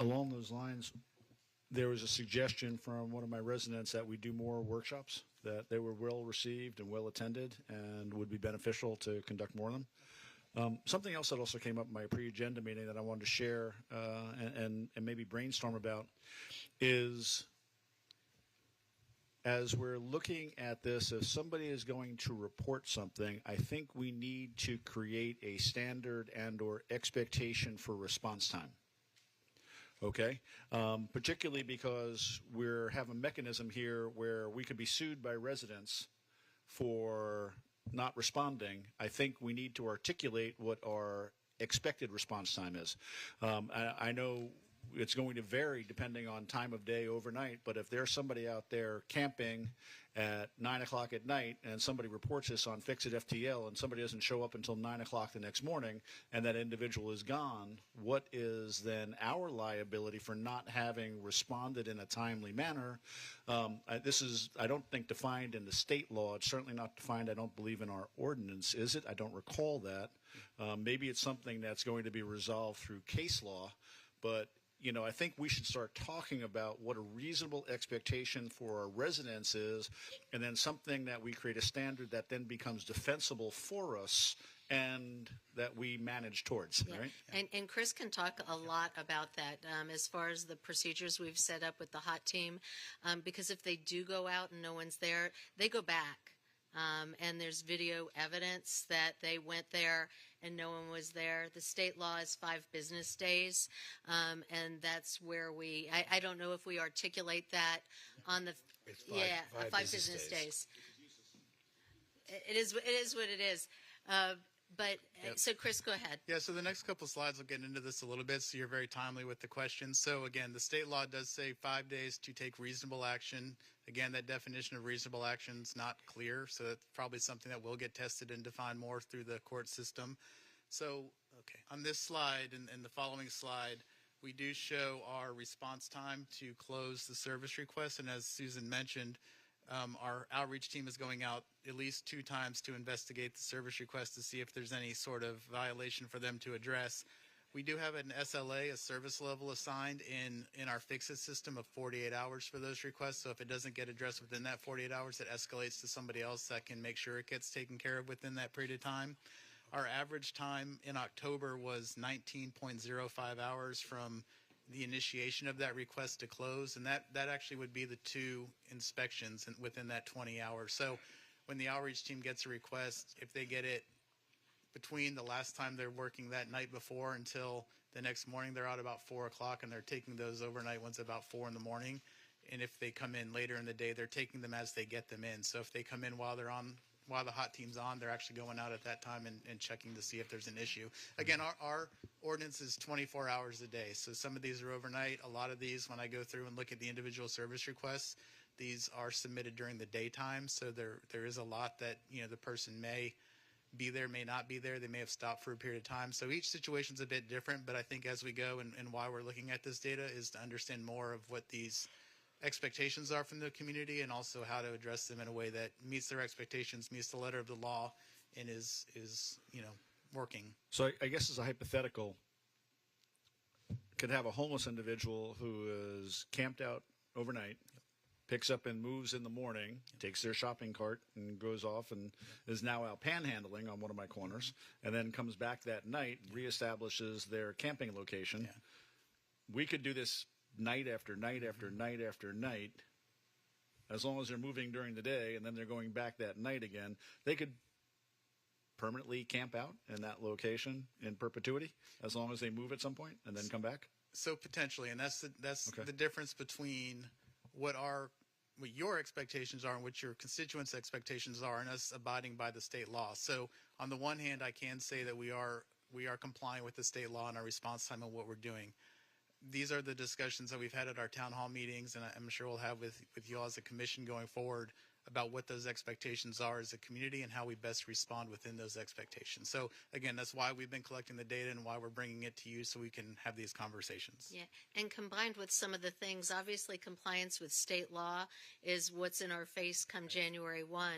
S4: Along those lines, there was a suggestion from one of my residents that we do more workshops, that they were well received and well attended and would be beneficial to conduct more of them. Something else that also came up in my pre-agenda meeting that I wanted to share and maybe brainstorm about is, as we're looking at this, if somebody is going to report something, I think we need to create a standard and or expectation for response time. Okay, particularly because we have a mechanism here where we could be sued by residents for not responding. I think we need to articulate what our expected response time is. I know it's going to vary depending on time of day, overnight, but if there's somebody out there camping at 9 o'clock at night and somebody reports this on Fix It FTL and somebody doesn't show up until 9 o'clock the next morning and that individual is gone, what is then our liability for not having responded in a timely manner? This is, I don't think, defined in the state law. It's certainly not defined, I don't believe, in our ordinance, is it? I don't recall that. Maybe it's something that's going to be resolved through case law, but you know, I think we should start talking about what a reasonable expectation for our residents is, and then something that we create a standard that then becomes defensible for us and that we manage towards, right?
S7: And Chris can talk a lot about that as far as the procedures we've set up with the hot team, because if they do go out and no one's there, they go back. And there's video evidence that they went there and no one was there. The state law is 5 business days, and that's where I don't know if we articulate that on the
S1: it's five
S7: business days. It is what it is. But
S11: Yep.
S7: So Chris, go ahead.
S11: Yeah, so the next couple slides will get into this a little bit, so you're very timely with the questions. So again, the state law does say 5 days to take reasonable action. Again, that definition of reasonable action is not clear, so that's probably something that will get tested and defined more through the court system. So, okay, on this slide and the following slide, we do show our response time to close the service request, and as Susan mentioned, our outreach team is going out at least 2 times to investigate the service request to see if there's any sort of violation for them to address. We do have an SLA, a service level assigned in our Fix-It system of 48 hours for those requests. So if it doesn't get addressed within that 48 hours, it escalates to somebody else that can make sure it gets taken care of within that period of time. Our average time in October was 19.05 hours from the initiation of that request to close, and that actually would be the 2 inspections within that 20 hours. So when the outreach team gets a request, if they get it between the last time they're working that night before until the next morning, they're out about 4 o'clock, and they're taking those overnight ones about 4 in the morning. And if they come in later in the day, they're taking them as they get them in. So if they come in while the hot team's on, they're actually going out at that time and checking to see if there's an issue. Again, our ordinance is 24 hours a day. So some of these are overnight. A lot of these, when I go through and look at the individual service requests, these are submitted during the daytime. So there is a lot that, the person may be there, may not be there. They may have stopped for a period of time. So each situation's a bit different, but I think as we go and why we're looking at this data is to understand more of what these expectations are from the community and also how to address them in a way that meets their expectations, meets the letter of the law, and is working.
S4: So I guess as a hypothetical, could have a homeless individual who is camped out overnight, picks up and moves in the morning, takes their shopping cart and goes off and is now out panhandling on one of my corners, and then comes back that night, reestablishes their camping location. Yeah. We could do this night after night after night after night, as long as they're moving during the day and then they're going back that night again. They could permanently camp out in that location in perpetuity as long as they move at some point and then come back.
S11: So potentially, and that's the difference between what your expectations are and what your constituents' expectations are, and us abiding by the state law. So on the one hand, I can say that we are complying with the state law and our response time and what we're doing. These are the discussions that we've had at our town hall meetings, and I'm sure we'll have with you all as a commission going forward about what those expectations are as a community and how we best respond within those expectations. So again, that's why we've been collecting the data and why we're bringing it to you so we can have these conversations.
S7: Yeah, and combined with some of the things, obviously compliance with state law is what's in our face come January 1.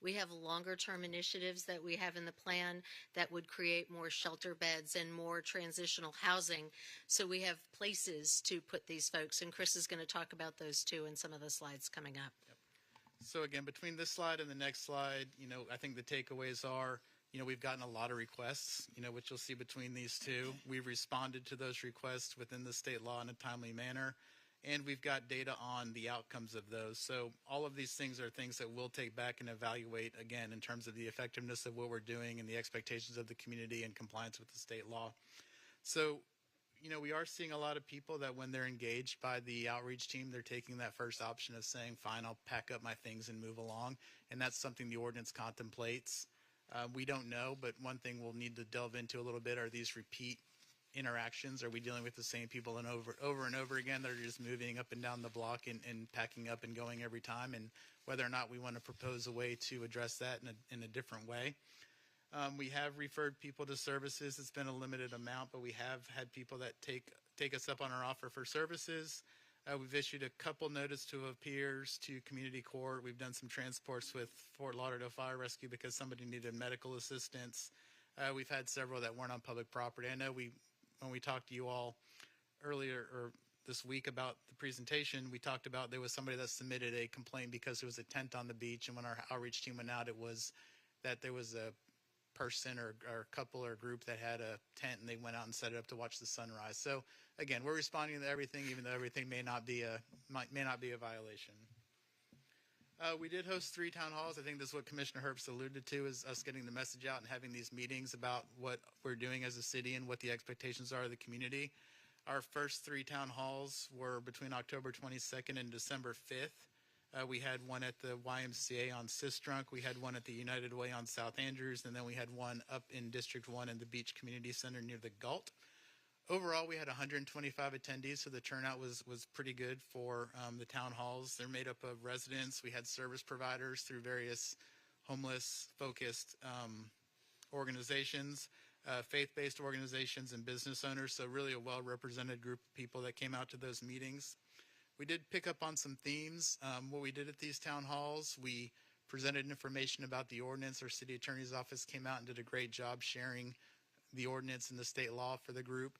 S7: We have longer term initiatives that we have in the plan that would create more shelter beds and more transitional housing. So we have places to put these folks, and Chris is going to talk about those too in some of the slides coming up.
S11: So again, between this slide and the next slide, I think the takeaways are, we've gotten a lot of requests, which you'll see between these two. We've responded to those requests within the state law in a timely manner, and we've got data on the outcomes of those. So all of these things are things that we'll take back and evaluate, again, in terms of the effectiveness of what we're doing and the expectations of the community and compliance with the state law. So we are seeing a lot of people that when they're engaged by the outreach team, they're taking that first option of saying, fine, I'll pack up my things and move along. And that's something the ordinance contemplates. We don't know, but one thing we'll need to delve into a little bit are these repeat interactions. Are we dealing with the same people and over and over again that are just moving up and down the block and packing up and going every time? And whether or not we want to propose a way to address that in a different way. We have referred people to services. It's been a limited amount, but we have had people that take us up on our offer for services. We've issued a couple notice to appears to community court. We've done some transports with Fort Lauderdale Fire Rescue because somebody needed medical assistance. We've had several that weren't on public property. I know when we talked to you all earlier or this week about the presentation, we talked about there was somebody that submitted a complaint because there was a tent on the beach, and when our outreach team went out, it was that there was a person or a couple or a group that had a tent and they went out and set it up to watch the sunrise. So again, we're responding to everything, even though everything may not be a violation. We did host 3 town halls. I think this is what Commissioner Herbst alluded to, is us getting the message out and having these meetings about what we're doing as a city and what the expectations are of the community. Our first 3 town halls were between October 22nd and December 5th. We had one at the YMCA on Sistrunk. We had one at the United Way on South Andrews, and then we had one up in District 1 in the Beach Community Center near the Galt. Overall, we had 125 attendees, so the turnout was pretty good for the town halls. They're made up of residents. We had service providers through various homeless-focused organizations, faith-based organizations, and business owners, so really a well-represented group of people that came out to those meetings. We did pick up on some themes. What we did at these town halls, we presented information about the ordinance. Our city attorney's office came out and did a great job sharing the ordinance and the state law for the group.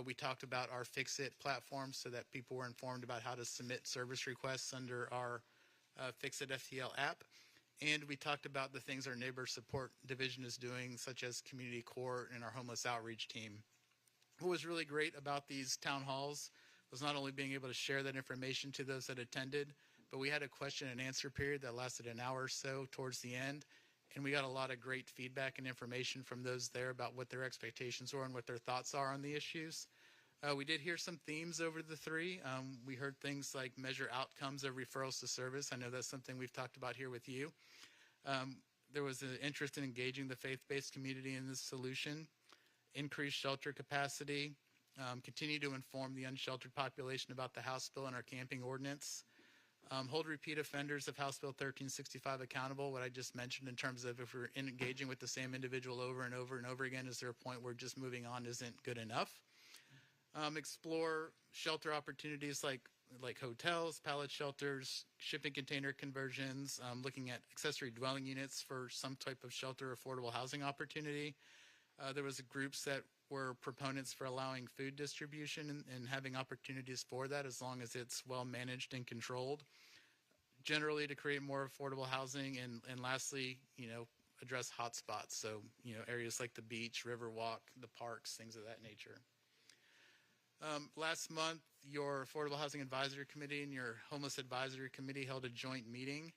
S11: We talked about our Fix-It platform so that people were informed about how to submit service requests under our Fix-It FTL app. And we talked about the things our neighbor support division is doing, such as community court and our homeless outreach team. What was really great about these town halls was not only being able to share that information to those that attended, but we had a question and answer period that lasted an hour or so towards the end, and we got a lot of great feedback and information from those there about what their expectations were and what their thoughts are on the issues. We did hear some themes over the 3. We heard things like measure outcomes of referrals to service. I know that's something we've talked about here with you. There was an interest in engaging the faith-based community in this solution, increase shelter capacity, continue to inform the unsheltered population about the House bill and our camping ordinance, hold repeat offenders of House Bill 1365 accountable, what I just mentioned in terms of if we're engaging with the same individual over and over and over again, is there a point where just moving on isn't good enough? Explore shelter opportunities like hotels, pallet shelters, shipping container conversions, looking at accessory dwelling units for some type of shelter affordable housing opportunity. There was groups that were proponents for allowing food distribution and having opportunities for that as long as it's well managed and controlled. Generally to create more affordable housing and lastly, address hotspots. So, areas like the beach, Riverwalk, the parks, things of that nature. Last month, your Affordable Housing Advisory Committee and your Homeless Advisory Committee held a joint meeting.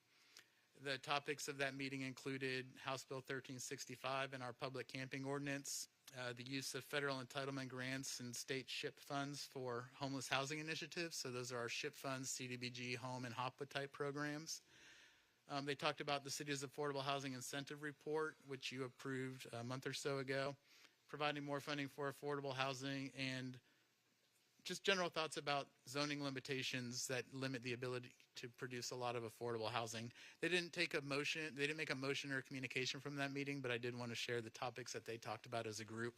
S11: The topics of that meeting included House Bill 1365 and our public camping ordinance, the use of federal entitlement grants and state SHIP funds for homeless housing initiatives. So those are our SHIP funds, CDBG, home, and HOPWA type programs. They talked about the city's Affordable Housing Incentive Report, which you approved a month or so ago, providing more funding for affordable housing and just general thoughts about zoning limitations that limit the ability to produce a lot of affordable housing. They didn't take a motion. They didn't make a motion or a communication from that meeting, but I did want to share the topics that they talked about as a group.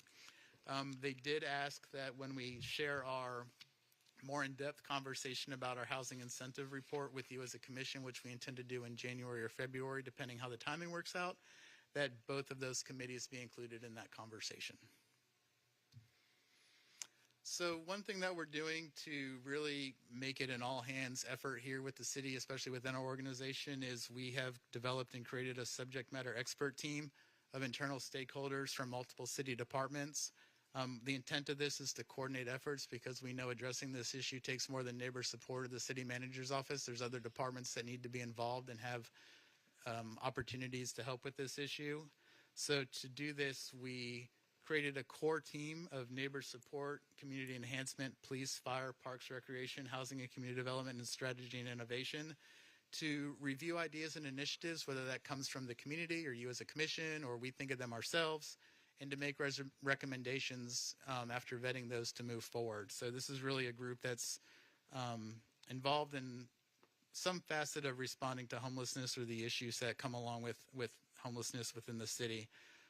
S11: They did ask that when we share our more in-depth conversation about our housing incentive report with you as a commission, which we intend to do in January or February, depending how the timing works out, that both of those committees be included in that conversation. So one thing that we're doing to really make it an all-hands effort here with the city, especially within our organization, is we have developed and created a subject matter expert team of internal stakeholders from multiple city departments. The intent of this is to coordinate efforts because we know addressing this issue takes more than neighbor support of the city manager's office. There's other departments that need to be involved and have opportunities to help with this issue. So to do this, we created a core team of neighbor support, community enhancement, police, fire, parks, recreation, housing and community development, and strategy and innovation to review ideas and initiatives, whether that comes from the community or you as a commission or we think of them ourselves, and to make recommendations after vetting those to move forward. So this is really a group that's involved in some facet of responding to homelessness or the issues that come along with homelessness within the city.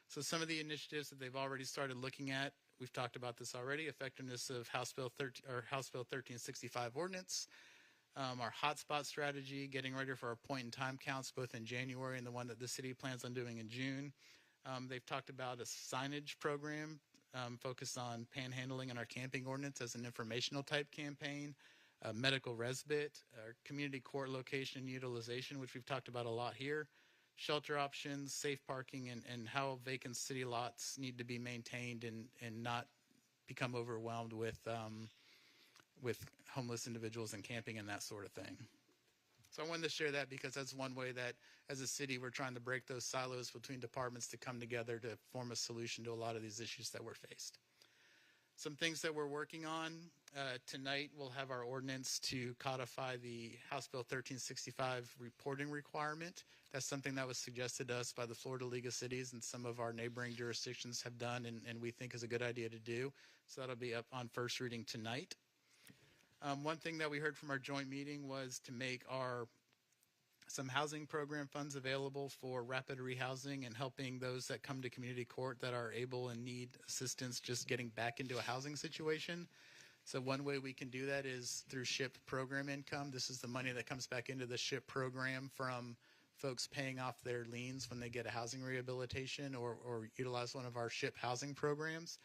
S11: So some of the initiatives that they've already started looking at, we've talked about this already, effectiveness of House Bill 1365 ordinance, our hotspot strategy, getting ready for our point in time counts both in January and the one that the city plans on doing in June. They've talked about a signage program focused on panhandling and our camping ordinance as an informational type campaign, medical respite, our community court location and utilization, which we've talked about a lot here, shelter options, safe parking, and how vacant city lots need to be maintained and not become overwhelmed with homeless individuals and camping and that sort of thing. So I wanted to share that because that's one way that as a city we're trying to break those silos between departments to come together to form a solution to a lot of these issues that we're faced. Some things that we're working on. Tonight we'll have our ordinance to codify the House Bill 1365 reporting requirement. That's something that was suggested to us by the Florida League of Cities and some of our neighboring jurisdictions have done and we think is a good idea to do. So that'll be up on first reading tonight. One thing that we heard from our joint meeting was to make some housing program funds available for rapid rehousing and helping those that come to community court that are able and need assistance just getting back into a housing situation. So one way we can do that is through SHIP program income. This is the money that comes back into the SHIP program from folks paying off their liens when they get a housing rehabilitation or utilize one of our SHIP housing programs.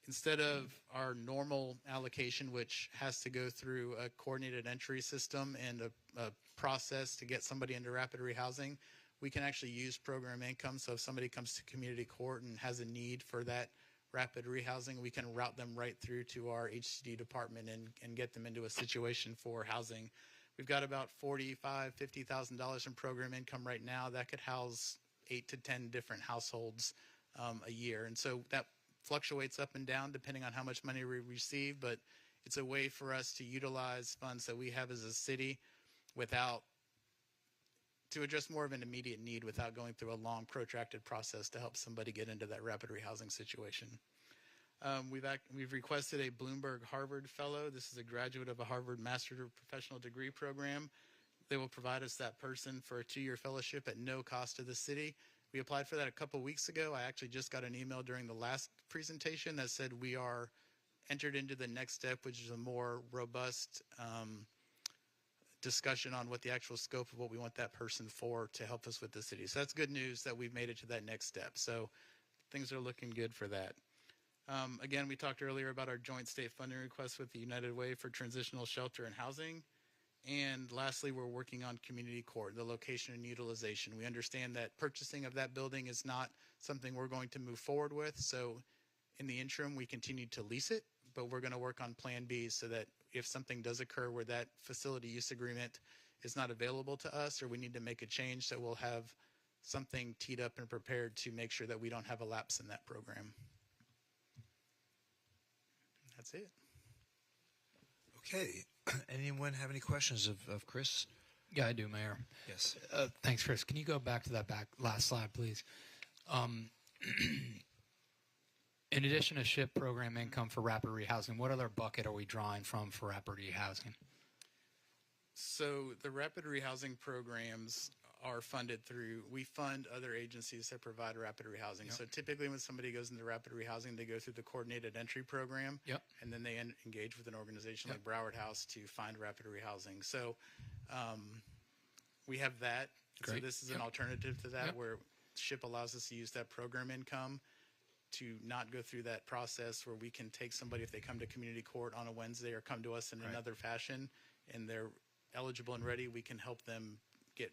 S11: Instead of our normal allocation, which has to go through a coordinated entry system and a process to get somebody into rapid rehousing, we can actually use program income. So if somebody comes to community court and has a need for that rapid rehousing, we can route them right through to our HCD department and get them into a situation for housing. We've got about $45,000, $50,000 in program income right now that could house 8 to 10 different households a year. And so that fluctuates up and down depending on how much money we receive, but it's a way for us to utilize funds that we have as a city to address more of an immediate need without going through a long, protracted process to help somebody get into that rapid rehousing situation. We've requested a Bloomberg Harvard Fellow. This is a graduate of a Harvard Master Professional Degree program. They will provide us that person for a 2-year fellowship at no cost to the city. We applied for that a couple weeks ago. I actually just got an email during the last presentation that said we are entered into the next step, which is a more robust discussion on what the actual scope of what we want that person for to help us with the city. So that's good news that we've made it to that next step. So things are looking good for that. Again, we talked earlier about our joint state funding request with the United Way for transitional shelter and housing. And lastly, we're working on community court, the location and utilization. We understand that purchasing of that building is not something we're going to move forward with. So in the interim, we continue to lease it, but we're going to work on Plan B so that if something does occur where that facility use agreement is not available to us or we need to make a change, that we'll have something teed up and prepared to make sure that we don't have a lapse in that program. That's it.
S1: Okay. Anyone have any questions of Chris?
S6: Yeah, I do, Mayor.
S1: Yes.
S6: Thanks, Chris. Can you go back to that last slide, please? In addition to SHIP program income for rapid rehousing, what other bucket are we drawing from for rapid rehousing?
S11: So the rapid rehousing programs are funded through, we fund other agencies that provide rapid rehousing.
S6: Yep.
S11: So typically when somebody goes into rapid rehousing, they go through the coordinated entry program.
S6: Yep.
S11: And then they engage with an organization like Broward House to find rapid rehousing. So we have that.
S6: Great.
S11: So this is an alternative to that where SHIP allows us to use that program income to not go through that process where we can take somebody if they come to community court on a Wednesday or come to us in another fashion and they're eligible and ready, we can help them get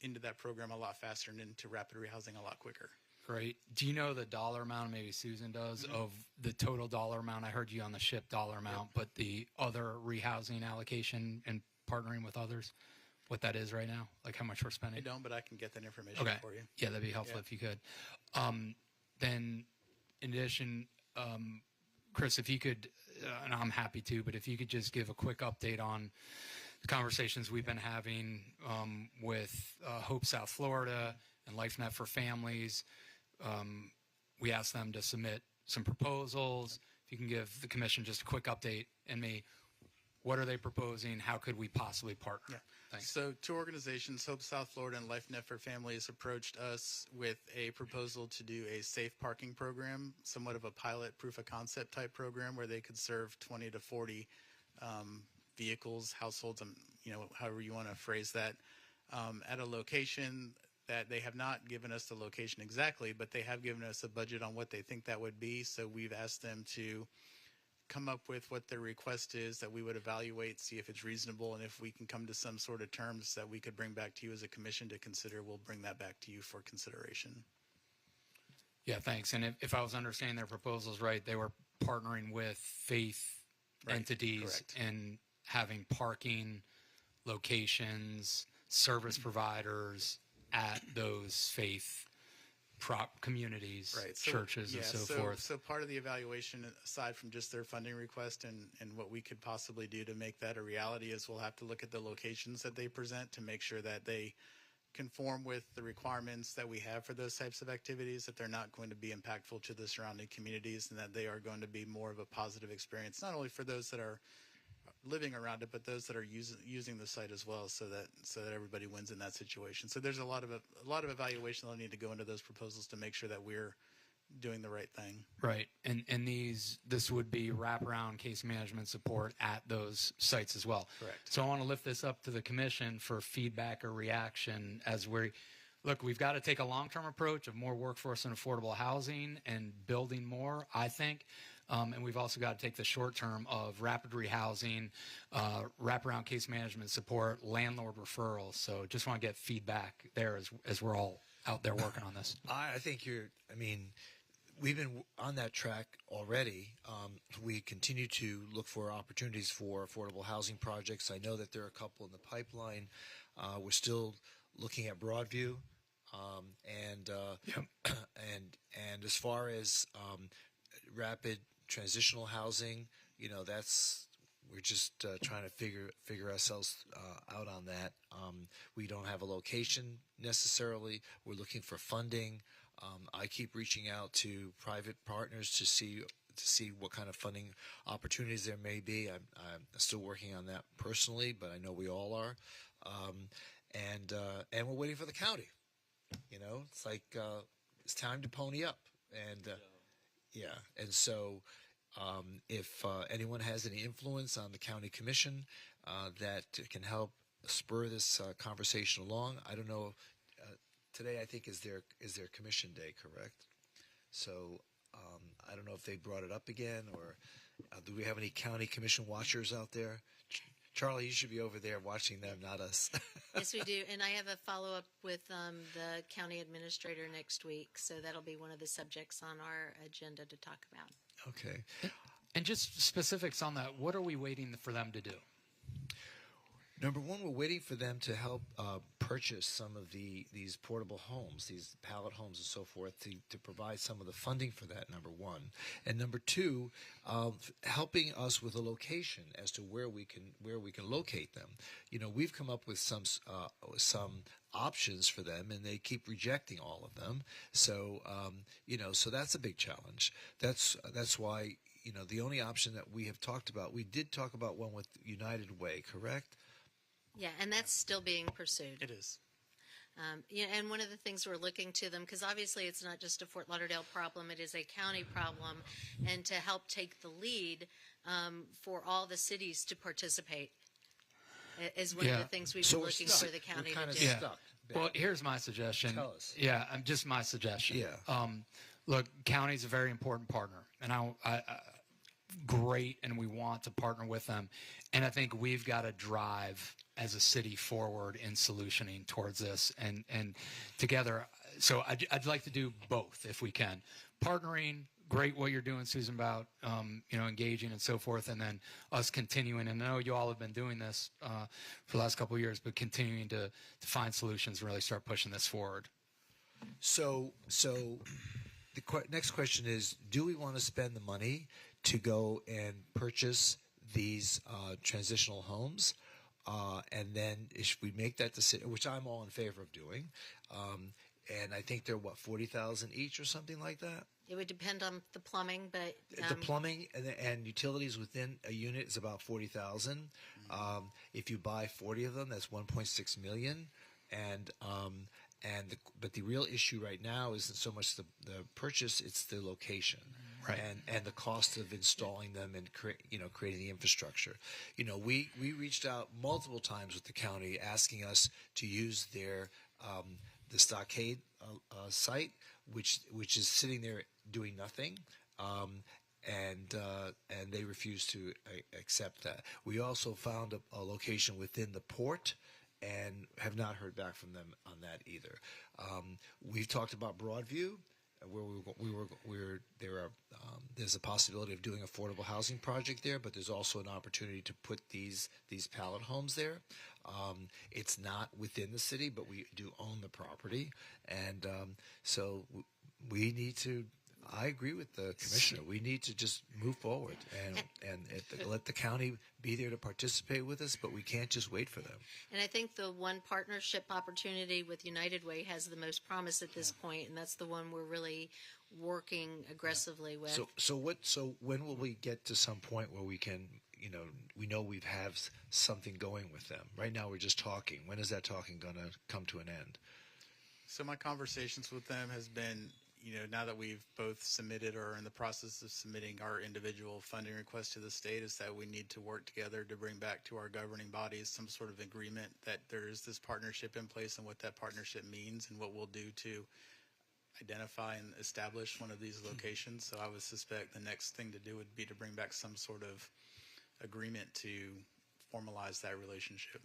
S11: into that program a lot faster and into rapid rehousing a lot quicker.
S6: Great. Do you know the dollar amount, maybe Susan does, of the total dollar amount? I heard you on the SHIP dollar amount, but the other rehousing allocation and partnering with others, what that is right now, like how much we're spending?
S11: I don't, but I can get that information for you.
S6: Yeah, that'd be helpful if you could. Then, in addition, Chris, if you could, and I'm happy to, but if you could just give a quick update on the conversations we've been having with Hope South Florida and LifeNet for Families. We asked them to submit some proposals. If you can give the commission just a quick update and me, what are they proposing? How could we possibly partner?
S11: Yeah.
S6: Thanks.
S11: So two organizations, Hope South Florida and LifeNet for Families, approached us with a proposal to do a safe parking program, somewhat of a pilot proof of concept type program where they could serve 20 to 40 vehicles, households, however you want to phrase that, at a location that they have not given us the location exactly, but they have given us a budget on what they think that would be. So we've asked them to come up with what their request is that we would evaluate, see if it's reasonable, and if we can come to some sort of terms that we could bring back to you as a commission to consider, we'll bring that back to you for consideration.
S6: Yeah, thanks. And if I was understanding their proposals right, they were partnering with faith entities and having parking locations, service providers at those faith communities, churches, and so forth.
S11: So part of the evaluation, aside from just their funding request and what we could possibly do to make that a reality, is we'll have to look at the locations that they present to make sure that they conform with the requirements that we have for those types of activities, that they're not going to be impactful to the surrounding communities, and that they are going to be more of a positive experience, not only for those that are living around it, but those that are using the site as well, so that everybody wins in that situation. So there's a lot of evaluation that'll need to go into those proposals to make sure that we're doing the right thing.
S6: Right, and this would be wraparound case management support at those sites as well.
S11: Correct.
S6: So I want to lift this up to the commission for feedback or reaction as we've got to take a long-term approach of more workforce and affordable housing and building more, I think. And we've also got to take the short term of rapid rehousing, wraparound case management support, landlord referrals. So just want to get feedback there as we're all out there working on this.
S1: I think we've been on that track already. We continue to look for opportunities for affordable housing projects. I know that there are a couple in the pipeline. We're still looking at Broadview. And as far as rapid transitional housing, we're just trying to figure ourselves out on that. We don't have a location necessarily. We're looking for funding. I keep reaching out to private partners to see what kind of funding opportunities there may be. I'm still working on that personally, but I know we all are. And we're waiting for the county. It's like it's time to pony up. And so if anyone has any influence on the county commission that can help spur this conversation along, I don't know. Today, I think, is their commission day, correct? So I don't know if they brought it up again, or do we have any county commission watchers out there? Charlie, you should be over there watching them, not us.
S7: Yes, we do. And I have a follow-up with the county administrator next week, so that'll be one of the subjects on our agenda to talk about.
S1: Okay.
S6: And just specifics on that, what are we waiting for them to do?
S1: Number one, we're waiting for them to help purchase some of these portable homes, these pallet homes and so forth, to provide some of the funding for that, number one. And number two, helping us with a location as to where we can locate them. You know, we've come up with some options for them, and they keep rejecting all of them. So, so that's a big challenge. That's why, the only option that we have talked about, we did talk about one with United Way, correct?
S7: Yeah, and that's still being pursued.
S11: It is.
S7: And one of the things we're looking to them, because obviously it's not just a Fort Lauderdale problem, it is a county problem, and to help take the lead for all the cities to participate is one of the things we've been looking for the county to do.
S6: Stuck. Well, here's my suggestion.
S1: Tell us.
S6: Yeah, just my suggestion.
S1: Yeah.
S6: Look, county's a very important partner, and I great, and we want to partner with them. And I think we've got to drive as a city forward in solutioning towards this and together. So I'd like to do both if we can. Partnering, great what you're doing, Susan, about engaging and so forth, and then us continuing. And I know you all have been doing this for the last couple of years, but continuing to find solutions and really start pushing this forward.
S1: So the next question is, do we want to spend the money to go and purchase these transitional homes? And then if we make that decision, which I'm all in favor of doing, and I think they're, $40,000 each or something like that?
S7: It would depend on the plumbing, but
S1: The plumbing and utilities within a unit is about $40,000. If you buy 40 of them, that's $1.6 million. But the real issue right now isn't so much the purchase; it's the location,
S6: right?
S1: And the cost of installing them and creating the infrastructure. We reached out multiple times with the county asking us to use their the stockade site, which is sitting there doing nothing. And they refused to accept that. We also found a location within the port, and have not heard back from them on that either. We've talked about Broadview, where there's a possibility of doing affordable housing project there, but there's also an opportunity to put these pallet homes there. It's not within the city, but we do own the property, and so we need to. I agree with the commissioner. We need to just move forward and let the county be there to participate with us, but we can't just wait for them.
S7: And I think the one partnership opportunity with United Way has the most promise at this point, and that's the one we're really working aggressively with.
S1: So when will we get to some point where we can, we know we have something going with them? Right now we're just talking. When is that talking going to come to an end?
S11: So my conversations with them has been, now that we've both submitted or are in the process of submitting our individual funding requests to the state, is that we need to work together to bring back to our governing bodies some sort of agreement that there is this partnership in place and what that partnership means and what we'll do to identify and establish one of these locations. So I would suspect the next thing to do would be to bring back some sort of agreement to formalize that relationship.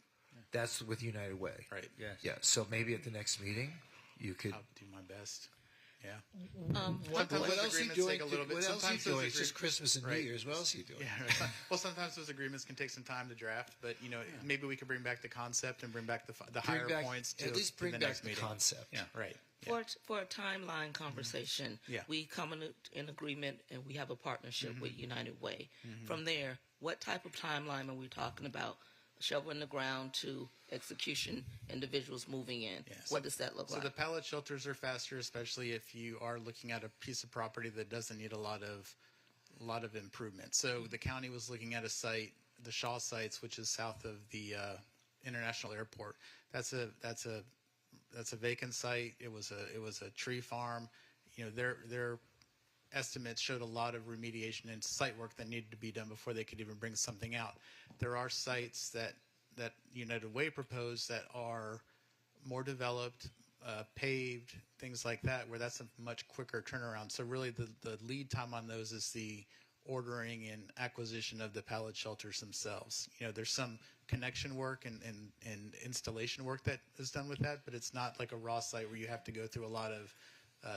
S1: That's with United Way.
S11: Right.
S2: Yes.
S1: Yeah. So maybe at the next meeting, you could.
S11: I'll do my best. Yeah.
S1: What else are you doing? What else are you doing? It's just
S11: agree-
S1: Christmas and
S11: right.
S1: New Year's. What else are you doing?
S11: Yeah. Right. Well, sometimes those agreements can take some time to draft, but maybe we could bring back the concept and bring back the higher points to
S1: at least bring
S11: the
S1: back
S11: next
S1: the
S11: meeting.
S1: concept.
S11: Yeah. Right. Yeah.
S8: For a timeline conversation, we come in agreement and we have a partnership with United Way. From there, what type of timeline are we talking about? Shovel in the ground to execution, individuals moving in.
S11: Yeah,
S8: What does that look
S11: So
S8: like?
S11: the pallet shelters are faster, especially if you are looking at a piece of property that doesn't need a lot of improvement. So the county was looking at a site, the Shaw Sites, which is south of the International Airport. That's a vacant site. It was a tree farm. Their estimates showed a lot of remediation and site work that needed to be done before they could even bring something out. There are sites that United Way proposed that are more developed, paved, things like that, where that's a much quicker turnaround. So really the lead time on those is the ordering and acquisition of the pallet shelters themselves. There's some connection work and installation work that is done with that, but it's not like a raw site where you have to go through a lot of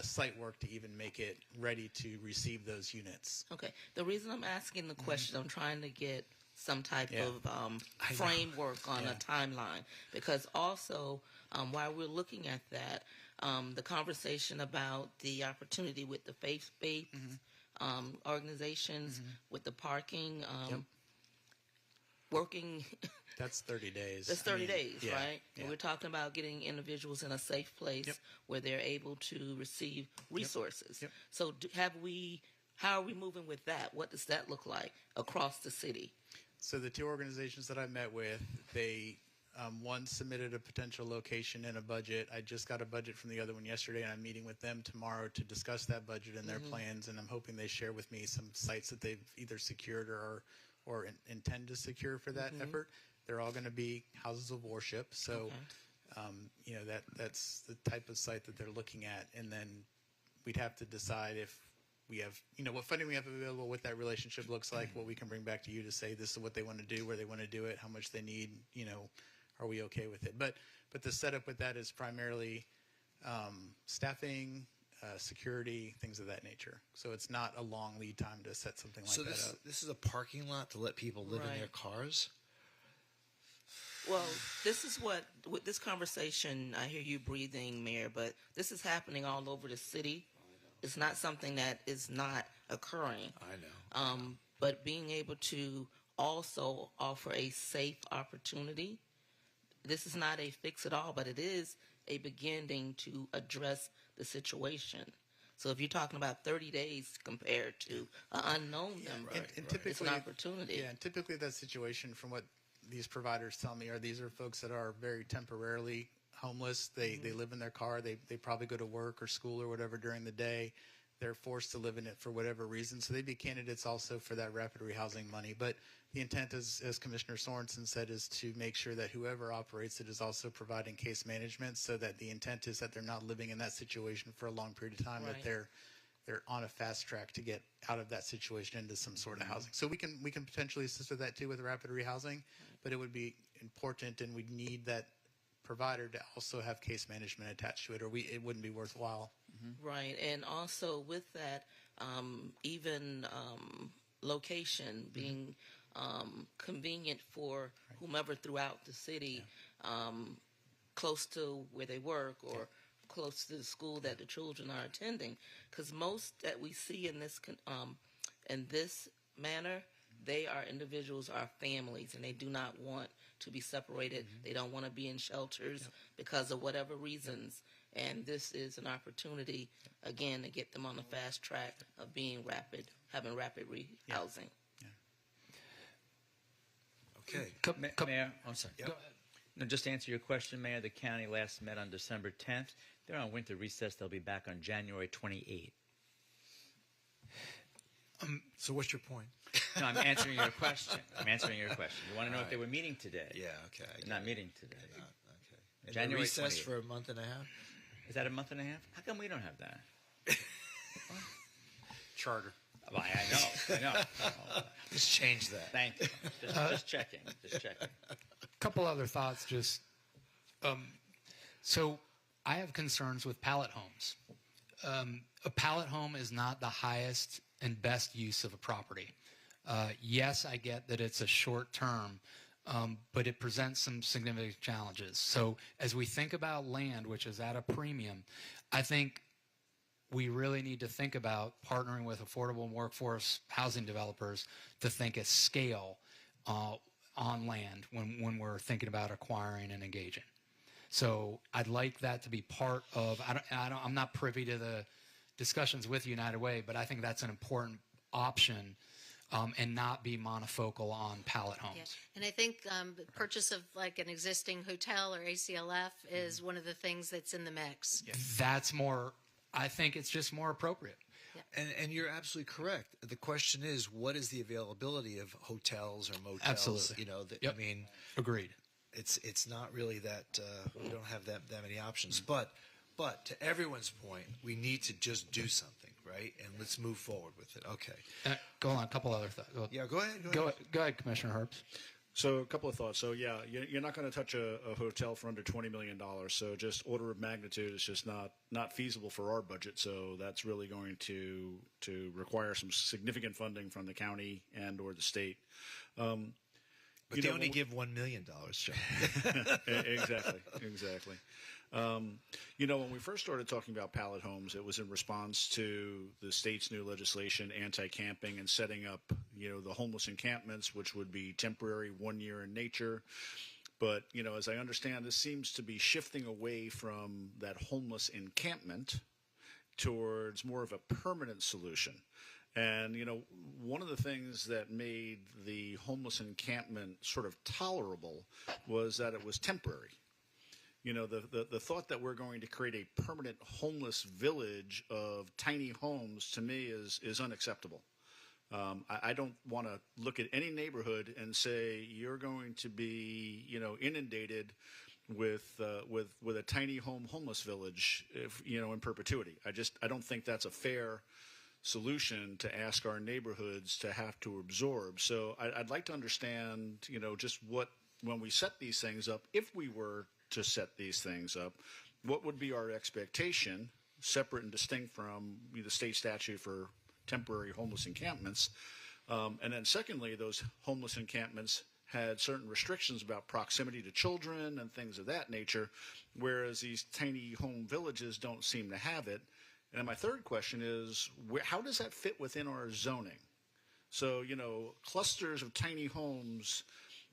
S11: site work to even make it ready to receive those units.
S8: Okay. The reason I'm asking the question, I'm trying to get some type of framework on a timeline, because also while we're looking at that, the conversation about the opportunity with the faith-based organizations, with the parking, working.
S4: That's 30 days.
S8: That's 30 days, right?
S4: Yeah.
S8: And we're talking about getting individuals in a safe place where they're able to receive resources. So how are we moving with that? What does that look like across the city?
S4: So the two organizations that I met with, they one submitted a potential location and a budget. I just got a budget from the other one yesterday, and I'm meeting with them tomorrow to discuss that budget and their plans. And I'm hoping they share with me some sites that they've either secured or intend to secure for that effort. They're all going to be houses of worship. So, that's the type of site that they're looking at. And then we'd have to decide if we have, what funding we have available, what that relationship looks like, what we can bring back to you to say this is what they want to do, where they want to do it, how much they need, are we okay with it? But the setup with that is primarily staffing, security, things of that nature. So it's not a long lead time to set something like that up.
S1: So this is a parking lot to let people live in their cars?
S8: Well, this is with this conversation, I hear you breathing, Mayor, but this is happening all over the city. It's not something that is not occurring.
S1: I know.
S8: But being able to also offer a safe opportunity, this is not a fix-it-all, but it is a beginning to address the situation. So if you're talking about 30 days compared to an unknown number,
S4: and typically,
S8: it's an opportunity.
S4: Yeah, and typically that situation, from what these providers tell me, these are folks that are very temporarily homeless. They live in their car. They probably go to work or school or whatever during the day. They're forced to live in it for whatever reason. So they'd be candidates also for that rapid rehousing money. But the intent, as Commissioner Sorensen said, is to make sure that whoever operates it is also providing case management, so that the intent is that they're not living in that situation for a long period of time, that they're on a fast track to get out of that situation into some sort of housing. So we can potentially assist with that too, with rapid rehousing, but it would be important, and we'd need that provider to also have case management attached to it, or it wouldn't be worthwhile.
S8: Right, and also with that, even location being convenient for whomever throughout the city, close to where they work or close to the school that the children are attending. Because most that we see in this manner, they are individuals, are families, and they do not want to be separated. They don't want to be in shelters because of whatever reasons. And this is an opportunity, again, to get them on the fast track of having rapid rehousing.
S1: Okay.
S2: Mayor, I'm sorry.
S1: Yep.
S2: Go ahead. No, just to answer your question, Mayor, the county last met on December 10th. They're on winter recess. They'll be back on January 28th.
S1: So what's your point?
S2: No, I'm answering your question. You want to know if they were meeting today?
S1: Yeah, okay.
S2: They're not meeting today.
S1: Okay. And
S2: January
S1: recess
S2: 28th.
S1: for a month and a half?
S2: Is that a month and a half? How come we don't have that?
S5: Charter.
S2: Well, I know.
S1: Just change that.
S2: Thank you. Just checking.
S6: Couple other thoughts. So I have concerns with pallet homes. A pallet home is not the highest and best use of a property. Yes, I get that it's a short term, but it presents some significant challenges. So as we think about land, which is at a premium, I think we really need to think about partnering with affordable workforce housing developers to think at scale on land when we're thinking about acquiring and engaging. So I'd like that to be part of. I'm not privy to the discussions with United Way, but I think that's an important option, and not be monofocal on pallet homes.
S7: Yeah. And I think the purchase of like an existing hotel or ACLF is one of the things that's in the mix.
S6: That's more. I think it's just more appropriate.
S1: And you're absolutely correct. The question is, what is the availability of hotels or motels?
S6: Absolutely.
S1: I mean,
S6: agreed.
S1: It's not really that we don't have that many options. But to everyone's point, we need to just do something, right? And let's move forward with it. Okay.
S6: Go on. A couple other thoughts.
S1: Yeah, go ahead.
S6: Go ahead, Commissioner Herbst.
S4: So a couple of thoughts. So yeah, you're not going to touch a hotel for under $20 million. So just order of magnitude is just not feasible for our budget. So that's really going to require some significant funding from the county and or the state.
S1: But they only give $1 million, Joe.
S4: Exactly. When we first started talking about pallet homes, it was in response to the state's new legislation, anti-camping, and setting up, the homeless encampments, which would be temporary, 1 year in nature. But, as I understand, this seems to be shifting away from that homeless encampment towards more of a permanent solution. And, one of the things that made the homeless encampment sort of tolerable was that it was temporary. The thought that we're going to create a permanent homeless village of tiny homes, to me, is unacceptable. I don't want to look at any neighborhood and say you're going to be, inundated with a tiny home homeless village, in perpetuity. I don't think that's a fair solution to ask our neighborhoods to have to absorb. So I'd like to understand, just when we set these things up, if we were to set these things up, what would be our expectation, separate and distinct from the state statute for temporary homeless encampments? And then secondly, those homeless encampments had certain restrictions about proximity to children and things of that nature, whereas these tiny home villages don't seem to have it. And my third question is, how does that fit within our zoning? So, clusters of tiny homes,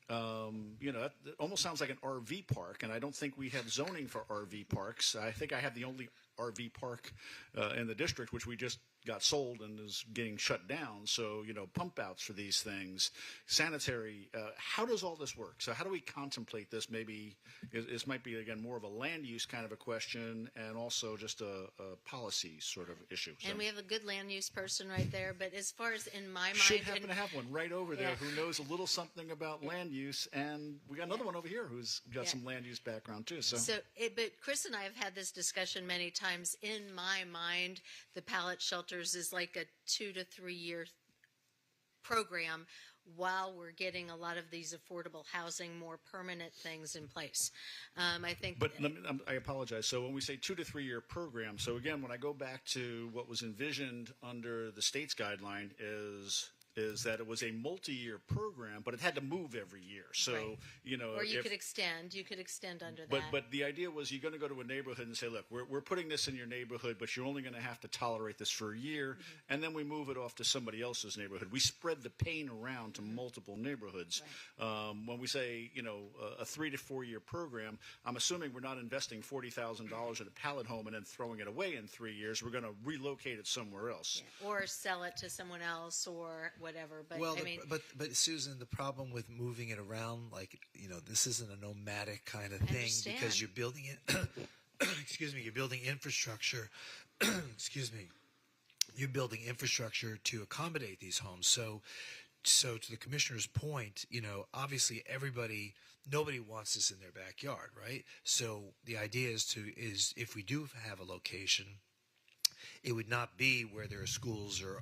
S4: it almost sounds like an RV park, and I don't think we have zoning for RV parks. I think I have the only RV park in the district, which we just got sold and is getting shut down. So, pump outs for these things, sanitary, how does all this work? So how do we contemplate this? Maybe this might be, again, more of a land use kind of a question and also just a policy sort of issue.
S7: And we have a good land use person right there. But as far as in my mind...
S4: Should happen to have one right over there who knows a little something about land use. And we got another one over here who's got some land use background too.
S7: But Chris and I have had this discussion many times. In my mind, the pallet shelters is like a 2 to 3 year program while we're getting a lot of these affordable housing, more permanent things in place. I think.
S4: But I apologize. So when we say 2 to 3 year program, so again, when I go back to what was envisioned under the state's guideline is that it was a multi-year program, but it had to move every year. So,
S7: right. Or you could extend under
S4: that.
S7: But
S4: the idea was you're going to go to a neighborhood and say, look, we're putting this in your neighborhood, but you're only going to have to tolerate this for a year, and then we move it off to somebody else's neighborhood. We spread the pain around to multiple neighborhoods. Right. When we say, a 3 to 4 year program, I'm assuming we're not investing $40,000 in a pallet home and then throwing it away in 3 years. We're going to relocate it somewhere else.
S7: Yeah. Or sell it to someone else or whatever. But
S1: well,
S7: I mean,
S1: but Susan, the problem with moving it around, this isn't a nomadic kind of thing because you're building it. Excuse me, you're building infrastructure. Excuse me, you're building infrastructure to accommodate these homes. So to the commissioner's point, obviously nobody wants this in their backyard, right? So the idea is if we do have a location, it would not be where there are schools or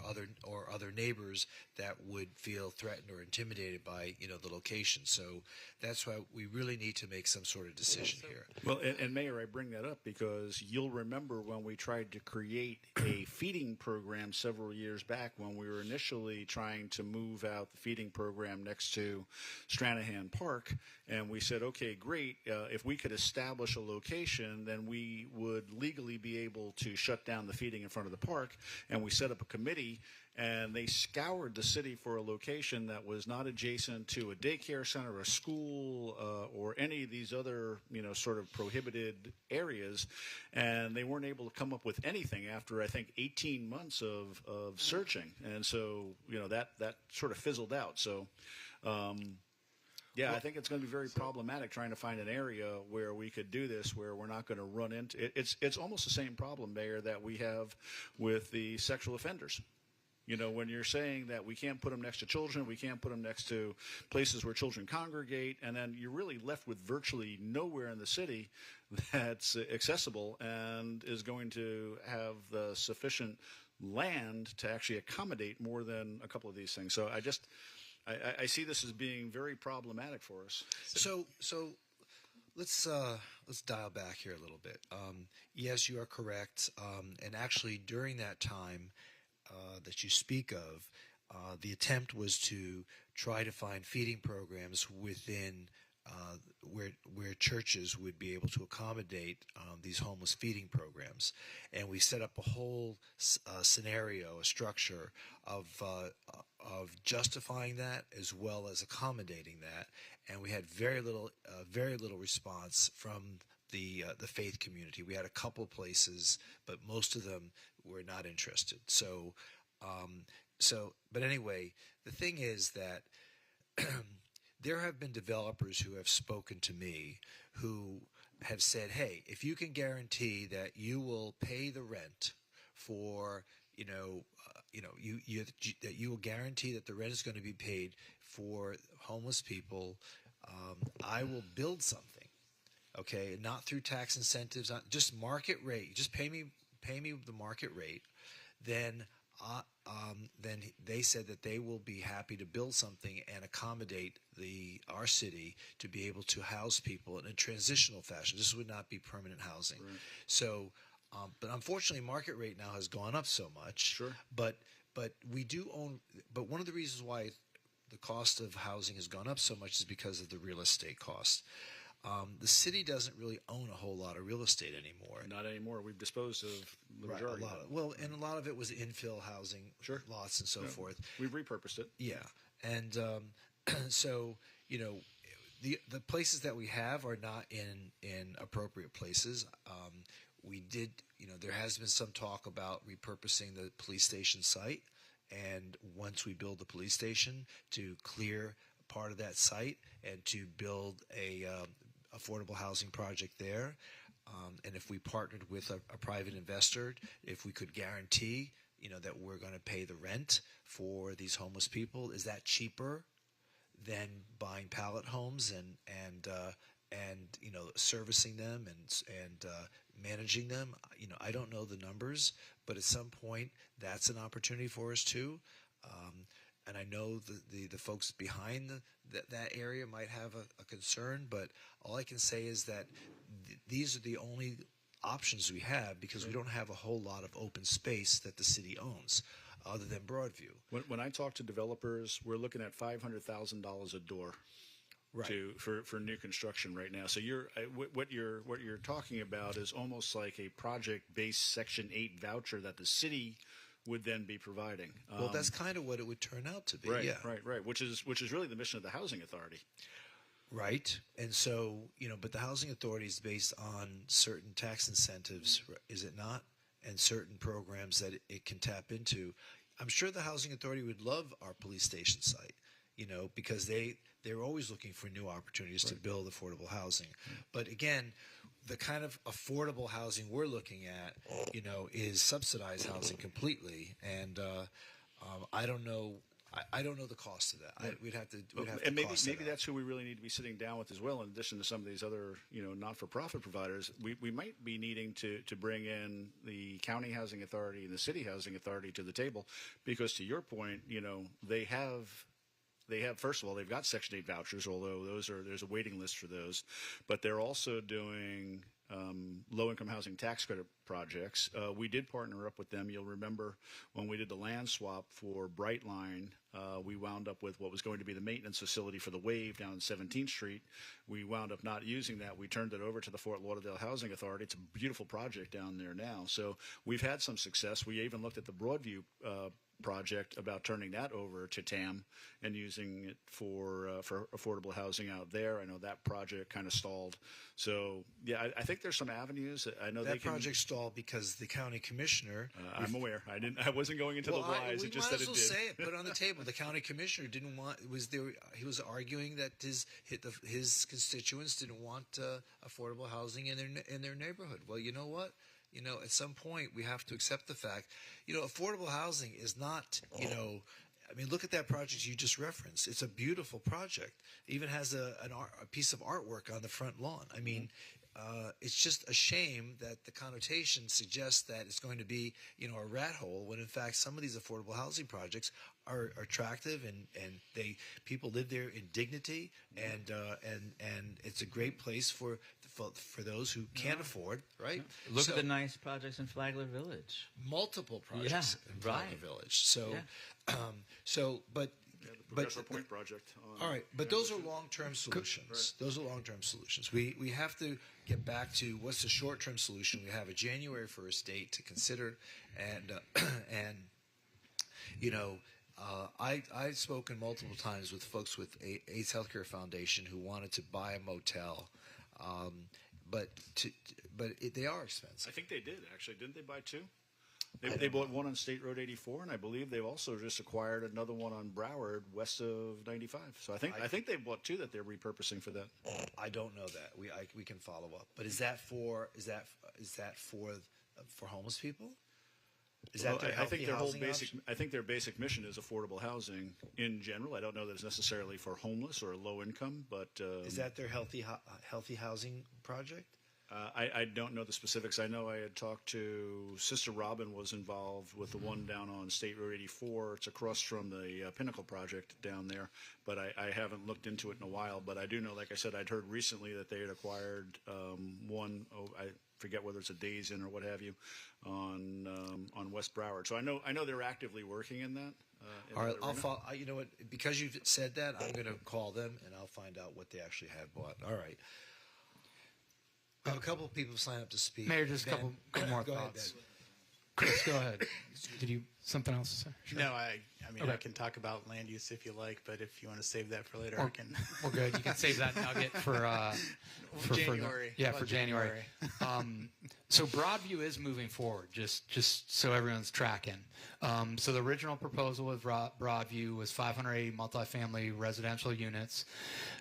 S1: other neighbors that would feel threatened or intimidated by the location. So that's why we really need to make some sort of decision here.
S4: Well, and Mayor, I bring that up because you'll remember when we tried to create a feeding program several years back when we were initially trying to move out the feeding program next to Stranahan Park, and we said, okay, great, if we could establish a location, then we would legally be able to shut down the feeding in front of the park, and we set up a committee, and they scoured the city for a location that was not adjacent to a daycare center, a school, or any of these other, sort of prohibited areas, and they weren't able to come up with anything after, I think, 18 months of searching, and so, that sort of fizzled out. So, I think it's going to be very problematic trying to find an area where we could do this, where we're not going to run into it. It's almost the same problem, Mayor, that we have with the sexual offenders. When you're saying that we can't put them next to children, we can't put them next to places where children congregate, and then you're really left with virtually nowhere in the city that's accessible and is going to have the sufficient land to actually accommodate more than a couple of these things. So I see this as being very problematic for us.
S1: So let's dial back here a little bit. Yes, you are correct. And actually, during that time that you speak of, the attempt was to try to find feeding programs within where churches would be able to accommodate these homeless feeding programs, and we set up a whole scenario, a structure of justifying that as well as accommodating that, and we had very little response from the faith community. We had a couple of places, but most of them were not interested. But anyway, the thing is that there have been developers who have spoken to me who have said, hey, if you can guarantee that you will pay the rent for, that you will guarantee that the rent is going to be paid for homeless people, I will build something, okay? Not through tax incentives, just market rate. Just pay me the market rate. Then they said that they will be happy to build something and accommodate our city to be able to house people in a transitional fashion. This would not be permanent housing. Right. So, but unfortunately, market rate now has gone up so much. Sure. But we do own. But one of the reasons why the cost of housing has gone up so much is because of the real estate costs. The city doesn't really own a whole lot of real estate anymore.
S3: Not anymore. We've disposed of the majority.
S1: And a lot of it was infill housing lots and so forth.
S3: We've repurposed it.
S1: Yeah. And so, the places that we have are not in appropriate places. We did, there has been some talk about repurposing the police station site. And once we build the police station, to clear part of that site and to build a affordable housing project there. And if we partnered with a private investor, if we could guarantee, that we're going to pay the rent for these homeless people, is that cheaper than buying pallet homes and servicing them and managing them? I don't know the numbers, but at some point that's an opportunity for us too. And I know the folks behind that area might have a concern, but all I can say is that these are the only options we have, because we don't have a whole lot of open space that the city owns other than Broadview.
S3: When I talk to developers, we're looking at $500,000 a door.
S1: Right.
S3: For new construction right now. So what you're talking about is almost like a project-based Section 8 voucher that the city would then be providing.
S1: Well, that's kind of what it would turn out to be.
S3: Right,
S1: yeah.
S3: right. Which is really the mission of the Housing Authority.
S1: Right. And so, but the Housing Authority is based on certain tax incentives, is it not? And certain programs that it can tap into. I'm sure the Housing Authority would love our police station site, because they're always looking for new opportunities to build affordable housing. But again, the kind of affordable housing we're looking at, is subsidized housing completely. And I don't know. I don't know the cost of that. We'd have to.
S3: And maybe that's who we really need to be sitting down with as well. In addition to some of these other, not-for-profit providers, we might be needing to bring in the county housing authority and the city housing authority to the table, because to your point, they have. First of all, they've got Section 8 vouchers, although there's a waiting list for those, but they're also doing low-income housing tax credit projects. We did partner up with them. You'll remember when we did the land swap for Brightline, we wound up with what was going to be the maintenance facility for the Wave down on 17th Street. We wound up not using that. We turned it over to the Fort Lauderdale Housing Authority. It's a beautiful project down there now. So we've had some success. We even looked at the Broadview project about turning that over to TAM and using it for affordable housing out there. I know that project kind of stalled. So yeah, I think there's some avenues. I know
S1: that project stalled because the county commissioner.
S3: I'm aware. I wasn't going into the whys. It just that it did.
S1: Say it. Put it on the table. The county commissioner didn't want. He was arguing that his constituents didn't want affordable housing in their neighborhood. Well, you know what? At some point we have to accept the fact, affordable housing is not, look at that project you just referenced. It's a beautiful project. It even has a piece of artwork on the front lawn. It's just a shame that the connotation suggests that it's going to be, a rat hole, when in fact some of these affordable housing projects are attractive and people live there in dignity, and it's a great place for those who can't afford, right?
S2: Look at the nice projects in Flagler Village.
S1: Multiple projects in Flagler Village. So, but
S3: the Progressive Point project.
S1: All right, but those are long-term solutions. Those are long-term solutions. We have to get back to what's the short-term solution. We have a January 1st date to consider, and I've spoken multiple times with folks with AIDS Healthcare Foundation who wanted to buy a motel, but they are expensive.
S3: I think they did, actually. Didn't they buy two? They bought one on State Road 84, and I believe they've also just acquired another one on Broward, west of 95. So I think they bought two that they're repurposing for that.
S1: I don't know that. We can follow up. But is that for homeless people? Is that their healthy housing option?
S3: I think their basic mission is affordable housing in general. I don't know that it's necessarily for homeless or low income, but
S1: is that their healthy housing project?
S3: I don't know the specifics. I know I had talked to Sister Robin was involved with the one down on State Road 84. It's across from the Pinnacle project down there, but I haven't looked into it in a while. But I do know, like I said, I'd heard recently that they had acquired one. I forget whether it's a Days Inn or what have you on West Broward. So I know they're actively working in that.
S1: All right, I'll follow. You know what? Because you've said that, I'm going to call them and I'll find out what they actually have bought. All right. I have a couple of people sign up to speak.
S6: Mayor, just a couple more
S1: go
S6: thoughts.
S1: Ahead,
S6: Chris, go ahead. Did you something else to say? Sure.
S11: No, I mean,
S6: Okay.
S11: I can talk about land use if you like, but if you want to save that for later,
S6: Or-
S11: I can.
S6: We're good. You can save that nugget for
S11: January.
S6: for January. So Broadview is moving forward, just so everyone's tracking. So the original proposal with Broadview was 580 multifamily residential units,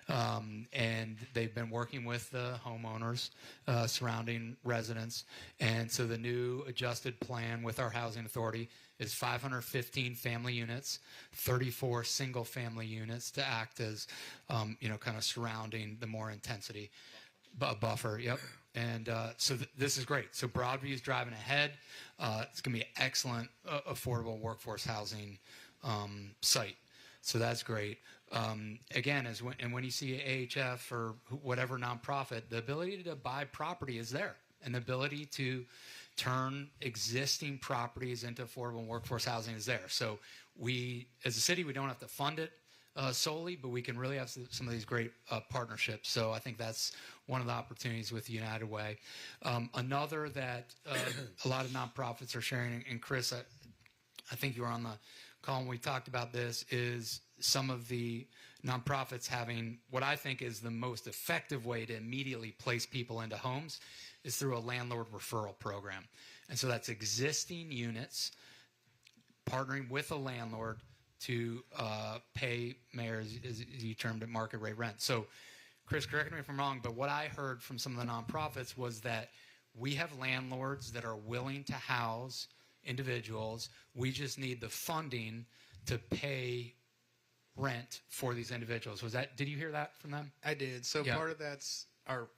S6: and they've been working with the homeowners surrounding residents. And so the new adjusted plan with our housing authority is 515 family units, 34 single family units to act as, kind of surrounding the more intensity buffer. Yep. And so this is great. So Broadview is driving ahead. It's going to be an excellent affordable workforce housing site. So that's great. Again, when you see AHF or whatever nonprofit, the ability to buy property is there, and the ability to turn existing properties into affordable workforce housing is there. So we, as a city, we don't have to fund it solely, but we can really have some of these great partnerships. So I think that's one of the opportunities with United Way. Another that a lot of nonprofits are sharing, and Chris, I think you were on the call when we talked about this, is some of the nonprofits having what I think is the most effective way to immediately place people into homes is through a landlord referral program. And so that's existing units partnering with a landlord to pay mayors, as you termed it, market rate rent. So, Chris, correct me if I'm wrong, but what I heard from some of the nonprofits was that we have landlords that are willing to house individuals. We just need the funding to pay rent for these individuals. Did you hear that from them?
S11: I did. So
S6: Yeah.
S11: part of that's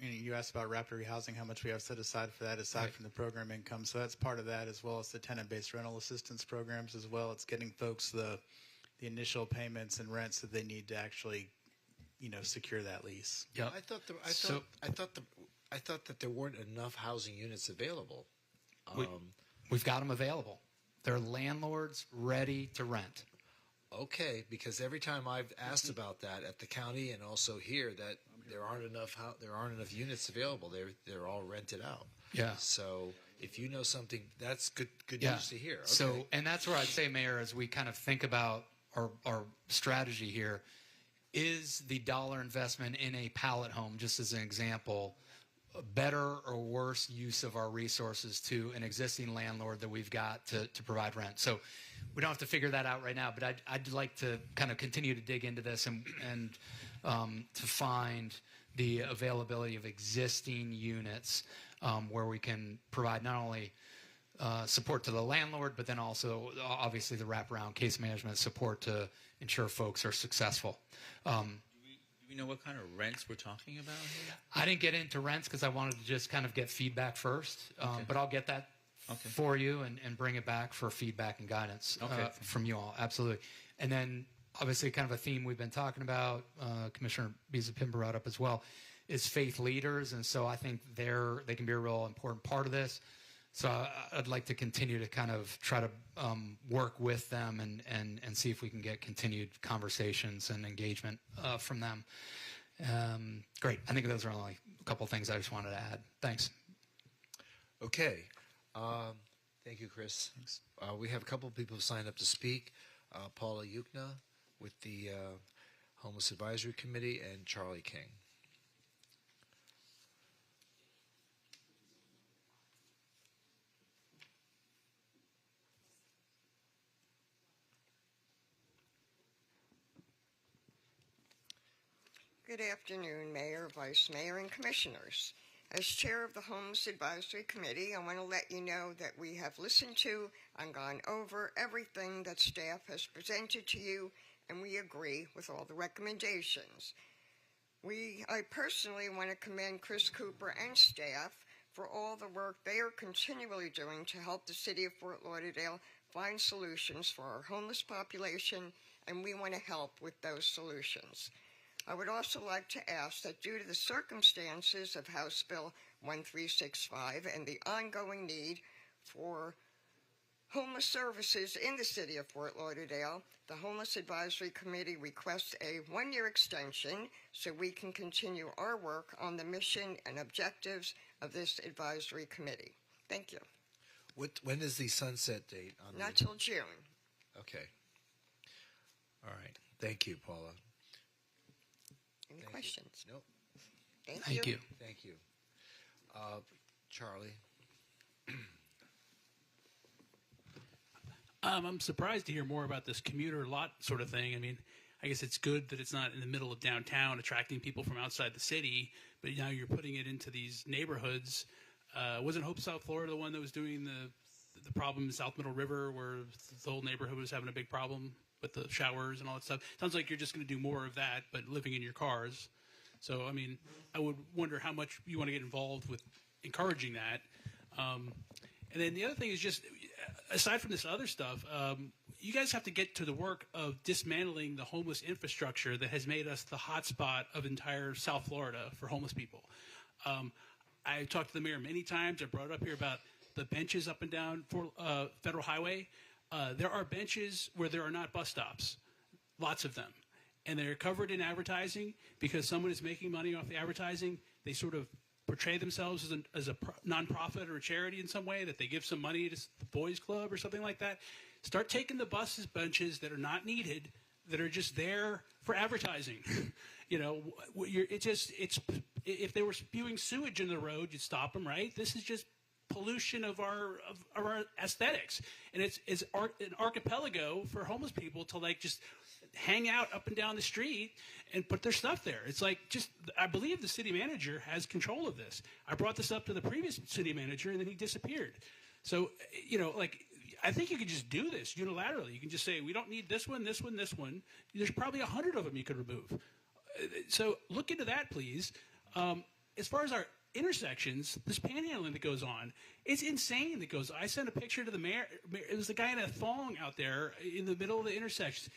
S11: you asked about rapid rehousing, how much we have set aside for that aside
S6: Right.
S11: from the program income. So that's part of that, as well as the tenant-based rental assistance programs as well. It's getting folks the initial payments and rents that they need to actually, secure that lease.
S6: Yeah.
S1: I thought that there weren't enough housing units available.
S6: We've got them available. They're landlords ready to rent.
S1: Okay, because every time I've asked about that at the county and also here, that there aren't enough units available. They're all rented out.
S6: Yeah.
S1: So if you know something, that's good
S6: Yeah.
S1: news to hear. Okay.
S6: So, and that's where I'd say, Mayor, as we kind of think about our strategy here, is the dollar investment in a pallet home, just as an example, a better or worse use of our resources to an existing landlord that we've got to provide rent? So we don't have to figure that out right now, but I'd like to kind of continue to dig into this and to find the availability of existing units where we can provide not only support to the landlord, but then also obviously the wraparound case management support to ensure folks are successful.
S2: Do we know what kind of rents we're talking about here?
S6: I didn't get into rents because I wanted to just kind of get feedback first, but I'll get that for you and bring it back for feedback and guidance from you all. Absolutely. And then obviously kind of a theme we've been talking about, Commissioner Biza-Pin brought up as well, is faith leaders. And so I think they can be a real important part of this. So I'd like to continue to kind of try to work with them and see if we can get continued conversations and engagement from them. Great. I think those are only a couple of things I just wanted to add. Thanks.
S1: Okay. Thank you, Chris. We have a couple of people who signed up to speak. Paula Yukna with the Homeless Advisory Committee and Charlie King.
S12: Good afternoon, Mayor, Vice Mayor, and Commissioners. As Chair of the Homeless Advisory Committee, I want to let you know that we have listened to and gone over everything that staff has presented to you, and we agree with all the recommendations. I personally want to commend Chris Cooper and staff for all the work they are continually doing to help the City of Fort Lauderdale find solutions for our homeless population, and we want to help with those solutions. I would also like to ask that due to the circumstances of House Bill 1365 and the ongoing need for homeless services in the City of Fort Lauderdale, the Homeless Advisory Committee requests a one-year extension so we can continue our work on the mission and objectives of this advisory committee. Thank you.
S1: When is the sunset date?
S12: Not till June.
S1: Okay. All right. Thank you, Paula.
S12: Any questions?
S1: Nope.
S12: Thank you.
S1: Thank you. Charlie.
S19: I'm surprised to hear more about this commuter lot sort of thing. I mean, I guess it's good that it's not in the middle of downtown attracting people from outside the city, but now you're putting it into these neighborhoods. Wasn't Hope South Florida the one that was doing the problem in South Middle River where the whole neighborhood was having a big problem with the showers and all that stuff? Sounds like you're just going to do more of that, but living in your cars. So, I mean, I would wonder how much you want to get involved with encouraging that. And then the other thing is just, aside from this other stuff, you guys have to get to the work of dismantling the homeless infrastructure that has made us the hotspot of entire South Florida for homeless people. I talked to the mayor many times. I brought it up here about the benches up and down Federal Highway. There are benches where there are not bus stops, lots of them. And they're covered in advertising because someone is making money off the advertising. They sort of portray themselves as a nonprofit or a charity in some way, that they give some money to the boys club or something like that. Start taking the buses benches that are not needed, that are just there for advertising. You know, if they were spewing sewage in the road, you'd stop them, right? This is just pollution of our aesthetics, and it's an archipelago for homeless people to like just hang out up and down the street and put their stuff there. It's like, just, I believe the city manager has control of this. I brought this up to the previous city manager and then he disappeared. So, you know, like, I think you could just do this unilaterally. You can just say, we don't need this one, this one, this one. There's probably 100 of them you could remove. So look into that, please. As far as our intersections, this panhandling that goes on, it's insane that goes on. I sent a picture to the mayor. It was the guy in a thong out there in the middle of the intersection.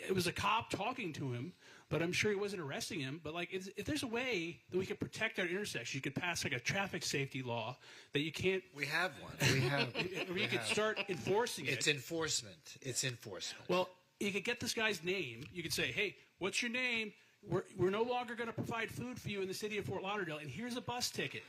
S19: It was a cop talking to him, but I'm sure he wasn't arresting him. But like, if there's a way that we could protect our intersections, you could pass like a traffic safety law that you can't.
S1: We have one. We have.
S19: Or you could start enforcing it.
S1: It's enforcement. It's enforcement.
S19: Well, you could get this guy's name. You could say, hey, what's your name? We're no longer going to provide food for you in the city of Fort Lauderdale, and here's a bus ticket.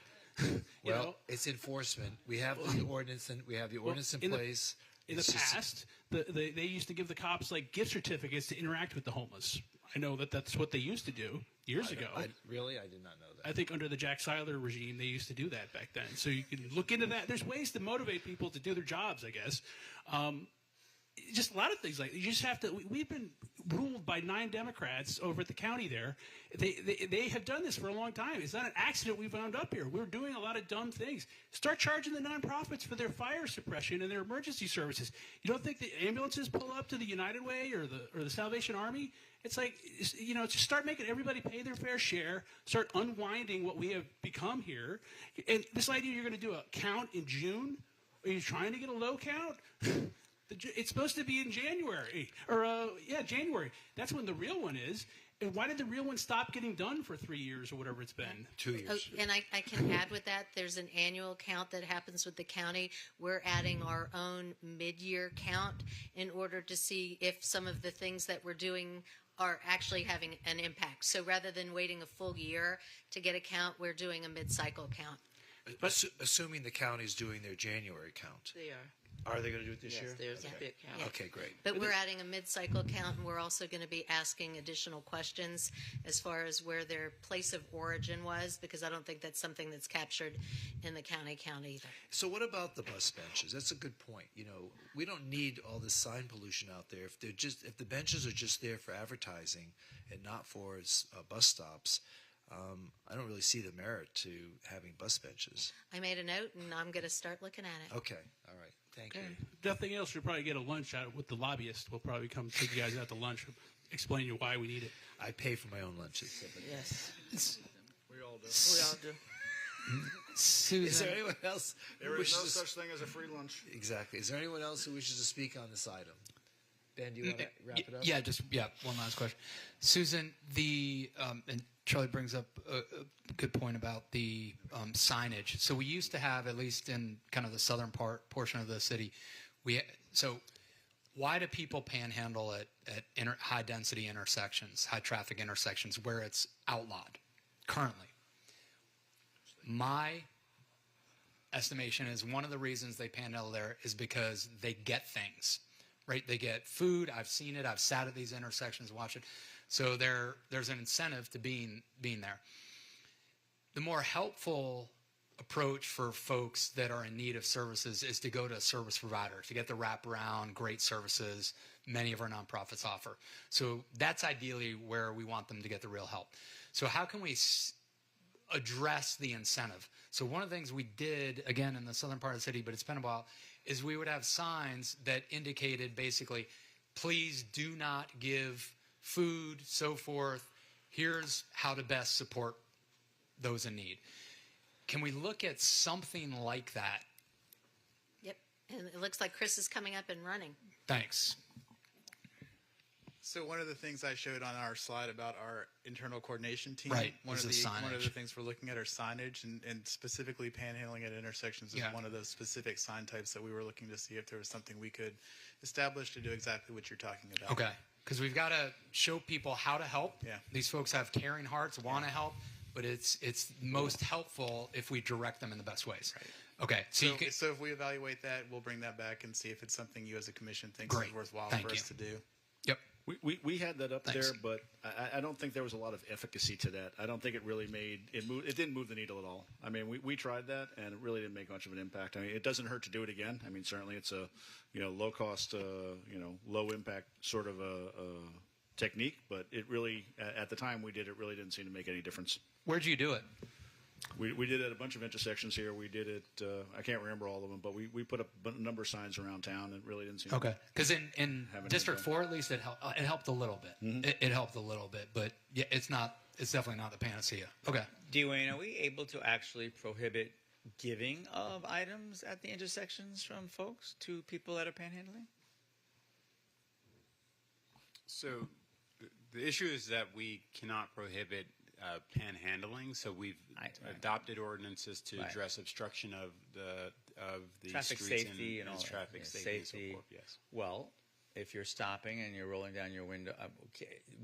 S1: Well,
S19: know?
S1: it's enforcement. We have the ordinance, and we have the ordinance in place.
S19: In the past, they used to give the cops like gift certificates to interact with the homeless. I know that's what they used to do years ago.
S1: Really? I did not know that.
S19: I think under the Jack Seiler regime, they used to do that back then. So you can look into that. There's ways to motivate people to do their jobs, I guess. Just a lot of things like you just have to. We've been ruled by 9 Democrats over at the county there. They have done this for a long time. It's not an accident we wound up here. We're doing a lot of dumb things. Start charging the nonprofits for their fire suppression and their emergency services. You don't think the ambulances pull up to the United Way or the Salvation Army? It's like, you know, just start making everybody pay their fair share. Start unwinding what we have become here. And this idea you're going to do a count in June? Are you trying to get a low count? It's supposed to be in January, or January. That's when the real one is. And why did the real one stop getting done for 3 years or whatever it's been?
S1: 2 years.
S7: Oh, and I can add with that, there's an annual count that happens with the county. We're adding our own mid-year count in order to see if some of the things that we're doing are actually having an impact. So rather than waiting a full year to get a count, we're doing a mid-cycle count.
S1: Assuming the county's doing their January count.
S8: They are.
S1: Are they going to do it this
S8: Yes,
S1: year?
S8: there's a big count.
S1: Okay, great.
S7: But we're adding a mid-cycle count, and we're also going to be asking additional questions as far as where their place of origin was, because I don't think that's something that's captured in the county count either.
S1: So what about the bus benches? That's a good point. You know, we don't need all this sign pollution out there. If the benches are just there for advertising and not for bus stops, I don't really see the merit to having bus benches.
S7: I made a note, and I'm going to start looking at it.
S1: Okay, all right. Thank you.
S19: Nothing else, you'll probably get a lunch out with the lobbyist. We'll probably come take you guys out to lunch, explain you why we need it.
S1: I pay for my own lunches.
S8: Yes.
S3: We all do.
S8: We all do.
S6: Susan.
S1: Is there anyone else?
S3: There is no such thing as a free lunch.
S1: Exactly. Is there anyone else who wishes to speak on this item? Ben, do you want to wrap it up?
S6: Yeah, one last question. Susan, and Charlie brings up a good point about the signage. So we used to have, at least in kind of the southern portion of the city, so why do people panhandle at high density intersections, high traffic intersections where it's outlawed currently? My estimation is one of the reasons they panhandle there is because they get things. Right, they get food. I've seen it. I've sat at these intersections, watched it. So there's an incentive to being there. The more helpful approach for folks that are in need of services is to go to a service provider to get the wraparound, great services many of our nonprofits offer. So that's ideally where we want them to get the real help. So how can we address the incentive? So one of the things we did, again, in the southern part of the city, but it's been a while, is we would have signs that indicated basically, please do not give food, so forth. Here's how to best support those in need. Can we look at something like that?
S7: Yep. And it looks like Chris is coming up and running.
S6: Thanks.
S11: So one of the things I showed on our slide about our internal coordination team,
S6: Right,
S11: one of
S6: is
S11: the
S6: the signage.
S11: things we're looking at are signage, and specifically panhandling at intersections is one of those specific sign types that we were looking to see if there was something we could establish to do exactly what you're talking about.
S6: Okay. Because we've got to show people how to help.
S11: Yeah.
S6: These folks have caring hearts, want to help, but it's most helpful if we direct them in the best ways.
S11: Right.
S6: Okay.
S11: So if we evaluate that, we'll bring that back and see if it's something you as a commission thinks is worthwhile for us to do.
S6: Yep.
S3: We had that up
S6: Thanks.
S3: there, but I don't think there was a lot of efficacy to that. I don't think it really made it move. It didn't move the needle at all. I mean, we tried that, and it really didn't make much of an impact. I mean, it doesn't hurt to do it again. I mean, certainly it's a low cost, low impact sort of a technique, but it really at the time we did it really didn't seem to make any difference.
S6: Where'd you do it?
S3: We did it at a bunch of intersections here. We did it. I can't remember all of them, but we put up a number of signs around town, and it really didn't seem.
S6: Okay, because in
S3: have an
S6: District
S3: impact.
S6: 4 at least it helped a little bit.
S3: Mm-hmm.
S6: It helped a little bit, but yeah, it's definitely not the panacea. Okay.
S2: Dwayne, are we able to actually prohibit giving of items at the intersections from folks to people that are panhandling?
S5: So the issue is that we cannot prohibit panhandling, so we've adopted ordinances to address obstruction of the
S2: Traffic
S5: streets
S2: safety and all that.
S5: traffic
S2: Yeah,
S5: safety and so forth. Yes.
S2: Well, if you're stopping and you're rolling down your window,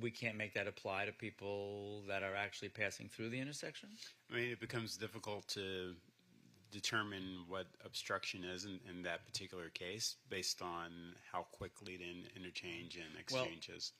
S2: we can't make that apply to people that are actually passing through the intersection?
S5: I mean, it becomes difficult to determine what obstruction is in that particular case based on how quickly the interchange and exchange is.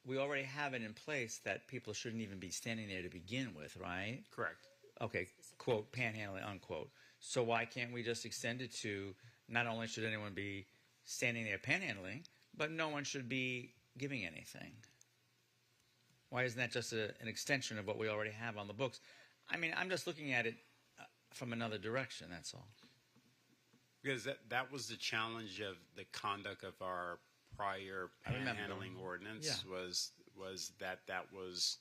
S2: We already have it in place that people shouldn't even be standing there to begin with, right?
S5: Correct.
S2: Okay, quote, panhandling, unquote. So why can't we just extend it to not only should anyone be standing there panhandling, but no one should be giving anything? Why isn't that just an extension of what we already have on the books? I mean, I'm just looking at it from another direction, that's all.
S5: Because that was the challenge of the conduct of our prior panhandling ordinance was that was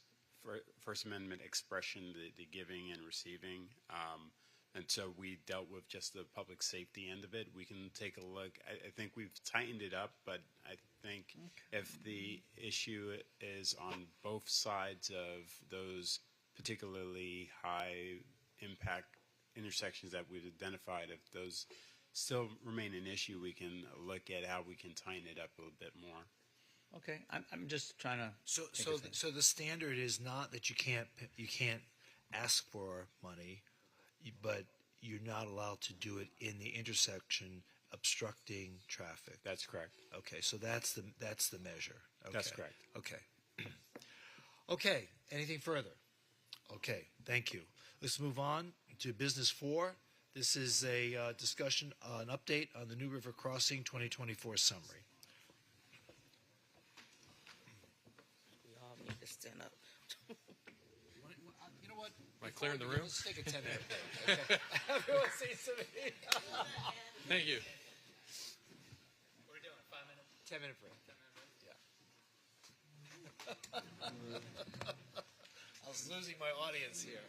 S5: First Amendment expression, the giving and receiving. And so we dealt with just the public safety end of it. We can take a look. I think we've tightened it up, but I think if the issue is on both sides of those particularly high impact intersections that we've identified, if those still remain an issue, we can look at how we can tighten it up a little bit more.
S2: Okay, I'm just trying to.
S1: So the standard is not that you can't ask for money, but you're not allowed to do it in the intersection obstructing traffic.
S5: That's correct.
S1: Okay, so that's the measure. Okay.
S5: That's correct.
S1: Okay. Okay. Anything further? Okay. Thank you. Let's move on to business 4. This is a discussion, an update on the New River Crossing 2024 summary.
S8: We all need to stand up.
S1: You know what?
S13: Am I clearing the room?
S1: Let's take a 10-minute break. Okay. Everyone say something.
S13: Thank you.
S1: What are we doing? 5 minutes? 10-minute break. 10-minute break. Yeah. I was losing my audience here.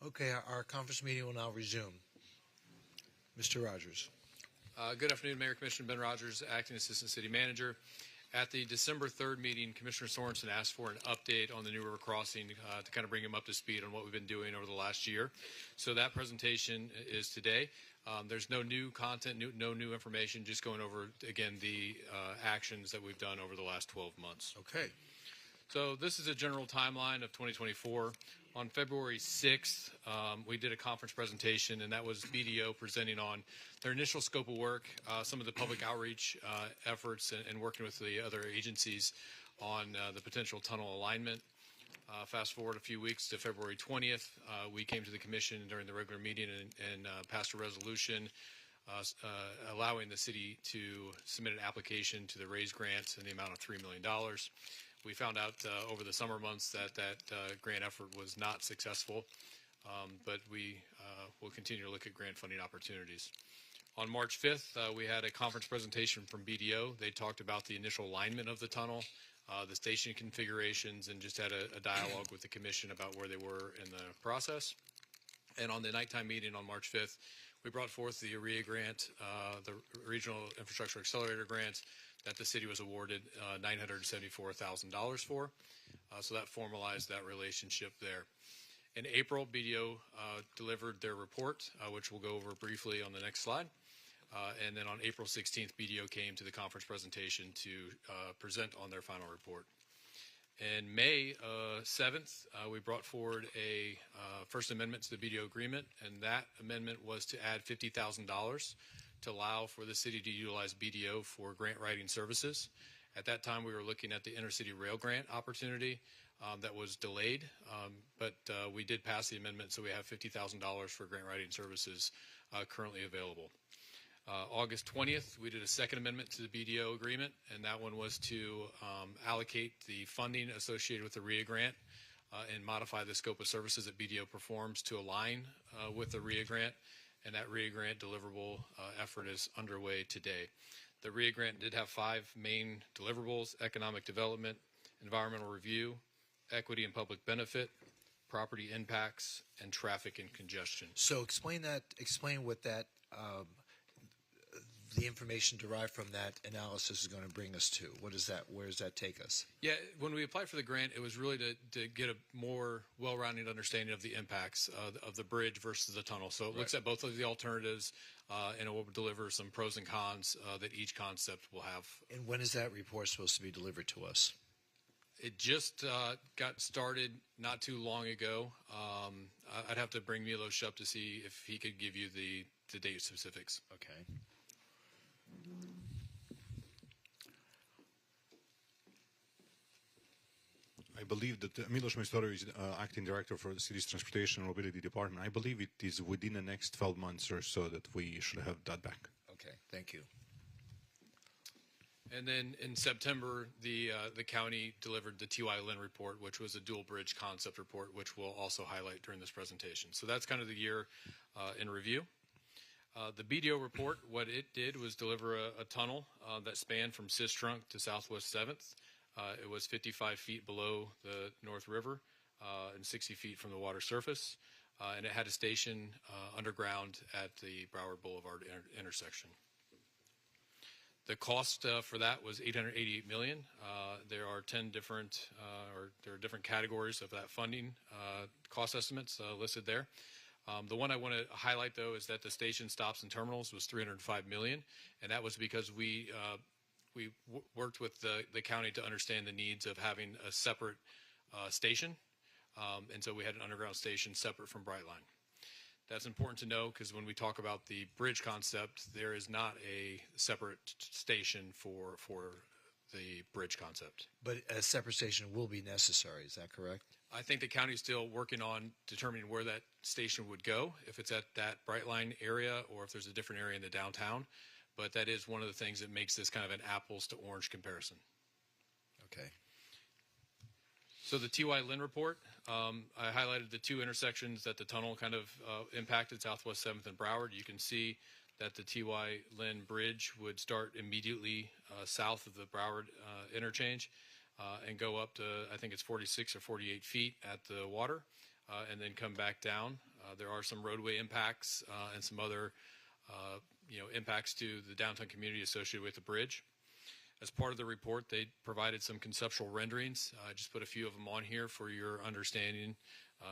S1: Okay, our conference meeting will now resume. Mr. Rogers.
S13: Good afternoon, Mayor Commissioner Ben Rogers, Acting Assistant City Manager. At the December 3rd meeting, Commissioner Sorensen asked for an update on the New River Crossing to kind of bring him up to speed on what we've been doing over the last year. So that presentation is today. There's no new content, no new information, just going over, again, the actions that we've done over the last 12 months.
S1: Okay.
S13: So this is a general timeline of 2024. On February 6th, we did a conference presentation, and that was BDO presenting on their initial scope of work, some of the public outreach efforts, and working with the other agencies on the potential tunnel alignment. Fast forward a few weeks to February 20th, we came to the commission during the regular meeting and passed a resolution allowing the city to submit an application to the RAISE grant in the amount of $3 million. We found out over the summer months that grant effort was not successful, but we will continue to look at grant funding opportunities. On March 5th, we had a conference presentation from BDO. They talked about the initial alignment of the tunnel, the station configurations, and just had a dialogue with the commission about where they were in the process. And on the nighttime meeting on March 5th, we brought forth the REA grant, the Regional Infrastructure Accelerator grant, that the city was awarded $974,000 for. So that formalized that relationship there. In April, BDO delivered their report, which we'll go over briefly on the next slide. And then on April 16th, BDO came to the conference presentation to present on their final report. In May 7th, we brought forward a first amendment to the BDO agreement, and that amendment was to add $50,000 to allow for the city to utilize BDO for grant writing services. At that time, we were looking at the intercity rail grant opportunity that was delayed, but we did pass the amendment, so we have $50,000 for grant writing services currently available. August 20th, we did a second amendment to the BDO agreement, and that one was to allocate the funding associated with the REA grant and modify the scope of services that BDO performs to align with the REA grant, and that REA grant deliverable effort is underway today. The REA grant did have 5 main deliverables: economic development, environmental review, equity and public benefit, property impacts, and traffic and congestion.
S1: So explain what that the information derived from that analysis is going to bring us to. What is that? Where does that take us?
S13: Yeah, when we applied for the grant, it was really to get a more well-rounded understanding of the impacts of the bridge versus the tunnel. So it looks at both of the alternatives, and it will deliver some pros and cons that each concept will have.
S1: And when is that report supposed to be delivered to us?
S13: It just got started not too long ago. I'd have to bring Milos up to see if he could give you the date specifics.
S1: Okay.
S14: I believe that Milos Majstorovic is acting director for the city's transportation and mobility department. I believe it is within the next 12 months or so that we should have that back.
S1: Okay, thank you.
S13: And then in September, the county delivered the TY Lynn report, which was a dual bridge concept report, which we'll also highlight during this presentation. So that's kind of the year in review. The BDO report, what it did was deliver a tunnel that spanned from Sistrunk to Southwest 7th. It was 55 feet below the North River and 60 feet from the water surface. And it had a station underground at the Broward Boulevard intersection. The cost for that was $888 million. There are 10 different, there are different categories of that funding cost estimates listed there. The one I want to highlight, though, is that the station stops and terminals was $305 million, and that was because we worked with the county to understand the needs of having a separate station, and so we had an underground station separate from Brightline. That's important to know because when we talk about the bridge concept, there is not a separate station for the bridge concept.
S1: But a separate station will be necessary, is that correct?
S13: I think the county is still working on determining where that station would go, if it's at that Brightline area or if there's a different area in the downtown. But that is one of the things that makes this kind of an apples to orange comparison.
S1: Okay.
S13: So the TY Lynn report, I highlighted the 2 intersections that the tunnel kind of impacted, Southwest 7th and Broward. You can see that the TY Lynn bridge would start immediately south of the Broward interchange and go up to, I think it's 46 or 48 feet at the water. and then come back down. There are some roadway impacts and some other impacts to the downtown community associated with the bridge. As part of the report, they provided some conceptual renderings. I just put a few of them on here for your understanding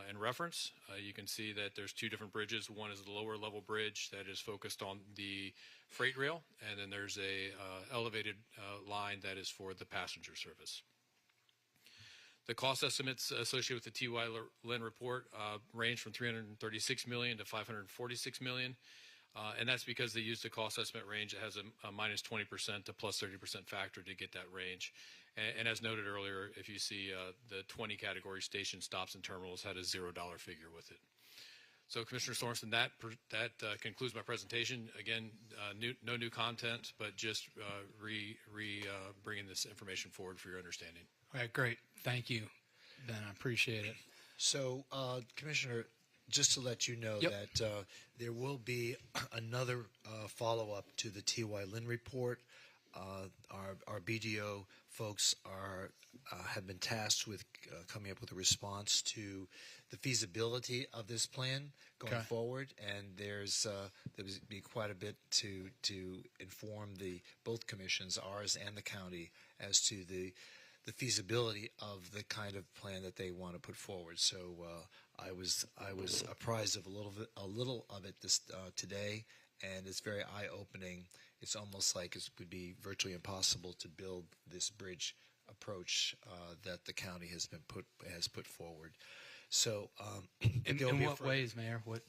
S13: and reference. You can see that there's two different bridges. One is the lower level bridge that is focused on the freight rail, and then there's a elevated line that is for the passenger service. The cost estimates associated with the TY Lin report range from $336 million to $546 million. And that's because they used a cost estimate range that has a minus 20% to plus 30% factor to get that range. And as noted earlier, if you see the 20 category station stops and terminals had a $0 figure with it. So Commissioner Sorensen, that concludes my presentation. Again, no new content, but just bringing this information forward for your understanding.
S6: All right, great. Thank you, Ben. I appreciate it.
S1: So, Commissioner, just to let you know
S6: Yep.
S1: that there will be another follow-up to the TY Lin report. Our BDO folks have been tasked with coming up with a response to the feasibility of this plan going forward, and there will be quite a bit to inform both commissions, ours and the county, as to the feasibility of the kind of plan that they want to put forward. So I was apprised of a little of it today, and it's very eye-opening. It's almost like it would be virtually impossible to build this bridge approach that the county has put forward. So,
S6: in what ways, Mayor? What?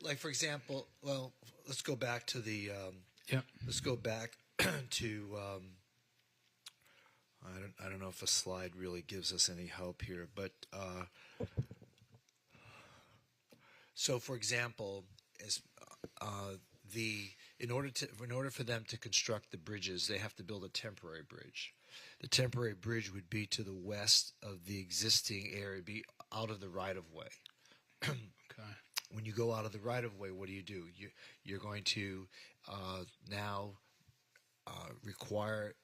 S1: Like, for example, well, let's go back to the. Let's go back to. I don't know if a slide really gives us any help here, but so, for example, in order for them to construct the bridges, they have to build a temporary bridge. The temporary bridge would be to the west of the existing area, be out of the right of way.
S6: Okay.
S1: When you go out of the right of way, what do? You're going to now require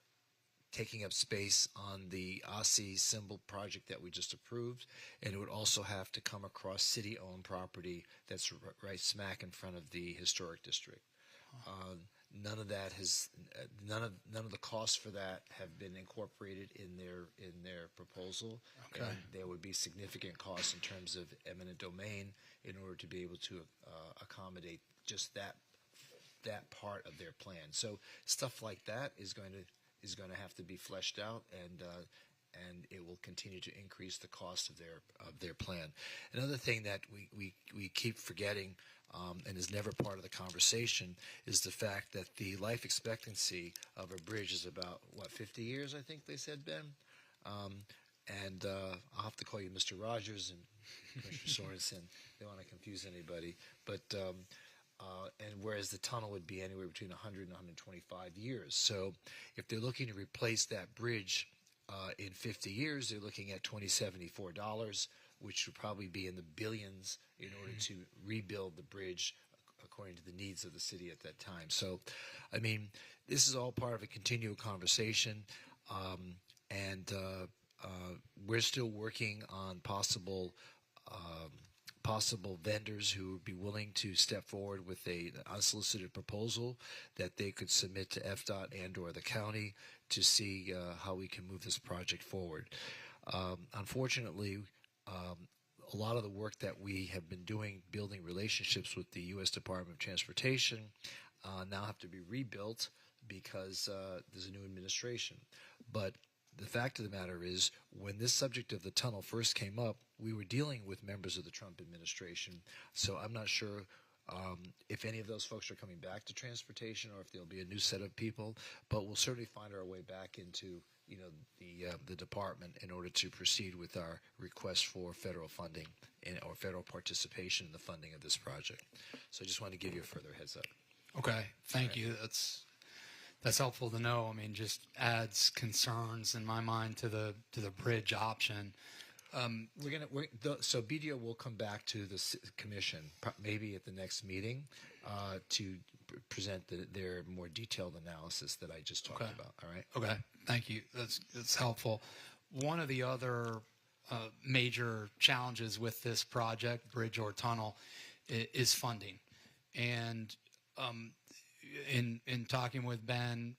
S1: taking up space on the ASI symbol project that we just approved, and it would also have to come across city-owned property that's right smack in front of the historic district. None of the costs for that have been incorporated in their proposal.
S6: Okay.
S1: And there would be significant costs in terms of eminent domain in order to be able to accommodate just that part of their plan. So stuff like that is going to have to be fleshed out, and it will continue to increase the cost of their plan. Another thing that we keep forgetting, and is never part of the conversation, is the fact that the life expectancy of a bridge is about 50 years, I think they said, Ben. And I'll have to call you Mr. Rogers and Commissioner Sorensen. They don't want to confuse anybody, but. And whereas the tunnel would be anywhere between 100 and 125 years. So if they're looking to replace that bridge in 50 years, they're looking at $2074, which would probably be in the billions in order to rebuild the bridge according to the needs of the city at that time. So, I mean, this is all part of a continual conversation, and we're still working on possible vendors who would be willing to step forward with an unsolicited proposal that they could submit to FDOT and/or the county to see how we can move this project forward. Unfortunately, a lot of the work that we have been doing, building relationships with the U.S. Department of Transportation, now have to be rebuilt because there's a new administration. But the fact of the matter is, when this subject of the tunnel first came up, we were dealing with members of the Trump administration. So I'm not sure if any of those folks are coming back to transportation or if there'll be a new set of people. But we'll certainly find our way back into the department in order to proceed with our request for federal funding or federal participation in the funding of this project. So I just wanted to give you a further heads up.
S6: Okay, thank you. That's helpful to know. I mean, just adds concerns in my mind to the bridge option.
S1: So BDO will come back to the commission maybe at the next meeting to present their more detailed analysis that I just talked about. All right.
S6: Okay. Thank you. That's helpful. One of the other major challenges with this project, bridge or tunnel, is funding. And in talking with Ben,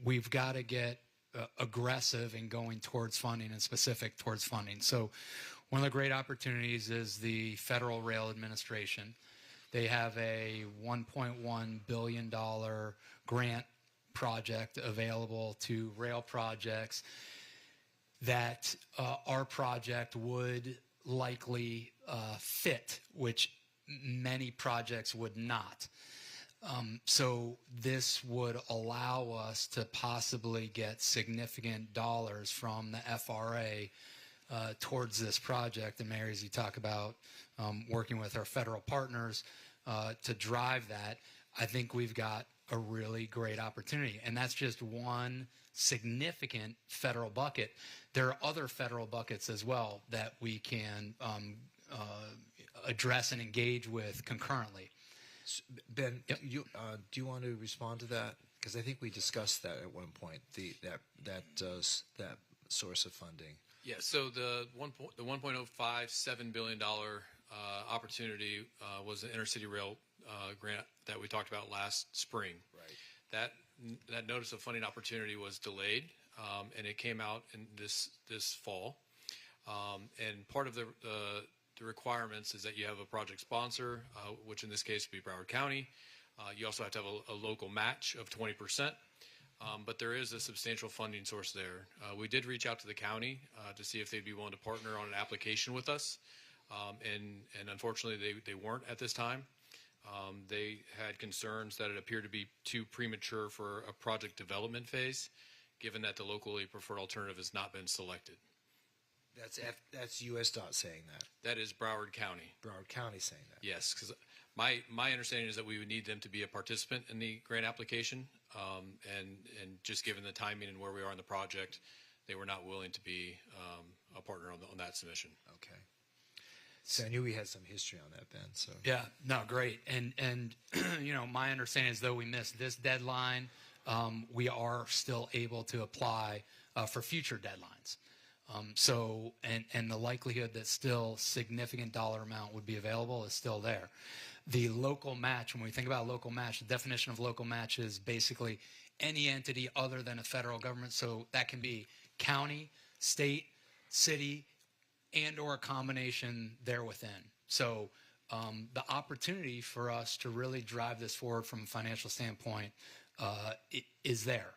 S6: we've got to get aggressive in going towards funding and specific towards funding. So one of the great opportunities is the Federal Rail Administration. They have a $1.1 billion grant project available to rail projects that our project would likely fit, which many projects would not. So this would allow us to possibly get significant dollars from the FRA towards this project. And Mary, as you talk about working with our federal partners to drive that, I think we've got a really great opportunity. And that's just one significant federal bucket. There are other federal buckets as well that we can address and engage with concurrently.
S1: Ben, do you want to respond to that? Because I think we discussed that at one point. That source of funding.
S13: Yeah. So the $1.057 billion opportunity was the intercity rail grant that we talked about last spring. Right. That notice of funding opportunity was delayed, and it came out in this fall. And part of the requirements is that you have a project sponsor, which in this case would be Broward County. You also have to have a local match of 20%, but there is a substantial funding source there. We did reach out to the county to see if they'd be willing to partner on an application with us, and unfortunately they weren't at this time. They had concerns that it appeared to be too premature for a project development phase, given that the locally preferred alternative has not been selected.
S1: That's USDOT saying that.
S13: That is Broward County.
S1: Broward County saying that.
S13: Yes, because my understanding is that we would need them to be a participant in the grant application, and just given the timing and where we are in the project, they were not willing to be a partner on that submission.
S1: Okay. So I knew we had some history on that, Ben. So
S6: yeah, no, great. And my understanding is though we missed this deadline, we are still able to apply for future deadlines. So the likelihood that still significant dollar amount would be available is still there. The local match, when we think about local match, the definition of local match is basically any entity other than a federal government. So that can be county, state, city, and or a combination there within. So the opportunity for us to really drive this forward from a financial standpoint is there.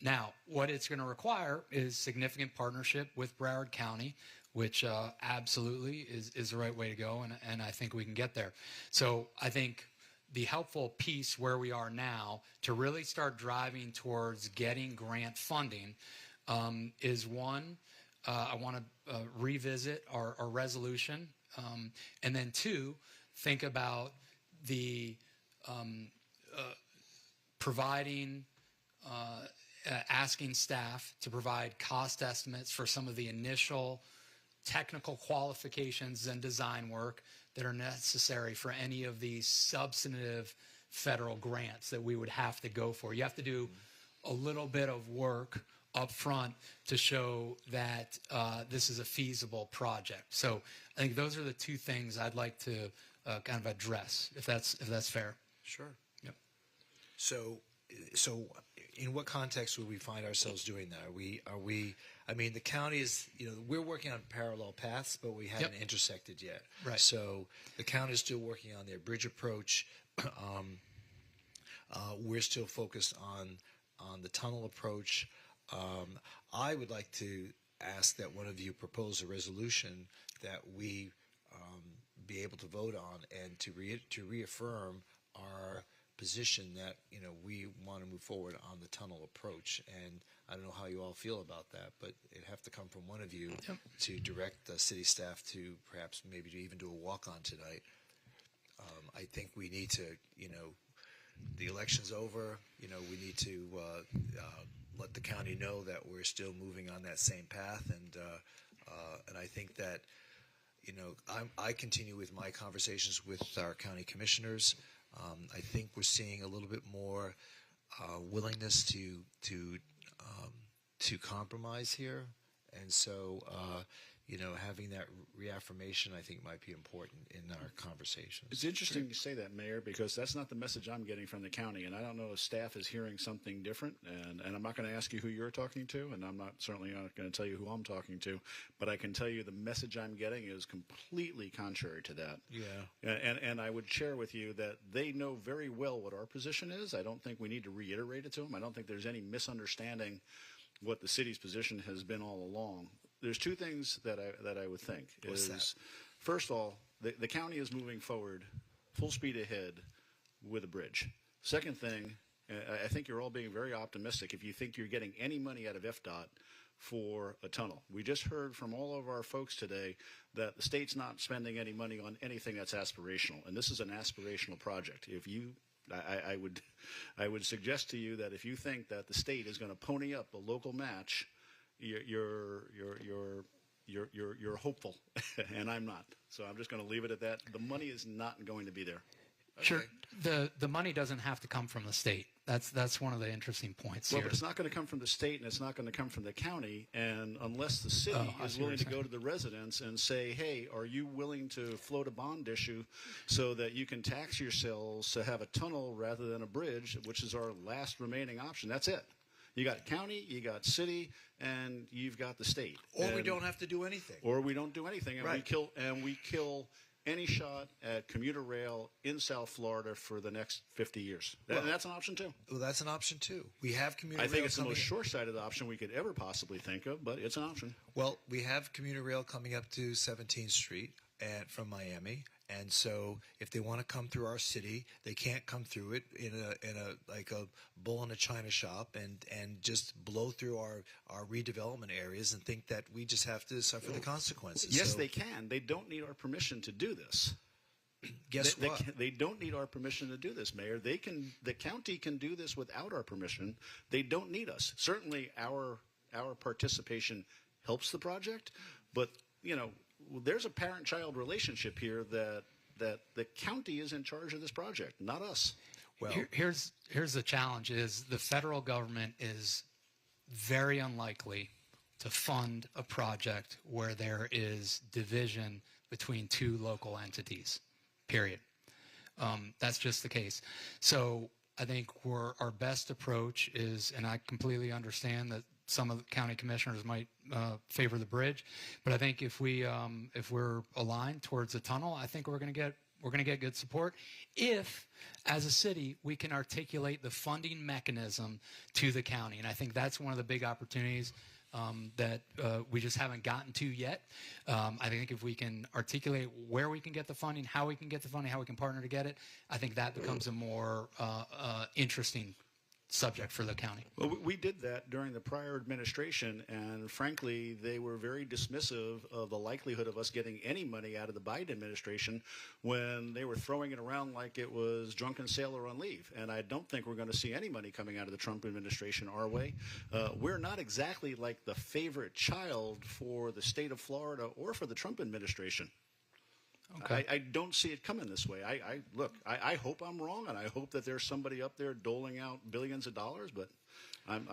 S6: Now, what it's going to require is significant partnership with Broward County, which absolutely is the right way to go, and I think we can get there. So I think the helpful piece where we are now to really start driving towards getting grant funding is one, I want to revisit our resolution, and then two, think about the providing asking staff to provide cost estimates for some of the initial technical qualifications and design work that are necessary for any of these substantive federal grants that we would have to go for. You have to do a little bit of work up front to show that this is a feasible project. So I think those are the two things I'd like to kind of address, if that's fair.
S1: Sure.
S6: Yep.
S1: So in what context would we find ourselves doing that? Are we? I mean, the county is. We're working on parallel paths, but we haven't intersected yet.
S6: Right.
S1: So the county is still working on their bridge approach. We're still focused on the tunnel approach. I would like to ask that one of you propose a resolution that we be able to vote on and to reaffirm our position that we want to move forward on the tunnel approach. And I don't know how you all feel about that, but it'd have to come from one of you to direct the city staff to perhaps maybe to even do a walk-on tonight. I think we need to, the election's over. We need to let the county know that we're still moving on that same path, and I think that I continue with my conversations with our county commissioners. I think we're seeing a little bit more willingness to compromise here, And so, having that reaffirmation, I think, might be important in our conversations.
S3: It's interesting you say that, Mayor, because that's not the message I'm getting from the county, and I don't know if staff is hearing something different. And I'm not going to ask you who you're talking to, and I'm certainly not going to tell you who I'm talking to, but I can tell you the message I'm getting is completely contrary to that.
S1: Yeah.
S3: And I would share with you that they know very well what our position is. I don't think we need to reiterate it to them. I don't think there's any misunderstanding what the city's position has been all along. There's two things that I would think.
S1: What's that?
S3: First of all, the county is moving forward full speed ahead with a bridge. Second thing, I think you're all being very optimistic if you think you're getting any money out of FDOT for a tunnel. We just heard from all of our folks today that the state's not spending any money on anything that's aspirational, and this is an aspirational project. If you I would suggest to you that if you think that the state is going to pony up a local match, you're hopeful, and I'm not. So I'm just going to leave it at that. The money is not going to be there.
S6: Sure. The money doesn't have to come from the state. That's one of the interesting points
S3: Well,
S6: here.
S3: but it's not going to come from the state, and it's not going to come from the county. And unless the city is willing to go to the residents and say, hey, are you willing to float a bond issue so that you can tax yourselves to have a tunnel rather than a bridge, which is our last remaining option? That's it. You got county, you got city, and you've got the state.
S1: Or we don't have to do anything.
S3: Or we don't do anything, and
S1: Right.
S3: we kill any shot at commuter rail in South Florida for the next 50 years. And that's an option too.
S1: Well, that's an option too. We have commuter
S3: I
S1: rail
S3: think it's the
S1: coming
S3: most short-sighted option we could ever possibly think of, but it's an option.
S1: Well, we have commuter rail coming up to 17th Street from Miami, and so if they want to come through our city, they can't come through it in a like a bull in a china shop and just blow through our redevelopment areas and think that we just have to suffer the consequences.
S3: Yes,
S1: So,
S3: they can. They don't need our permission to do this.
S1: Guess what?
S3: They don't need our permission to do this, Mayor. The county can do this without our permission. They don't need us. Certainly, our participation helps the project, but there's a parent-child relationship here that the county is in charge of this project, not us.
S6: Well, here's the challenge: is the federal government is very unlikely to fund a project where there is division between two local entities. Period. That's just the case. So I think our best approach is, and I completely understand that some of the county commissioners might favor the bridge, but I think if we're aligned towards a tunnel, I think we're going to get good support if, as a city, we can articulate the funding mechanism to the county. And I think that's one of the big opportunities that we just haven't gotten to yet. I think if we can articulate where we can get the funding, how we can get the funding, how we can partner to get it, I think that becomes a more interesting subject for the county.
S3: Well, we did that during the prior administration, and frankly, they were very dismissive of the likelihood of us getting any money out of the Biden administration when they were throwing it around like it was drunken sailor on leave. And I don't think we're going to see any money coming out of the Trump administration our way. We're not exactly like the favorite child for the state of Florida or for the Trump administration.
S6: Okay.
S3: I don't see it coming this way. I hope I'm wrong, and I hope that there's somebody up there doling out billions of dollars. But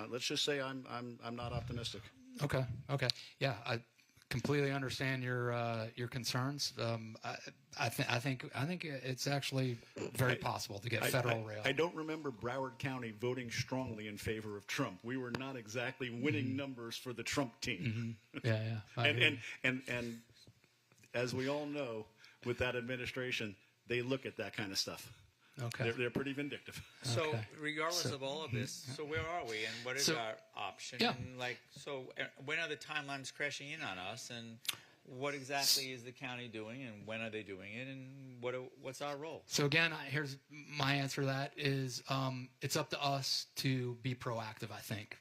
S3: let's just say I'm not optimistic.
S6: Okay. Yeah, I completely understand your concerns. I think it's actually very possible to get federal rail.
S3: I don't remember Broward County voting strongly in favor of Trump. We were not exactly winning numbers for the Trump team.
S6: Yeah.
S3: And as we all know, with that administration, they look at that kind of stuff.
S6: Okay.
S3: They're pretty vindictive.
S2: So, regardless of all of this, so where are we, and what is our option?
S6: Yeah.
S2: And when are the timelines crashing in on us, and what exactly is the county doing, and when are they doing it, and what's our role?
S6: So again, here's my answer to that is it's up to us to be proactive, I think,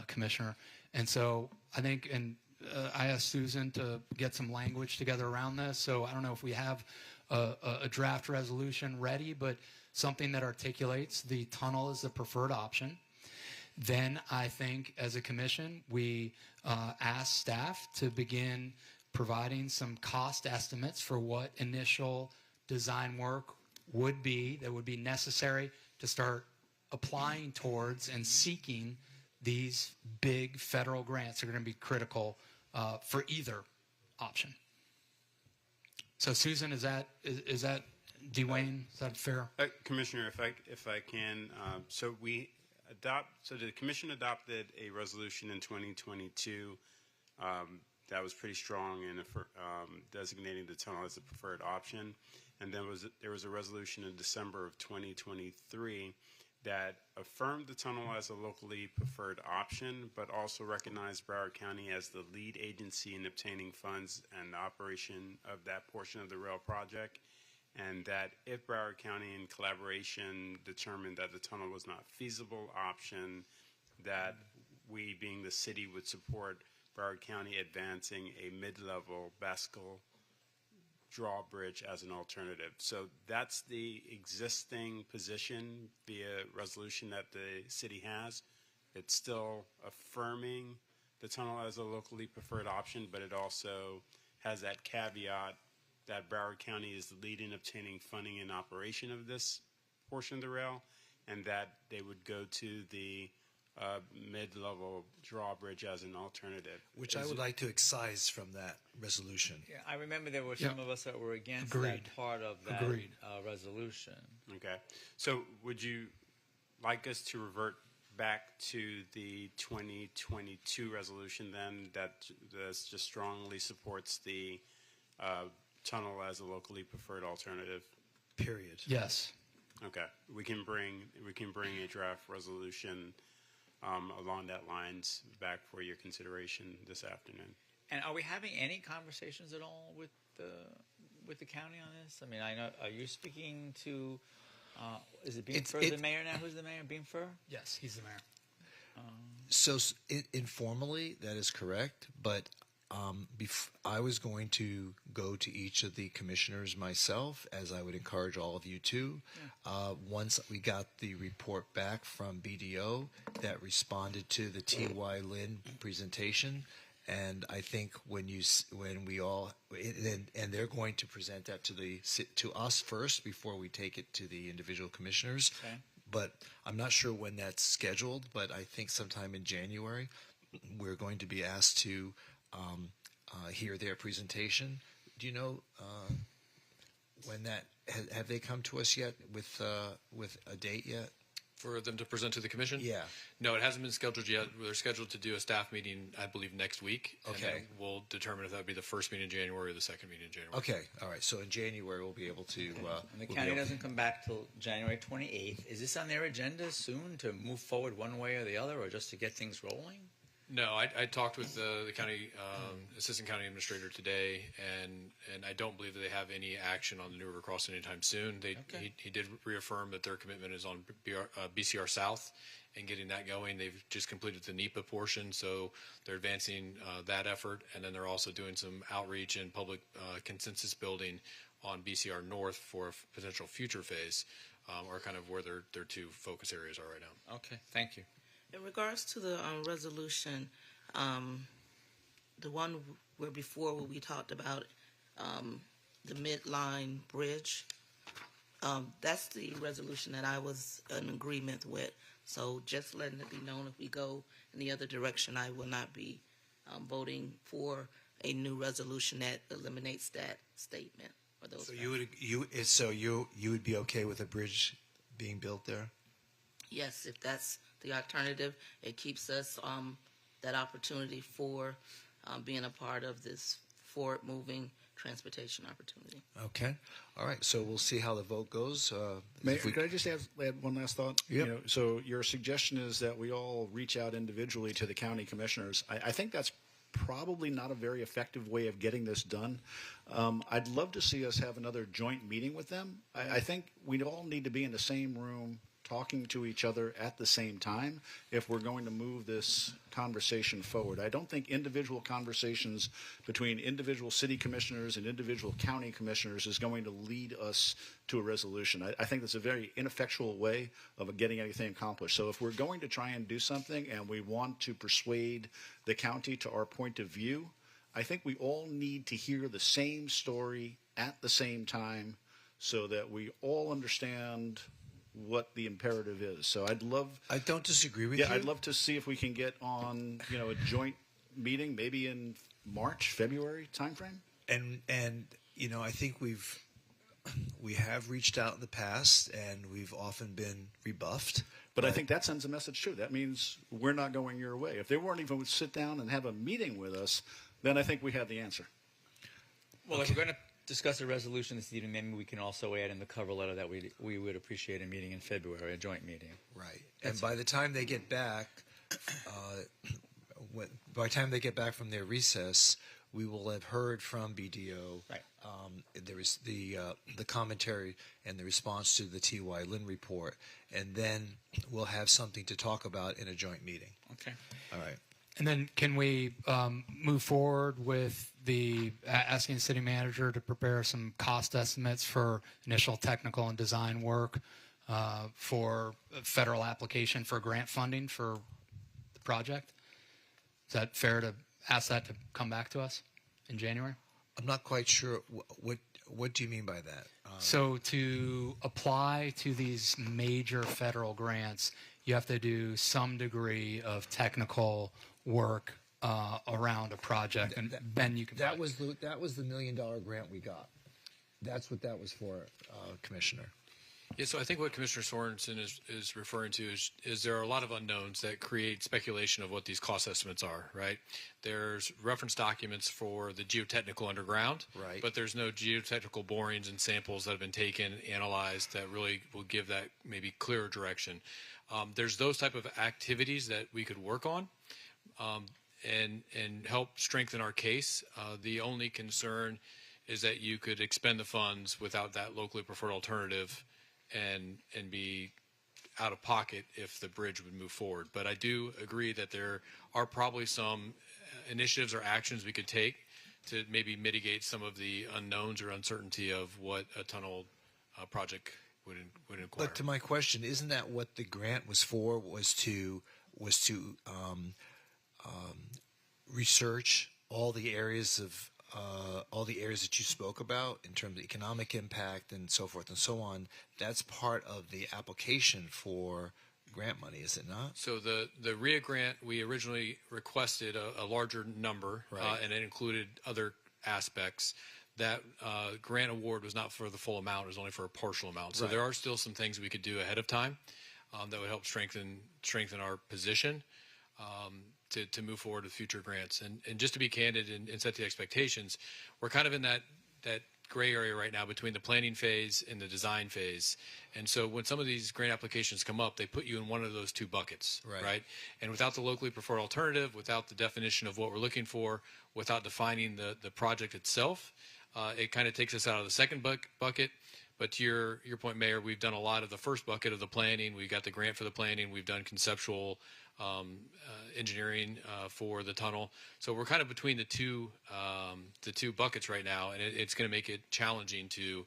S6: Commissioner. And so I think, I asked Susan to get some language together around this. So I don't know if we have a draft resolution ready, but something that articulates the tunnel as the preferred option. Then I think as a commission, we ask staff to begin providing some cost estimates for what initial design work would be that would be necessary to start applying towards and seeking these big federal grants. Are going to be critical for either option. So, Susan, is that Dwayne? Is that fair?
S5: Commissioner, if I can, so the commission adopted a resolution in 2022 that was pretty strong in designating the tunnel as a preferred option, and then there was a resolution in December of 2023 that affirmed the tunnel as a locally preferred option, but also recognized Broward County as the lead agency in obtaining funds and the operation of that portion of the rail project, and that if Broward County in collaboration determined that the tunnel was not a feasible option, that we, being the city, would support Broward County advancing a mid-level bicycle drawbridge as an alternative. So that's the existing position via resolution that the city has. It's still affirming the tunnel as a locally preferred option, but it also has that caveat that Broward County is the lead in obtaining funding and operation of this portion of the rail, and that they would go to the mid-level drawbridge as an alternative.
S1: Which I would like to excise from that resolution.
S2: Yeah, I remember there were some of us that were against that part of that resolution.
S5: Okay. So would you like us to revert back to the 2022 resolution then that just strongly supports the tunnel as a locally preferred alternative?
S1: Period.
S6: Yes.
S5: Okay. We can bring a draft resolution along that lines back for your consideration this afternoon.
S2: And are we having any conversations at all with the county on this? I mean, I know. Are you speaking to? Is it Beamfer the mayor now? Who's the mayor? Beamfer?
S6: Yes, he's the mayor.
S1: So informally, that is correct. But I was going to go to each of the commissioners myself, as I would encourage all of you to. Once we got the report back from BDO that responded to the T.Y. Lin presentation, and I think when we all and they're going to present that to us first before we take it to the individual commissioners.
S2: Okay.
S1: But I'm not sure when that's scheduled. But I think sometime in January we're going to be asked to hear their presentation. Do you know when that have they come to us yet with a date yet?
S13: For them to present to the commission?
S1: Yeah.
S13: No, it hasn't been scheduled yet. They're scheduled to do a staff meeting, I believe, next week.
S1: Okay.
S13: And then we'll determine if that would be the first meeting in January or the second meeting in January.
S1: Okay. All right. So in January we'll be able to.
S2: And the county doesn't come back till January 28th. Is this on their agenda soon to move forward one way or the other, or just to get things rolling?
S13: No, I talked with the county assistant county administrator today, and I don't believe that they have any action on the New River Crossing anytime soon. He did reaffirm that their commitment is on BCR South and getting that going. They've just completed the NEPA portion, so they're advancing that effort, and then they're also doing some outreach and public consensus building on BCR North for a potential future phase, are kind of where their two focus areas are right now.
S2: Okay, thank you.
S8: In regards to the resolution, the one where we talked about the midline bridge, that's the resolution that I was in agreement with. So just letting it be known, if we go in the other direction, I will not be voting for a new resolution that eliminates that statement. Or those.
S1: So you would be okay with a bridge being built there?
S8: Yes, if that's the alternative, it keeps us that opportunity for being a part of this forward-moving transportation opportunity.
S1: Okay. All right. So we'll see how the vote goes.
S4: Could I just add one last thought?
S1: Yep.
S4: So your suggestion is that we all reach out individually to the county commissioners. I think that's probably not a very effective way of getting this done. I'd love to see us have another joint meeting with them. I think we all need to be in the same room talking to each other at the same time if we're going to move this conversation forward. I don't think individual conversations between individual city commissioners and individual county commissioners is going to lead us to a resolution. I think that's a very ineffectual way of getting anything accomplished. So if we're going to try and do something and we want to persuade the county to our point of view, I think we all need to hear the same story at the same time so that we all understand what the imperative is. So
S1: I don't disagree with you.
S4: Yeah, I'd love to see if we can get on, a joint meeting, maybe in
S3: March, February timeframe.
S1: And you know, I think we have reached out in the past, and we've often been rebuffed.
S3: But I think that sends a message too. That means we're not going your way. If they weren't even to sit down and have a meeting with us, then I think we have the answer.
S2: Well, if we're going to discuss a resolution this evening, maybe we can also add in the cover letter that we would appreciate a meeting in February, a joint meeting.
S1: Right. And by the time they get back, by the time they get back from their recess, we will have heard from BDO.
S2: Right.
S1: There is the commentary and the response to the T.Y. Lin report, and then we'll have something to talk about in a joint meeting.
S2: Okay.
S1: All right.
S6: And then can we move forward with the asking the city manager to prepare some cost estimates for initial technical and design work for a federal application for grant funding for the project? Is that fair to ask that to come back to us in January?
S1: I'm not quite sure. What do you mean by that?
S6: So to apply to these major federal grants, you have to do some degree of technical work around a project. And Ben, you can.
S1: That was the $1 million grant we got. That's what that was for, Commissioner.
S13: Yeah, so I think what Commissioner Sorensen is referring to is there are a lot of unknowns that create speculation of what these cost estimates are, right? There's reference documents for the geotechnical underground,
S1: right?
S13: But there's no geotechnical borings and samples that have been taken, analyzed, that really will give that maybe clearer direction. There's those type of activities that we could work on and help strengthen our case. The only concern is that you could expend the funds without that locally preferred alternative and be out of pocket if the bridge would move forward. But I do agree that there are probably some initiatives or actions we could take to maybe mitigate some of the unknowns or uncertainty of what a tunnel project would inquire.
S1: But to my question, isn't that what the grant was for? Was to research all the areas that you spoke about in terms of economic impact and so forth and so on. That's part of the application for grant money, is it not?
S13: So the RIA grant, we originally requested a larger number,
S1: right.
S13: And it included other aspects. That grant award was not for the full amount; it was only for a partial amount. So
S1: Right.
S13: there are still some things we could do ahead of time that would help strengthen our position to move forward with future grants. And just to be candid and set the expectations, we're kind of in that gray area right now between the planning phase and the design phase. And so when some of these grant applications come up, they put you in one of those two buckets, right? And without the locally preferred alternative, without the definition of what we're looking for, without defining the project itself, it kind of takes us out of the second bucket. But to your point, Mayor, we've done a lot of the first bucket of the planning. We got the grant for the planning. We've done conceptual engineering for the tunnel. So we're kind of between the two buckets right now, and it's going to make it challenging to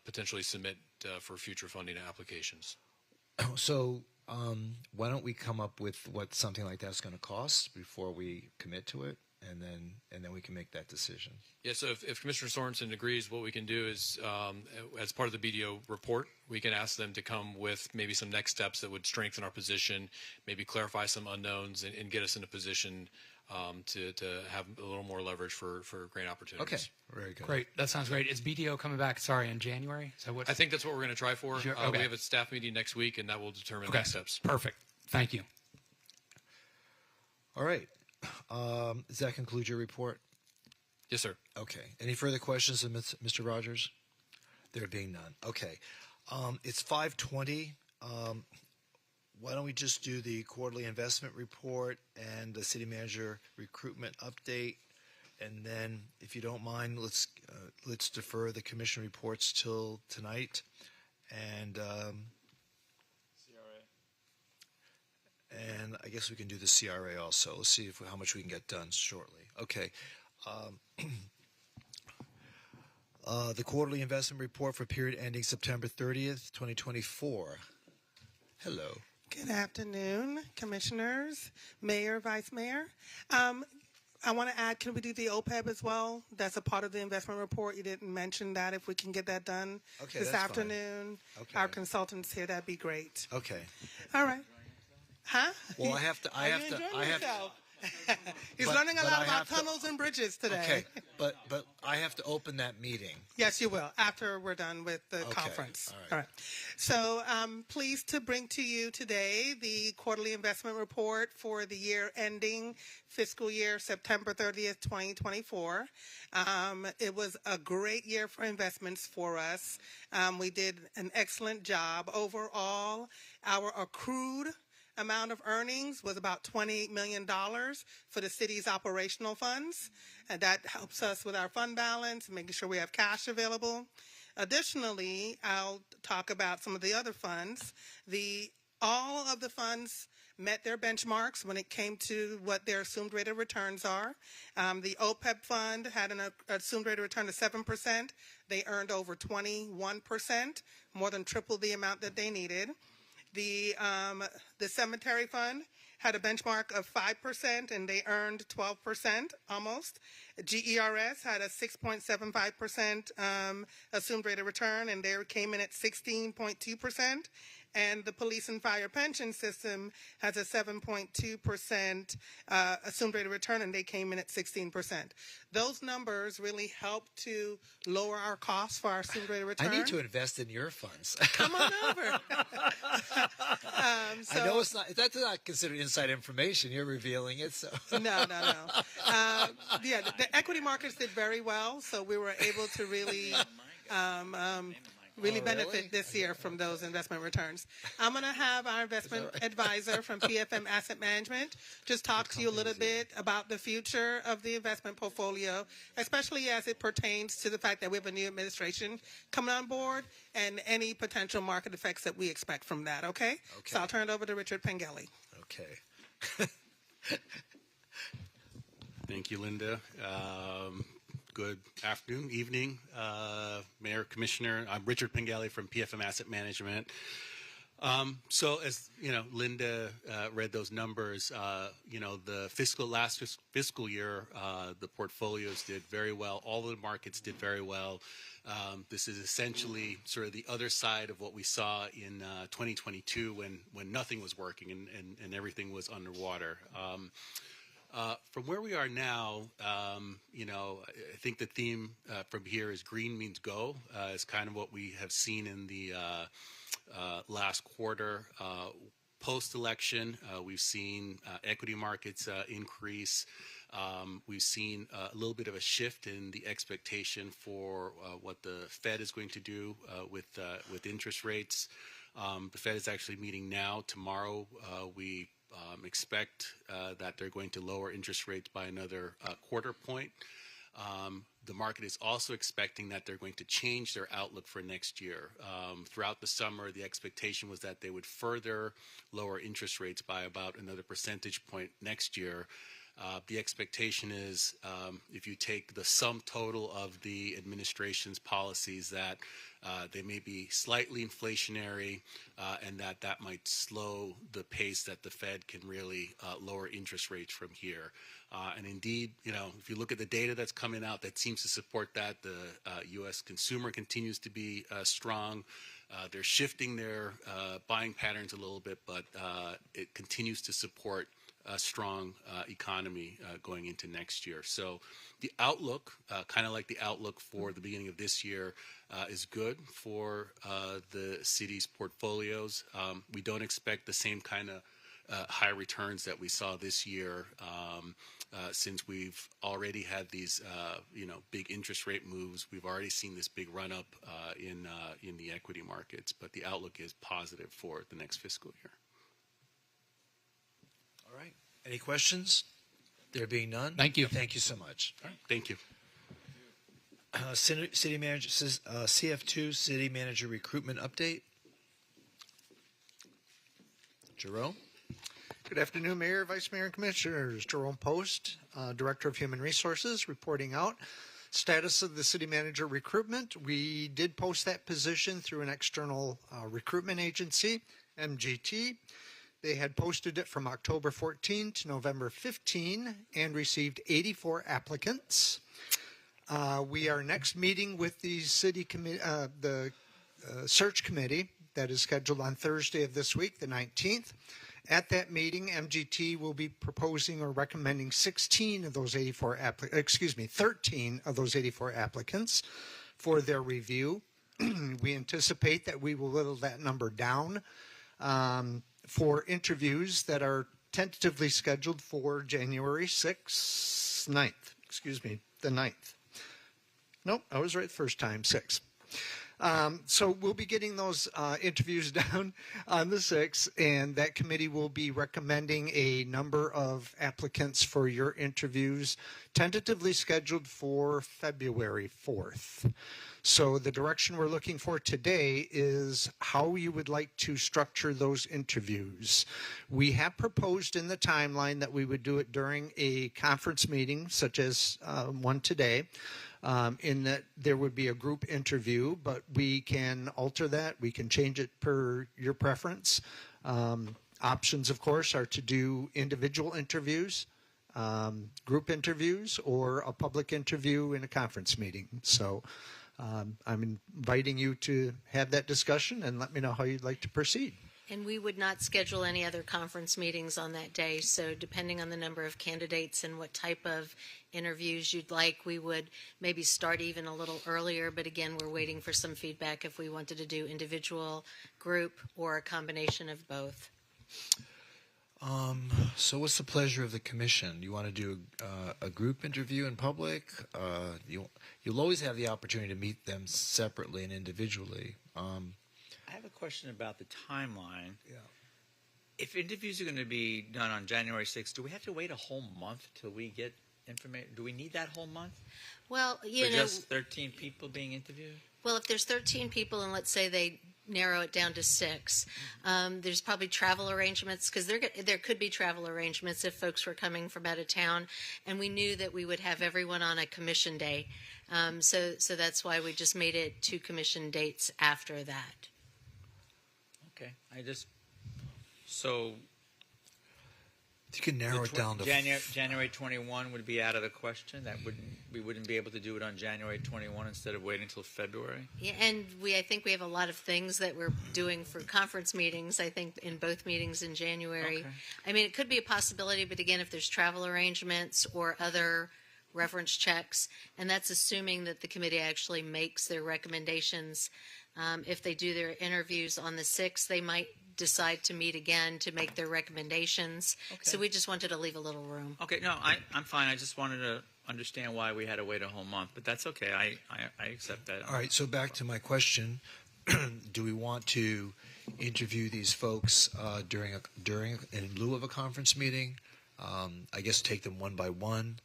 S13: potentially submit for future funding applications.
S1: So why don't we come up with what something like that's going to cost before we commit to it, and then we can make that decision.
S13: Yeah, so if Commissioner Sorensen agrees, what we can do is, as part of the BDO report, we can ask them to come with maybe some next steps that would strengthen our position, maybe clarify some unknowns, and get us in a position to have a little more leverage for grant opportunities.
S1: Okay, very good.
S6: Great. That sounds great. Is BDO coming back, in January? Is that what?
S13: I think that's what we're going to try for.
S6: Sure.
S13: We
S6: Okay.
S13: have a staff meeting next week, and that will determine
S6: Okay.
S13: next steps.
S6: Perfect. Thank you.
S1: All right. Does that conclude your report?
S13: Yes, sir.
S1: Okay. Any further questions of Mr. Rogers? There being none. Okay. It's 5:20. Why don't we just do the quarterly investment report and the city manager recruitment update, and then, if you don't mind, let's defer the commission reports till tonight, and And I guess we can do the CRA also. Let's see how much we can get done shortly. Okay. The quarterly investment report for period ending September 30th, 2024. Hello.
S15: Good afternoon, commissioners, mayor, vice mayor. I want to add, can we do the OPEB as well? That's a part of the investment report. You didn't mention that. If we can get that done this afternoon, our consultants here, that'd be great.
S1: Okay.
S15: All right. Huh?
S1: Well, I have to.
S15: He's
S1: But-
S15: learning a
S1: but
S15: lot
S1: I
S15: about
S1: have to-
S15: tunnels and bridges today.
S1: Okay, but I have to open that meeting.
S15: Yes, you will, after we're done with the conference.
S1: all right.
S15: So pleased to bring to you today the quarterly investment report for the year ending fiscal year September 30th, 2024. It was a great year for investments for us. We did an excellent job. Overall, our accrued amount of earnings was about $28 million for the city's operational funds, and that helps us with our fund balance, making sure we have cash available. Additionally, I'll talk about some of the other funds. All of the funds met their benchmarks when it came to what their assumed rate of returns are. The OPEB fund had an assumed rate of return of 7%. They earned over 21%, more than triple the amount that they needed. The cemetery fund had a benchmark of 5%, and they earned 12% almost. GERS had a 6.75% assumed rate of return, and they came in at 16.2%. And the police and fire pension system has a 7.2% assumed rate of return, and they came in at 16%. Those numbers really help to lower our costs for our assumed rate of return.
S1: I need to invest in your funds.
S15: Come on over.
S1: I know that's not considered inside information. You're revealing it, so
S15: No. Yeah, the equity markets did very well, so we were able to really benefit this year from those investment returns. I'm going to have our investment advisor from PFM Asset Management just talk to you a little bit about the future of the investment portfolio, especially as it pertains to the fact that we have a new administration coming on board and any potential market effects that we expect from that, okay? So I'll turn it over to Richard Pengelly.
S1: Okay.
S16: Thank you, Linda. Good afternoon, evening, Mayor, Commissioner. I'm Richard Pengelly from PFM Asset Management. So as you know, Linda read those numbers. The last fiscal year, the portfolios did very well. All of the markets did very well. This is essentially sort of the other side of what we saw in 2022 when nothing was working and everything was underwater. From where we are now, I think the theme from here is green means go. Is kind of what we have seen in the last quarter. Post-election, we've seen equity markets increase. We've seen a little bit of a shift in the expectation for what the Fed is going to do with interest rates. The Fed is actually meeting now. Tomorrow, we expect that they're going to lower interest rates by another quarter point. The market is also expecting that they're going to change their outlook for next year. Throughout the summer, the expectation was that they would further lower interest rates by about another percentage point next year. The expectation is if you take the sum total of the administration's policies that they may be slightly inflationary and that might slow the pace that the Fed can really lower interest rates from here. And indeed, if you look at the data that's coming out, that seems to support that. The U.S. consumer continues to be strong. They're shifting their buying patterns a little bit, but it continues to support a strong economy going into next year. So the outlook, kind of like the outlook for the beginning of this year, is good for the city's portfolios. We don't expect the same kind of high returns that we saw this year since we've already had these big interest rate moves. We've already seen this big run up in the equity markets, but the outlook is positive for the next fiscal year.
S1: All right. Any questions? There being none?
S6: Thank you.
S1: Thank you so much.
S16: All right. Thank you.
S1: City manager says CF2 city manager recruitment update. Jerome?
S22: Good afternoon, Mayor, Vice Mayor, and Commissioners. Jerome Post, Director of Human Resources, reporting out. Status of the city manager recruitment. We did post that position through an external recruitment agency, MGT. They had posted it from October 14 to November 15 and received 84 applicants. We are next meeting with the city search committee that is scheduled on Thursday of this week, the 19th. At that meeting, MGT will be proposing or recommending 13 of those 84 applicants for their review. We anticipate that we will whittle that number down for interviews that are tentatively scheduled for January 9th. The 9th. Nope, I was right the first time, 6th. So we'll be getting those interviews down on the 6th, and that committee will be recommending a number of applicants for your interviews, tentatively scheduled for February 4th. So the direction we're looking for today is how you would like to structure those interviews. We have proposed in the timeline that we would do it during a conference meeting, such as one today. In that there would be a group interview, but we can alter that. We can change it per your preference. Options, of course, are to do individual interviews, group interviews, or a public interview in a conference meeting. So I'm inviting you to have that discussion and let me know how you'd like to proceed.
S7: And we would not schedule any other conference meetings on that day. So depending on the number of candidates and what type of interviews you'd like, we would maybe start even a little earlier. But again, we're waiting for some feedback if we wanted to do individual, group, or a combination of both.
S1: So what's the pleasure of the commission? You want to do a group interview in public? You'll always have the opportunity to meet them separately and individually.
S2: I have a question about the timeline. Yeah. If interviews are going to be done on January 6th, do we have to wait a whole month till we get information? Do we need that whole month?
S7: Well,
S2: for just 13 people being interviewed?
S7: Well, if there's 13 people and let's say they narrow it down to 6, there's probably travel arrangements because there could be travel arrangements if folks were coming from out of town, and we knew that we would have everyone on a commission day. So that's why we just made it 2 commission dates after that.
S2: Okay, so
S1: you can narrow it down to
S2: January 21 would be out of the question. We wouldn't be able to do it on January 21 instead of waiting until February.
S7: Yeah, and I think we have a lot of things that we're doing for conference meetings. I think in both meetings in January. Okay. I mean, it could be a possibility, but again, if there's travel arrangements or other reference checks, and that's assuming that the committee actually makes their recommendations. If they do their interviews on the 6th, they might decide to meet again to make their recommendations. Okay. So we just wanted to leave a little room.
S2: Okay, no, I'm fine. I just wanted to understand why we had to wait a whole month, but that's okay. I accept that.
S1: All right, so back to my question. Do we want to interview these folks in lieu of a conference meeting? I guess take them one by one.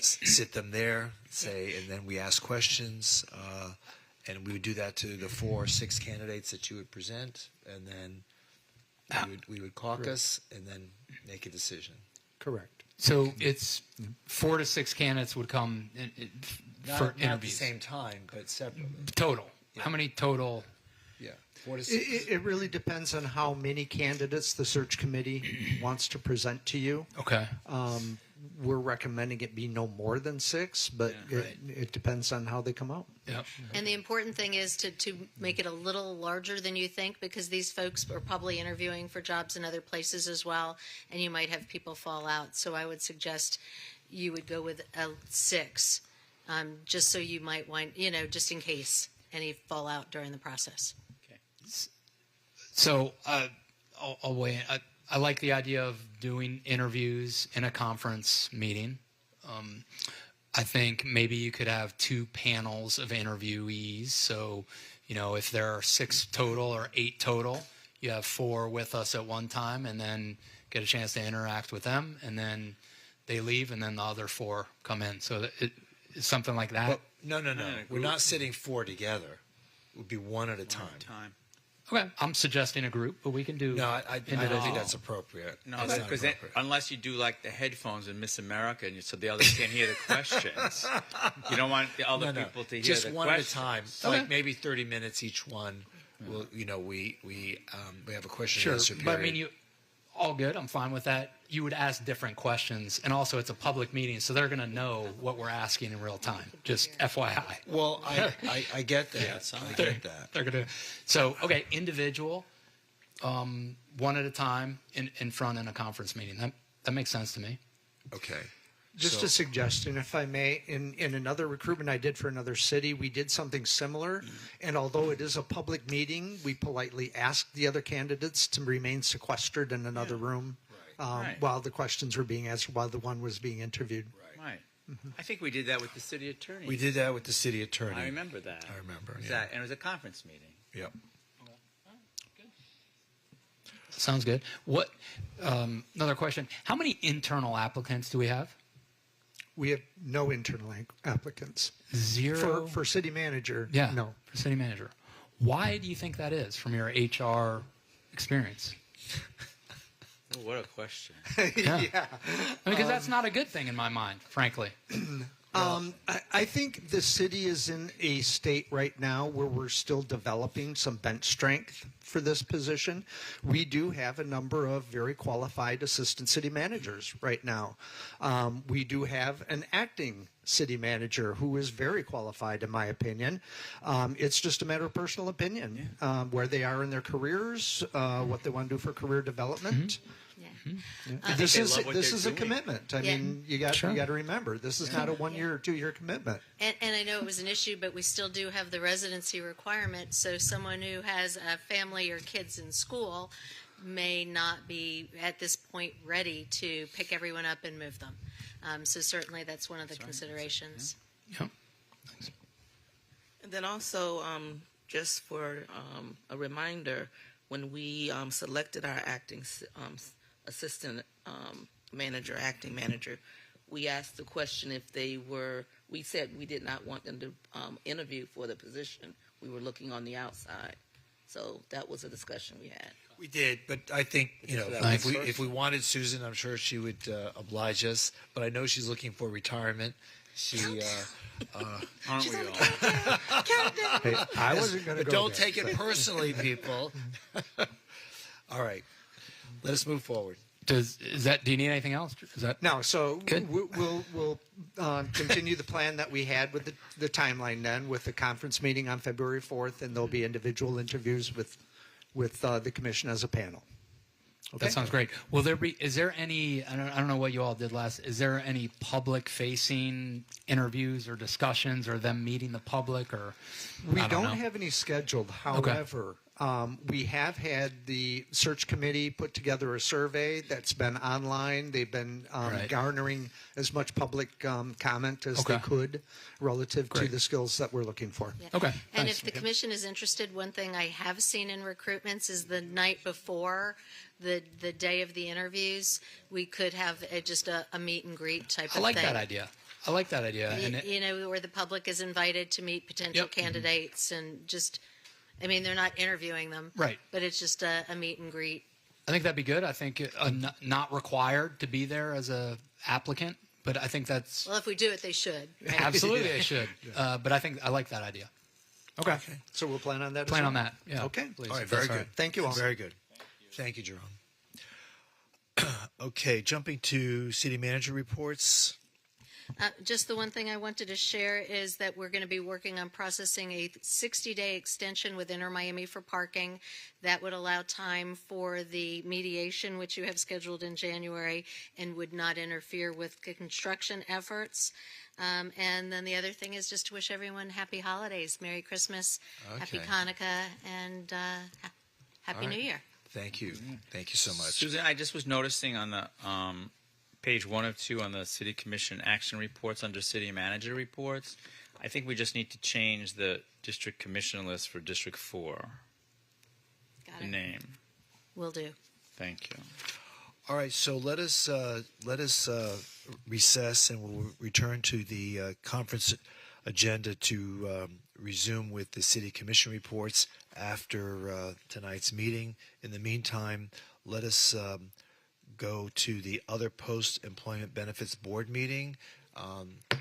S1: Sit them there, and then we ask questions, and we would do that to the 4 or 6 candidates that you would present, and then we would caucus and then make a decision.
S22: Correct.
S6: So it's 4 to 6 candidates would come for interviews.
S1: Not at the same time, but separately.
S6: Total. Yeah. How many total?
S1: Yeah, 4 to 6.
S22: It really depends on how many candidates the search committee wants to present to you.
S6: Okay.
S22: We're recommending it be no more than 6, but it depends on how they come out.
S6: Yep.
S7: And the important thing is to make it a little larger than you think, because these folks are probably interviewing for jobs in other places as well, and you might have people fall out. So I would suggest you would go with a 6, just so you might just in case any fall out during the process.
S2: Okay.
S6: So I'll weigh in. I like the idea of doing interviews in a conference meeting. I think maybe you could have 2 panels of interviewees. So, if there are 6 total or 8 total, you have 4 with us at one time and then get a chance to interact with them. And then they leave and then the other 4 come in. So it's something like that.
S1: No. We're not sitting 4 together. It would be 1 at a time.
S6: Okay, I'm suggesting a group, but we can do.
S1: No, I don't think that's appropriate.
S2: No, because unless you do like the headphones in Miss America, so the others can't hear the questions. You don't want the other people to hear
S1: just
S2: the
S1: one
S2: questions.
S1: at a time, like maybe 30 minutes each one. We'll, we have a question and answer period.
S6: But I mean, all good. I'm fine with that. You would ask different questions, and also it's a public meeting, so they're going to know what we're asking in real time. Just FYI.
S1: Well, I get that. I get that.
S6: They're going to. So, okay, individual. one at a time in front in a conference meeting. That makes sense to me.
S1: Okay.
S22: Just a suggestion, if I may. In another recruitment I did for another city, we did something similar. And although it is a public meeting, we politely asked the other candidates to remain sequestered in another room while the questions were being answered, while the one was being interviewed.
S2: Right. I think we did that with the city attorney.
S1: We did that with the city attorney.
S2: I remember that.
S1: I remember.
S2: And it was a conference meeting.
S1: Yep.
S6: Sounds good. What? Another question. How many internal applicants do we have?
S22: We have no internal applicants.
S6: Zero?
S22: For city manager,
S6: Yeah.
S22: no.
S6: For city manager. Why do you think that is from your HR experience?
S2: Oh, what a question.
S22: Yeah.
S6: Because that's not a good thing in my mind, frankly.
S22: I think the city is in a state right now where we're still developing some bench strength for this position. We do have a number of very qualified assistant city managers right now. We do have an acting city manager who is very qualified, in my opinion. It's just a matter of personal opinion, where they are in their careers, what they want to do for career development. This is a commitment. I mean, you got to remember, this is not a 1 year or 2 year commitment.
S7: And I know it was an issue, but we still do have the residency requirement. So someone who has a family or kids in school may not be at this point ready to pick everyone up and move them. So certainly that's one of the considerations.
S6: Yeah.
S8: And then also, just for a reminder, when we selected our acting assistant manager, acting manager, we asked the question if they were, we said we did not want them to interview for the position. We were looking on the outside. So that was a discussion we had.
S1: We did, but I think, if we wanted Susan, I'm sure she would oblige us. But I know she's looking for retirement.
S2: Aren't we all?
S22: Hey, I wasn't going to go
S1: Don't
S22: there.
S1: take it personally, people. All right. Let us move forward.
S6: Do you need anything else?
S22: No, so
S6: Good.
S22: we'll continue the plan that we had with the timeline then, with the conference meeting on February 4th, and there'll be individual interviews with the commission as a panel. Okay?
S6: That sounds great. Is there any, I don't know what you all did last, is there any public-facing interviews or discussions or them meeting the public? Or
S22: We
S6: I
S22: don't
S6: know.
S22: have any scheduled. However, we have had the search committee put together a survey that's been online. They've been garnering as much public comment as they could relative to the skills that we're looking for.
S7: Yeah.
S6: Okay.
S7: And if the commission is interested, one thing I have seen in recruitments is the night before the day of the interviews, we could have just a meet and greet type of thing.
S6: I like that idea. And
S7: where the public is invited to meet potential candidates and just, they're not interviewing them.
S6: Right.
S7: But it's just a meet and greet.
S6: I think that'd be good. I think not required to be there as a applicant, but I think that's...
S7: Well, if we do it, they should. Right?
S6: Absolutely, they should. But I like that idea. Okay.
S22: So we'll plan on that.
S6: Plan on that. Yeah.
S22: Okay.
S6: Please.
S1: All right, very good.
S22: Right. Thank you all.
S1: Very good. Thank you, Jerome. Okay, jumping to city manager reports.
S7: Just the one thing I wanted to share is that we're going to be working on processing a 60-day extension with Inner Miami for parking. That would allow time for the mediation, which you have scheduled in January, and would not interfere with construction efforts. And then the other thing is just to wish everyone happy holidays, Merry Christmas, Happy Hanukkah, and Happy New Year.
S1: Thank you. Thank you so much.
S2: Susan, I just was noticing on the page 1 of 2 on the City Commission action reports under City Manager reports, I think we just need to change the District Commission list for District 4.
S7: Got
S2: the
S7: it.
S2: name.
S7: Will do.
S2: Thank you.
S1: All right, so let us recess, and we'll return to the conference agenda to resume with the City Commission reports after tonight's meeting. In the meantime, let us go to the other post-employment benefits board meeting,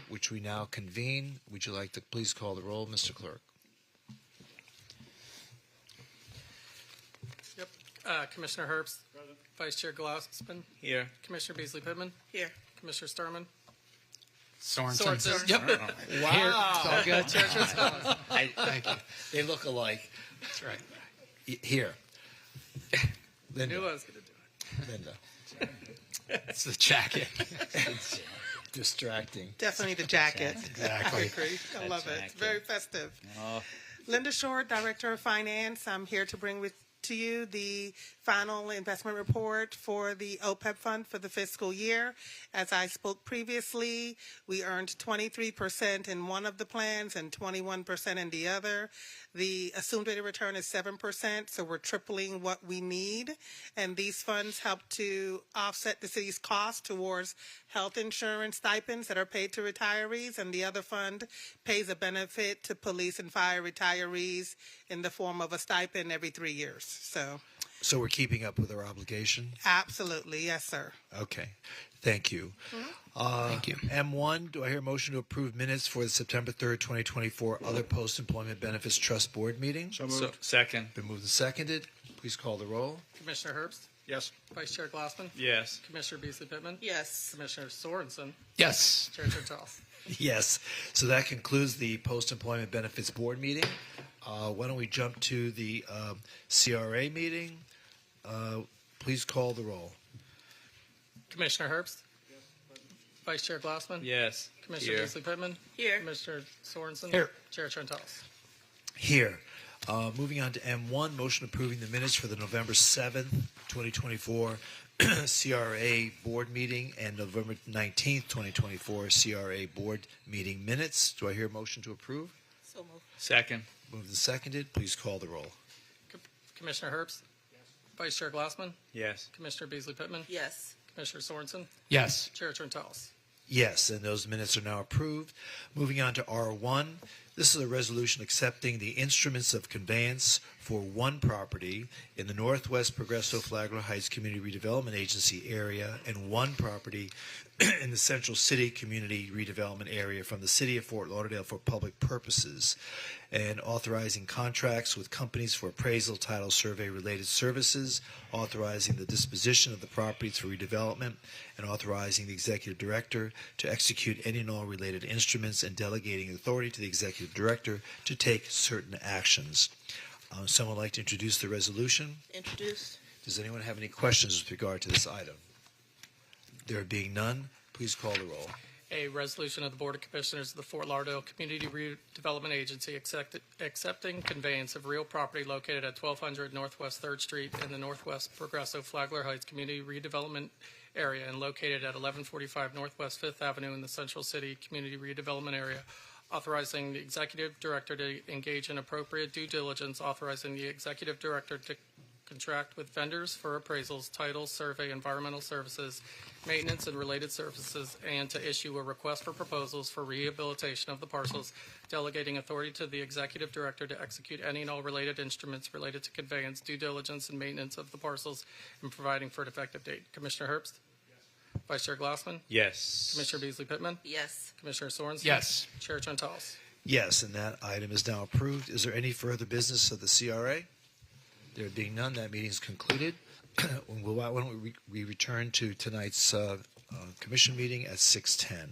S1: which we now convene. Would you like to please call the roll, Mr. Clerk?
S17: Yep. Commissioner Herbst. Present. Vice Chair Glassman.
S2: Here.
S17: Commissioner Beasley Pittman.
S8: Here.
S17: Commissioner Sturman.
S6: Sorensen.
S17: Yep.
S1: Wow.
S17: Here. It's all good. Chair Tristan.
S1: Thank you. They look alike.
S6: That's right.
S1: Here. Linda.
S17: Knew I was going to do it.
S1: Linda.
S6: It's the jacket.
S1: It's distracting.
S15: Definitely the jacket.
S1: Exactly.
S15: I agree. I love it. It's very festive.
S2: Oh.
S15: Linda Short, Director of Finance. I'm here to bring to you the final investment report for the OPEB fund for the fiscal year. As I spoke previously, we earned 23% in one of the plans and 21% in the other. The assumed rate of return is 7%, so we're tripling what we need. And these funds help to offset the city's cost towards health insurance stipends that are paid to retirees, and the other fund pays a benefit to police and fire retirees in the form of a stipend every 3 years.
S1: So we're keeping up with our obligation?
S15: Absolutely, yes, sir.
S1: Okay. Thank you.
S6: Thank you.
S1: M1, do I hear a motion to approve minutes for the September 3rd, 2024 Other Post-Employment Benefits Trust Board meeting?
S3: So moved.
S2: Second.
S1: Been moved and seconded. Please call the roll.
S17: Commissioner Herbst?
S3: Yes.
S17: Vice Chair Glassman?
S2: Yes.
S17: Commissioner Beasley Pittman?
S8: Yes.
S17: Commissioner Sorensen?
S6: Yes.
S17: Chair Charles?
S1: Yes. So that concludes the Post-Employment Benefits Board meeting. Why don't we jump to the CRA meeting? Please call the roll.
S17: Commissioner Herbst? Vice Chair Glassman?
S2: Yes.
S17: Commissioner
S2: Here.
S17: Beasley Pittman?
S8: Here.
S17: Commissioner Sorensen?
S6: Here.
S17: Chair Trentalis?
S1: Here. Moving on to M1, motion approving the minutes for the November 7th, 2024 CRA board meeting and November 19th, 2024 CRA board meeting minutes. Do I hear a motion to approve?
S8: So moved.
S2: Second.
S1: Moved and seconded. Please call the roll.
S17: Commissioner Herbst? Vice Chair Glassman?
S2: Yes.
S17: Commissioner Beasley Pittman?
S8: Yes.
S17: Commissioner Sorensen?
S6: Yes.
S17: Chair Trentalis?
S1: Yes, and those minutes are now approved. Moving on to R1, this is a resolution accepting the instruments of conveyance for one property in the Northwest Progresso Flagler Heights Community Redevelopment Agency area and one property in the Central City Community Redevelopment Area from the City of Fort Lauderdale for public purposes, and authorizing contracts with companies for appraisal, title, survey-related services, authorizing the disposition of the properties for redevelopment, and authorizing the executive director to execute any and all related instruments and delegating authority to the executive director to take certain actions. Someone like to introduce the resolution?
S8: Introduced.
S1: Does anyone have any questions with regard to this item? There being none, please call the roll.
S17: A resolution of the Board of Commissioners of the Fort Lauderdale Community Redevelopment Agency accepting conveyance of real property located at 1200 Northwest 3rd Street in the Northwest Progresso Flagler Heights Community Redevelopment Area and located at 1145 Northwest 5th Avenue in the Central City Community Redevelopment Area, authorizing the Executive Director to engage in appropriate due diligence, authorizing the Executive Director to contract with vendors for appraisals, title, survey, environmental services, maintenance, and related services, and to issue a request for proposals for rehabilitation of the parcels, delegating authority to the Executive Director to execute any and all related instruments related to conveyance, due diligence, and maintenance of the parcels, and providing for an effective date. Commissioner Herbst? Yes. Vice Chair Glassman?
S2: Yes.
S17: Commissioner Beasley Pittman?
S8: Yes.
S17: Commissioner Sorensen?
S6: Yes.
S17: Chair Trentalis?
S1: Yes, and that item is now approved. Is there any further business of the CRA? There being none, that meeting is concluded. Why don't we return to tonight's commission meeting at 6:10.